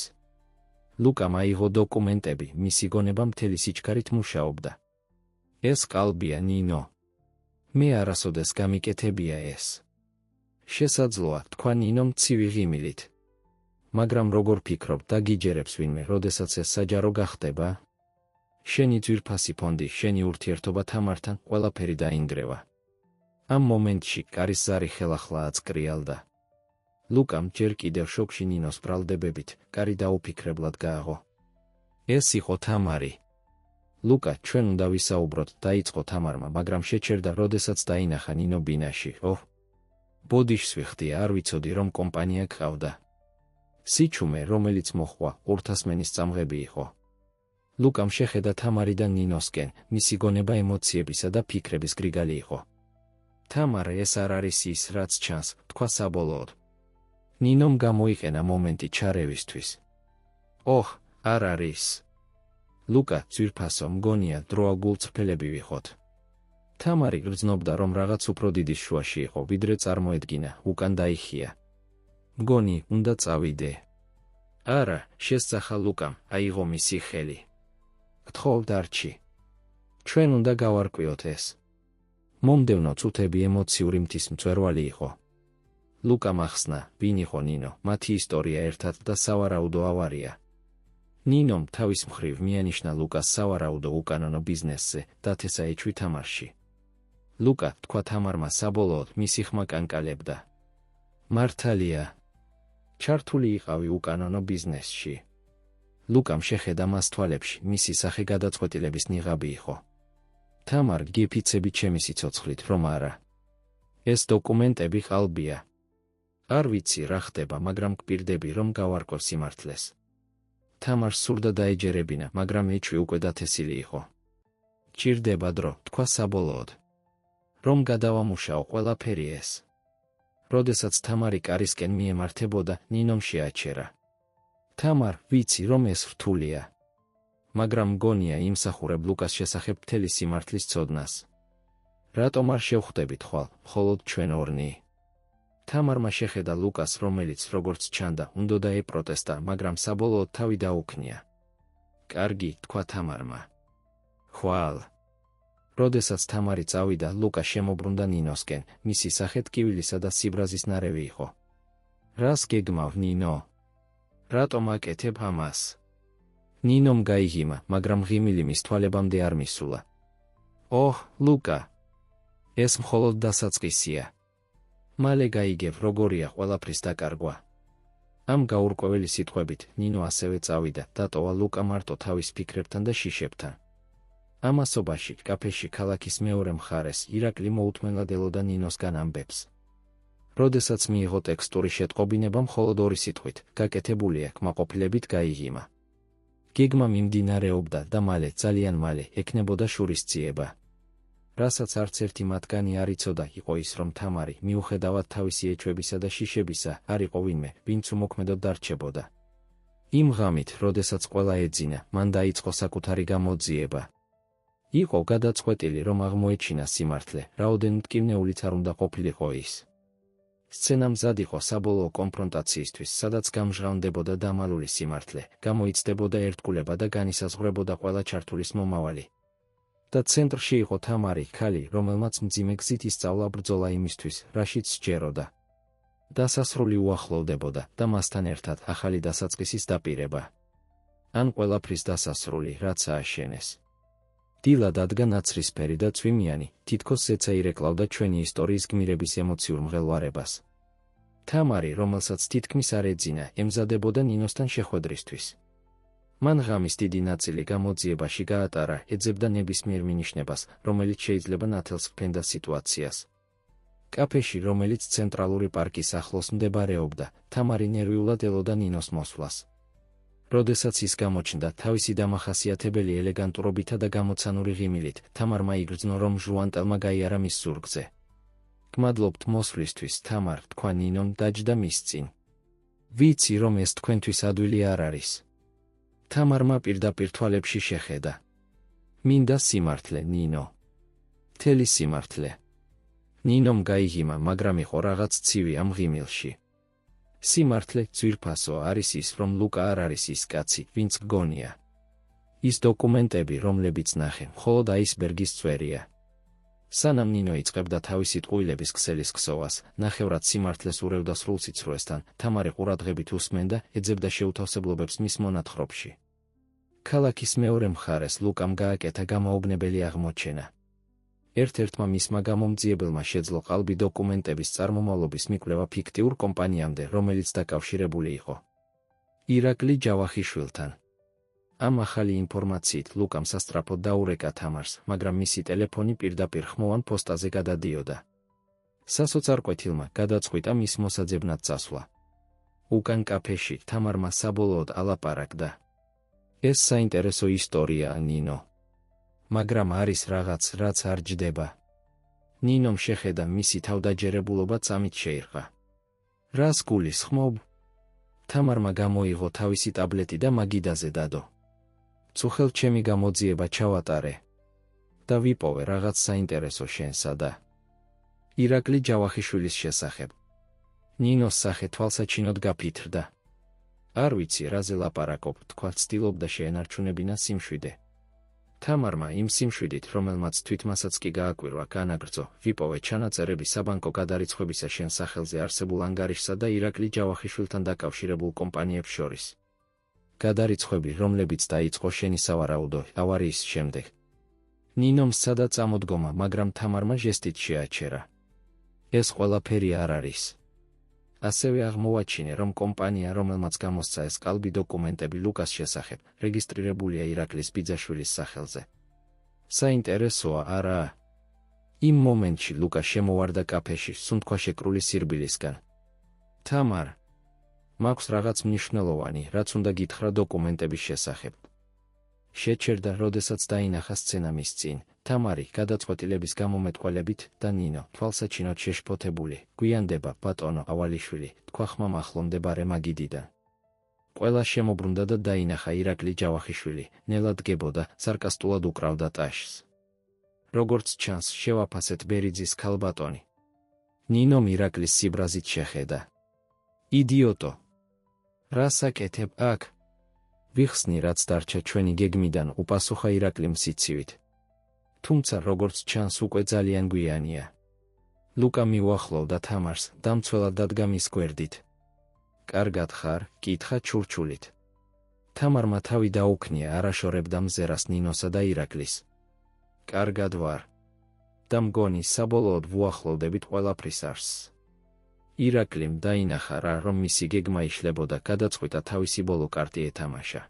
A: ლუკამ აიღო დოკუმენტები, მისი გონება მთელი სიჩქარით მუშაობდა. ეს ყალბია, ნინო. მე არასოდეს გამიკეთებია ეს. შესაძლოა, თქვა ნინომ ცივი ღიმილით. მაგრამ როგორ ფიქრობ, დაგიჯერებს ვინმე, როდესაც ეს საჯარო გახდება? შენი ძვირფასი ფონდი, შენი ურთიერთობა თამართან, ყველაფერი დაინგრევა. ამ მომენტში კარის ზარი ხელახლა აწკრიალდა. ლუკამ ჯერ კიდევ შოკში ნინოს ბრალდებებით, კარი დაუფიქრებლად გააღო. ეს იყო თამარი. ლუკა, ჩვენ უნდა ვისაუბროთ, დაიწყო თამარმა, მაგრამ შეჩერდა, როდესაც დაინახა ნინო ბინაში. ოჰ, ბოდიშს ვიხდი, არ ვიცოდი, რომ კომპანია გყავდა. სიჩუმე, რომელიც მოხვა, ორთასმენის წამღები იყო. ლუკამ შეხედა თამარი და ნინოსკენ, მისი გონება ემოციებისა და ფიქრების გრიგალი იყო. თამარა, ეს არ არის ის, რაც ჩანს, თქვა საბოლოოდ. ნინომ გამოიყენა მომენტი ჩარევისთვის. ოჰ, არ არის. ლუკა, ძვირფასო, მგონია, დროა გულწრფელები ვიყოთ. თამარი გრძნობდა, რომ რაღაც უფრო დიდის შუაში იყო, ვიდრე წარმოედგინა, უკან დაიხია. მგონი, უნდა წავიდე. არა, შესძახა ლუკამ, აიღო მისი ხელი. გთხოვ, დარჩი. ჩვენ უნდა გავარკვიოთ ეს. მომდევნო წუთები ემოციური მთისმწვერვალი იყო. ლუკამ ახსნა, ვინ იყო ნინო, მათი ისტორია ერთად და სავარაუდო ავარია. ნინომ თავის მხრივ მიანიშნა ლუკას სავარაუდო უკანონო ბიზნესზე, დათესაეჩვი თამარში. ლუკა, თქვა თამარმა საბოლოოდ, მისი ხმა კანკალებდა. მართალია. ჩართული იყავი უკანონო ბიზნესში. ლუკამ შეხედა მას თვალებში, მისი სახე გადაწყვეტილების ნიღაბი იყო. თამარ, გიფიცები ჩემი სიცოცხლით, რომ არა. ეს დოკუმენტები ყალბია. არ ვიცი რა ხდება, მაგრამ გპირდები, რომ გავარკვევ სიმართლეს. თამარს სურდა დაეჯერებინა, მაგრამ ეჩვი უკვე დათესილი იყო. ჭირდება დრო, თქვა საბოლოოდ. რომ გადავამუშაო ყველაფერი ეს. როდესაც თამარი კარისკენ მიემართებოდა, ნინომ შეაჩერა. თამარ, ვიცი, რომ ეს რთულია. მაგრამ მგონია იმსახურებ ლუკას შესახებ მთელი სიმართლის ცოდნას. რატომ არ შევხვდებით ხვალ, მხოლოდ ჩვენ ორნი? თამარმა შეხედა ლუკას, რომელიც როგორც ჩანდა, უნდოდა ეპროტესტა, მაგრამ საბოლოოდ თავი დაუქნია. კარგი, თქვა თამარმა. ხვალ. როდესაც თამარი წავიდა, ლუკა შემობრუნდა ნინოსკენ, მისი სახე ტკივილისა და სიბრაზის ნარევი იყო. რას გეგმავ, ნინო? რატომ აკეთებ ამას? ნინომ გაიგიმა, მაგრამ ღიმილი მის თვალებამდე არ მისულა. ოჰ, ლუკა. ეს მხოლოდ დასაწყისია. მალე გაიგებ, როგორია ყველაფრის დაკარგვა. ამ გაურკვეველი სიტყვებით, ნინო ასევე წავიდა, დატოვა ლუკა მარტო თავის ფიქრებთან და შიშებთან. ამასობაში, კაფეში ქალაქის მეორე მხარეს, ირაკლი მოუთმენლად ელოდა ნინოსგან ამბებს. როდესაც მიიღო ტექსტური შეტყობინება მხოლოდ ორი სიტყვით, გაკეთებულია, კმაყოფილებით გაიგიმა. გეგმა მიმდინარეობდა და მალე, ძალიან მალე, ექნებოდა შურისძიება. რასაც არც ერთი მათგანი არ იცოდა, იყო ის, რომ თამარი, მიუხედავად თავისი ეჩვებისა და შიშებისა, არ იყო ვინმე, ვინც უმოქმედოდ დარჩებოდა. იმ ღამით, როდესაც ყველა ეძინა, მან დაიწყო საკუთარი გამოძიება. იყო გადაწყვეტილი, რომ აღმოეჩინა სიმართლე, რაოდენ მტკივნეულიც არ უნდა ყოფილიყო ის. სცენა მზად იყო საბოლოო კონფრონტაციისთვის, სადაც გამჟღავნდებოდა დამალული სიმართლე, გამოიცდებოდა ერთგულება და განისაზღვრებოდა ყველა ჩართულის მომავალი. და ცენტრში იყო თამარი, ქალი, რომელმაც მძიმე გზით ისწავლა ბრძოლა იმისთვის, რაშიც სჯეროდა. დასასრული უახლოვდებოდა და მასთან ერთად ახალი დასაწყისის დაპირება. ან ყველაფრის დასასრული, რაც ააშენეს. დილა დადგა ნაცრისფერი და წვიმიანი, თითქოს ზეცა ირეკლავდა ჩვენი ისტორიის გმირების ემოციურ მღელვარებას. თამარი, რომელსაც თითქმის არ ეძინა, ემზადებოდა ნინოსთან შეხვედრისთვის. მან ღამის დიდი ნაწილი გამოძიებაში გაატარა, ეძებდა ნებისმიერ მინიშნებას, რომელიც შეიძლება ნათელს ჰფენდა სიტუაციას. კაფეში, რომელიც ცენტრალური პარკის ახლოს მდებარეობდა, თამარი ნერვიულად ელოდა ნინოს მოსვლას. როდესაც ის გამოჩნდა თავისი დამახასიათებელი ელეგანტურობითა და გამოცანური ღიმილით, თამარმა იგრძნო, რომ ჟუანტელმა გაიარა მის ზურგზე. გმადლობთ მოსვლისთვის, თამარ, თქვა ნინომ, დაჯდა მის წინ. ვიცი, რომ ეს თქვენთვის ადვილი არ არის. თამარმა პირდაპირ თვალებში შეხედა. მინდა სიმართლე, ნინო. მთელი სიმართლე. ნინომ გაიგიმა, მაგრამ იყო რაღაც ცივი ამ ღიმილში. სიმართლე, ძვირფასო, არის ის, რომ ლუკა არ არის ის კაცი, ვინც გგონია. ის დოკუმენტები, რომლებიც ნახე, მხოლოდ აისბერგის წვერია. სანამ ნინო იწყებდა თავისი ტყუილების ქსელის ქსოვას, ნახევრად სიმართლეს ურევდა სრულსიცრუესთან, თამარი ყურადღებით უსმენდა, ეძებდა შეუთავსებლობებს მის მონათხრობში. ქალაქის მეორე მხარეს ლუკამ გააკეთა გამაოგნებელი აღმოჩენა. ერთ-ერთმა მისმა გამომძიებელმა შეძლო ყალბი დოკუმენტების წარმომავლობის მიკვლევა ფიქტიურ კომპანიამდე, რომელიც დაკავშირებული იყო ირაკლი ჯავახიშვილთან. ამ ახალი ინფორმაციით ლუკამ სასწრაფოდ დაურეკა თამარს, მაგრამ მისი ტელეფონი პირდაპირ ხმოვან პოსტაზე გადადიოდა. სასოწარკვეთილმა გადაწყვიტა მის მოსაძებნად წასვლა. უკან კაფეში თამარმა საბოლოოდ ალაპარაკდა. ეს საინტერესო ისტორიაა, ნინო. მაგრამ არის რაღაც, რაც არ ჯდება. ნინომ შეხედა მისი თავდაჯერებულობა წამით შეირყა. რას გულისხმობ? თამარმა გამოიღო თავისი ტაბლეტი და მაგიდაზე დადო. წუხელ ჩემი გამოძიება ჩავატარე და ვიპოვე რაღაც საინტერესო შენსა და ირაკლი ჯავახიშვილის შესახებ. ნინოს სახე თვალსაჩინოდ გაფითრდა. არ ვიცი, რაზე ლაპარაკობ, თქვა, ცდილობდა შეენარჩუნებინა სიმშვიდე. თამარმა იმ სიმშვიდით, რომელმაც თვითმასაც კი გააკვირვა, განაგრძო, ვიპოვე ჩანაწერები საბანკო გადარიცხვებისა შენ სახელზე არსებულ ანგარიშსა და ირაკლი ჯავახიშვილთან დაკავშირებულ კომპანიებს შორის. გადარიცხვები, რომლებიც დაიწყო შენი სავარაუდო ავარიის შემდეგ. ნინომ სცადა წამოდგომა, მაგრამ თამარმა ჟესტით შეაჩერა. ეს ყველაფერი არ არის. ასევე აღმოვაჩინე, რომ კომპანია, რომელმაც გამოსცა ეს კალბი დოკუმენტები ლუკას შესახებ, რეგისტრირებულია ირაკლის ბიძაშვილის სახელზე. საინტერესოა, არა? იმ მომენტში ლუკა შემოვარდა კაფეში, სუნთქვაშეკრული სირბილისგან. თამარ, მაქვს რაღაც მნიშვნელოვანი, რაც უნდა გითხრა დოკუმენტების შესახებ. შეჩერდა, როდესაც დაინახა სცენა მის წინ, თამარი გადაწყვეტილების გამომეტყველებით და ნინო, თვალსაჩინოდ შეშფოთებული, გვიანდება, ბატონო ავალიშვილი, თქვა ხმამ ახლო მდებარე მაგიდიდან. ყველა შემობრუნდა და დაინახა ირაკლი ჯავახიშვილი, ნელად დგებოდა, სარკასტულად უკრავდა ტაშს. როგორც ჩანს, შევაფასეთ ბერიძის ქალბატონი. ნინომ ირაკლის სიბრაზით შეხედა. იდიოტო! რას აკეთებ აქ? ვიხსნი, რაც დარჩა ჩვენი გეგმიდან, უპასუხა ირაკლიმ სიცივით. თუმცა, როგორც ჩანს, უკვე ძალიან გვიანია. ლუკა მიუახლოვდა თამარს, დამცველად დადგა მის გვერდით. კარგად ხარ? კითხა ჩურჩულით. თამარმა თავი დაუქნია, არაშორებდა მზერას ნინოსა და ირაკლის. კარგად ვარ. და მგონი, საბოლოოდ ვუახლოვდებით ყველაფრის არსს. ირაკლიმ დაინახა რა, რომ მისი გეგმა იშლებოდა, გადაწყვიტა თავისი ბოლო კარტი ეთამაშა.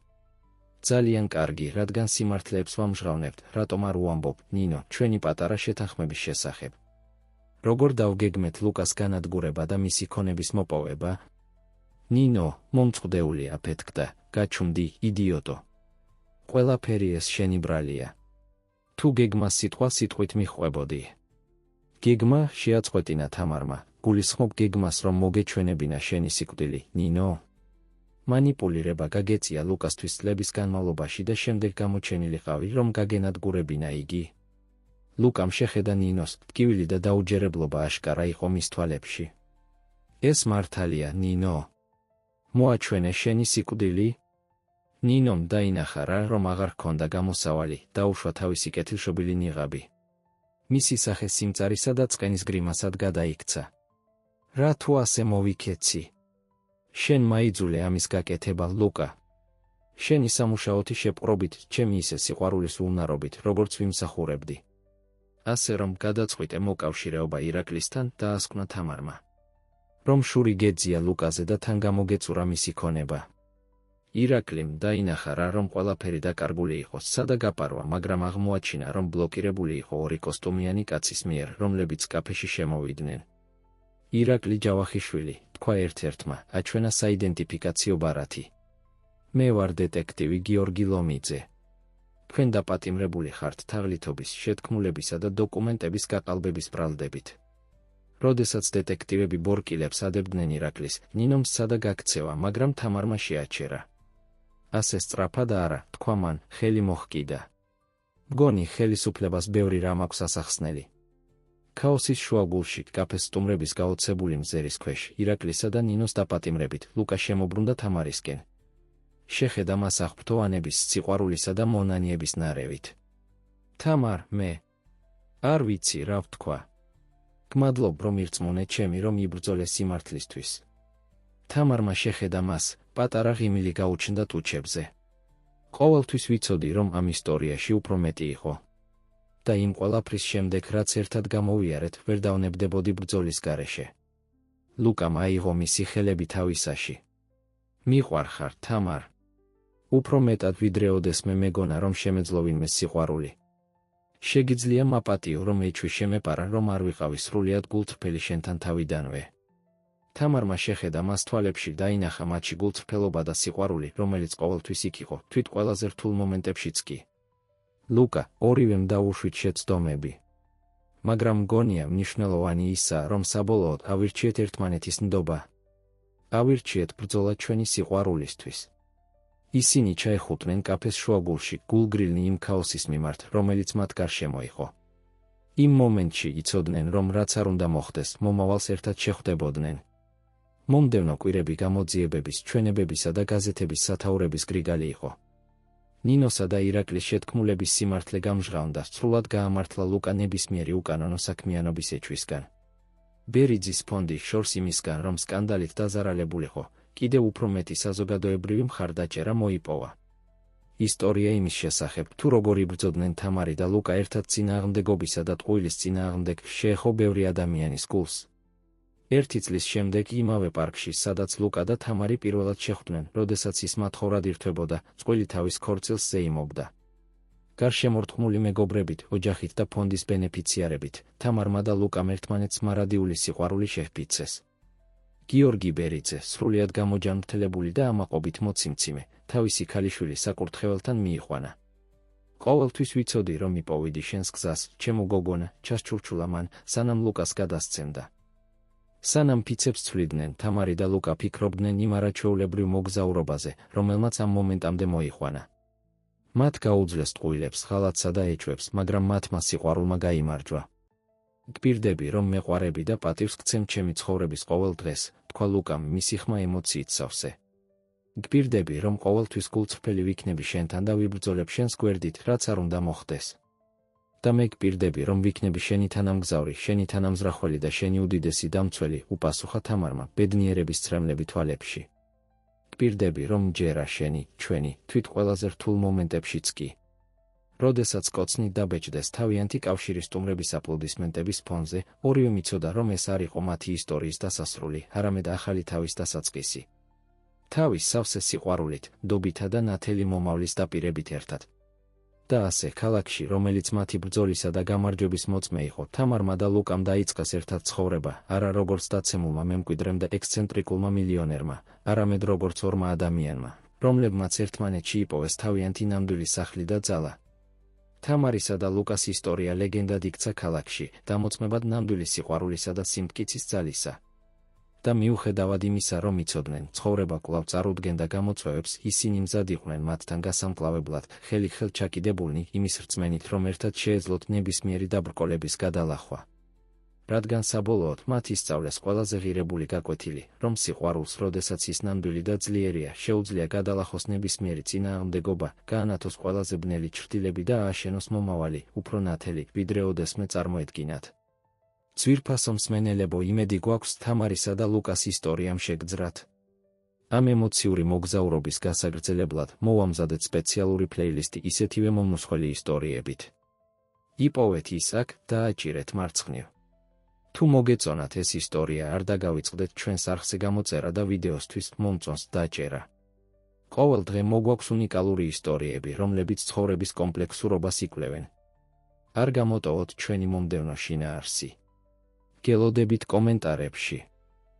A: ძალიან კარგი, რადგან სიმართლეებს ვამჟღავნებთ, რატომ არ უამბობ, ნინო, ჩვენი პატარა შეთანხმების შესახებ. როგორ დავგეგმეთ ლუკას განადგურება და მისი ქონების მოპოვება? ნინო, მომწყდეულია, აფეთქდა, გაჩუმდი, იდიოტო. ყველაფერი ეს შენი ბრალია. თუ გეგმა სიტყვა სიტყვით მიჰყვებოდი. გეგმა, შეაწყვეტინა თამარმა, გულისხმობ გეგმას, რომ მოგეჩვენებინა შენი სიკვდილი, ნინო? მანიპულირება გაგეწია ლუკასთვის წლების განმავლობაში და შემდეგ გამოჩენილიყავი, რომ გაგენადგურებინა იგი. ლუკამ შეხედა ნინოს, ტკივილი და დაუჯერებლობა აშკარა იყო მის თვალებში. ეს მართალია, ნინო? მოაჩვენე შენი სიკვდილი? ნინომ დაინახა რა, რომ აღარ ჰქონდა გამოსავალი, დაუშვა თავისი კეთილშობილი ნიღაბი. მისი სახე სიმწარისა და წყენის გრიმასად გადაიქცა. რა თუ ასე მოვიქეცი? შენ მაიძულე ამის გაკეთება, ლუკა. შენი სამუშაოთი შეპყრობით, ჩემი ისე სიყვარულის უნარობით, როგორც ვიმსახურებდი. ასე რომ გადაწყვიტე მოკავშირეობა ირაკლისთან, დაასკვნა თამარმა. რომ შური გეძია ლუკაზე და თან გამოგეწურა მისი ქონება. ირაკლიმ დაინახა რა, რომ ყველაფერი დაკარგული იყო, სადა გაპარვა, მაგრამ აღმოაჩინა, რომ ბლოკირებული იყო ორი კოსტუმიანი კაცის მიერ, რომლებიც კაფეში შემოვიდნენ. ირაკლი ჯავახიშვილი, თქვა ერთ-ერთმა, აჩვენა საიდენტიფიკაციო ბარათი. მე ვარ დეტექტივი გიორგი ლომიძე. თქვენ დაპატიმრებული ხართ თაღლითობის, შეთქმულებისა და დოკუმენტების გაყალბების ბრალდებით. როდესაც დეტექტივები ბორკილებს ადებდნენ ირაკლის, ნინომ სცადა გაქცევა, მაგრამ თამარმა შეაჩერა. ასე სწრაფად არა, თქვა მან, ხელი მოჰკიდა. მგონი, ხელისუფლებას ბევრი რამ აქვს ასახსნელი. ქაოსის შუაგულში, კაფეს სტუმრების გაოცებული მზერის ქვეშ, ირაკლისა და ნინოს დაპატიმრებით, ლუკა შემობრუნდა თამარისკენ. შეხედა მას აღფრთოვანების, სიყვარულისა და მონანიების ნარევით. თამარ, მე არ ვიცი, რა ვთქვა. გმადლობ, რომ ირწმუნე ჩემი, რომ იბრძოლე სიმართლისთვის. თამარმა შეხედა მას, პატარა ღიმილი გაუჩნდა ტუჩებზე. ყოველთვის ვიცოდი, რომ ამ ისტორიაში უფრო მეტი იყო. და იმ ყველაფრის შემდეგ, რაც ერთად გამოვიარეთ, ვერ დავნებდებოდი ბრძოლის გარეშე. ლუკამ აიღო მისი ხელები თავისაში. მიყვარხარ, თამარ. უფრო მეტად ვიდრე ოდესმე მეგონა, რომ შემეძლო ვინმე სიყვარული. შეგიძლია მაპატიო, რომ ეჩვი შემეპარა, რომ არ ვიყავი სრულიად გულწრფელი შენთან თავიდანვე. თამარმა შეხედა მას თვალებში, დაინახა მათში გულწრფელობა და სიყვარული, რომელიც ყოველთვის იქ იყო, თვით ყველაზე რთულ მომენტებშიც კი. ლუკა, ორივემ დაუშვით შეცდომები. მაგრამ მგონია მნიშვნელოვანი ისაა, რომ საბოლოოდ ავირჩიეთ ერთმანეთის ნდობა. ავირჩიეთ ბრძოლა ჩვენი სიყვარულისთვის. ისინი ჩაეხუტნენ კაფეს შუაგულში, გულგრილნი იმ ქაოსის მიმართ, რომელიც მათ გარშემო იყო. იმ მომენტში იცოდნენ, რომ რაც არ უნდა მოხდეს, მომავალს ერთად შეხვდებოდნენ. მომდევნო კვირები გამოძიებების, ჩვენებებისა და გაზეთების სათაურების გრიგალი იყო. ნინოსა და ირაკლის შეთქმულების სიმართლე გამჟღავნდა, სრულად გაამართლა ლუკა ნებისმიერი უკანონო საქმიანობის ეჩვისგან. ბერიძის ფონდი შორს იმისგან, რომ სკანდალით დაზარალებულიყო, კიდევ უფრო მეტი საზოგადოებრივი მხარდაჭერა მოიპოვა. ისტორია იმის შესახებ, თუ როგორ იბრძოდნენ თამარი და ლუკა ერთად წინააღმდეგობისა და ტყუილის წინააღმდეგ, შეეხო ბევრი ადამიანის გულს. ერთი წლის შემდეგ იმავე პარკში, სადაც ლუკა და თამარი პირველად შეხვდნენ, როდესაც ის მათხოვრად ირთვებოდა, წყვილი თავის ქორწილს ზეიმობდა. გარშემორტყმული მეგობრებით, ოჯახით და ფონდის ბენეფიციარებით, თამარმა და ლუკამ ერთმანეთს მარადიული სიყვარული შეჰფიცეს. გიორგი ბერიძე, სრულიად გამოჯანმრთელებული და ამაყობით მოციმციმე, თავისი ქალიშვილი საკურთხეველთან მიიყვანა. ყოველთვის ვიცოდი, რომ იპოვიდი შენს გზას, ჩემო გოგონა, ჩასჩურჩულა მან, სანამ ლუკას გადასცემდა. სანამ ფიცებს ცვლიდნენ, თამარი და ლუკა ფიქრობდნენ იმ არაჩვეულებრივ მოგზაურობაზე, რომელმაც ამ მომენტამდე მოიყვანა. მათ გაუძლეს ტყუილებს, ღალატსა და ეჭვებს, მაგრამ მათმა სიყვარულმა გაიმარჯვა. გპირდები, რომ მეყვარები და პატივს გცემ ჩემი ცხოვრების ყოველ დღეს, თქვა ლუკამ, მისი ხმა ემოციით სავსე. გპირდები, რომ ყოველთვის გულწრფელი ვიქნები შენთან და ვიბრძოლებ შენს გვერდით, რაც არ უნდა მოხდეს. და მე გპირდები, რომ ვიქნები შენი თანამგზავრი, შენი თანამზრახველი და შენი უდიდესი დამცველი, უპასუხა თამარმა, ბედნიერების ცრემლები თვალებში. გპირდები, რომ ჯერა შენი, ჩვენი, თვით ყველაზე რთულ მომენტებშიც კი. როდესაც კოცნით დაბეჭდეს თავიანთი კავშირის სტუმრების აპლოდისმენტების ფონზე, ორივე მიცოდა, რომ ეს არ იყო მათი ისტორიის დასასრული, არამედ ახალი თავის დასაწყისი. თავის სავსე სიყვარულით, დობითა და ნათელი მომავლის დაპირებით ერთად. და ასე, ქალაქში, რომელიც მათი ბრძოლისა და გამარჯვების მოწმე იყო, თამარმა და ლუკამ დაიწყეს ერთად ცხოვრება, არა როგორც დაცემულმა მემკვიდრემ და ექსცენტრიკულმა მილიონერმა, არამედ როგორც ორმა ადამიანმა, რომლებმაც ერთმანეთში იპოვეს თავიანთი ნამდვილი სახლი და ძალა. თამარისა და ლუკას ისტორია ლეგენდად იქცა ქალაქში, დამოწმებად ნამდვილი სიყვარულისა და სიმტკიცის ძალისა. და მიუხედავად იმისა, რომ იცოდნენ, ცხოვრება კვლავ წარუდგენდა გამოწვევებს, ისინი მზად იყვნენ მათთან გასამკლავებლად, ხელი-ხელ ჩაკიდებულნი იმის რწმენით, რომ ერთად შეეძლოთ ნებისმიერი დაბრკოლების გადალახვა. რადგან საბოლოოდ მათ ისწავლეს ყველაზე ღირებული გაკვეთილი, რომ სიყვარულს, როდესაც ის ნამდვილი და ძლიერია, შეუძლია გადალახოს ნებისმიერი წინააღმდეგობა, გაანათოს ყველაზე ბნელი ჩრდილები და ააშენოს მომავალი, უფრო ნათელი, ვიდრე ოდესმე წარმოედგინათ. ძვირფასო მსმენელებო, იმედი გვაქვს თამარისა და ლუკას ისტორიამ შეგძრათ. ამ ემოციური მოგზაურობის გასაგრძელებლად მოვამზადეთ სპეციალური პლეილისტი ისეთივე მომნუსხველი ისტორიებით. იპოვეთ ის აქ და აჭირეთ მარცხნივ. თუ მოგეწონათ ეს ისტორია, არ დაგავიწყდეთ ჩვენს არხზე გამოწერა და ვიდეოსთვის მომწონს დაჭერა. ყოველ დღე მოგვაქვს უნიკალური ისტორიები, რომლებიც ცხოვრების კომპლექსურობას იკვლევენ. არ გამოტოვოთ ჩვენი მომდევნო შინაარსი. გელოდებით კომენტარებში.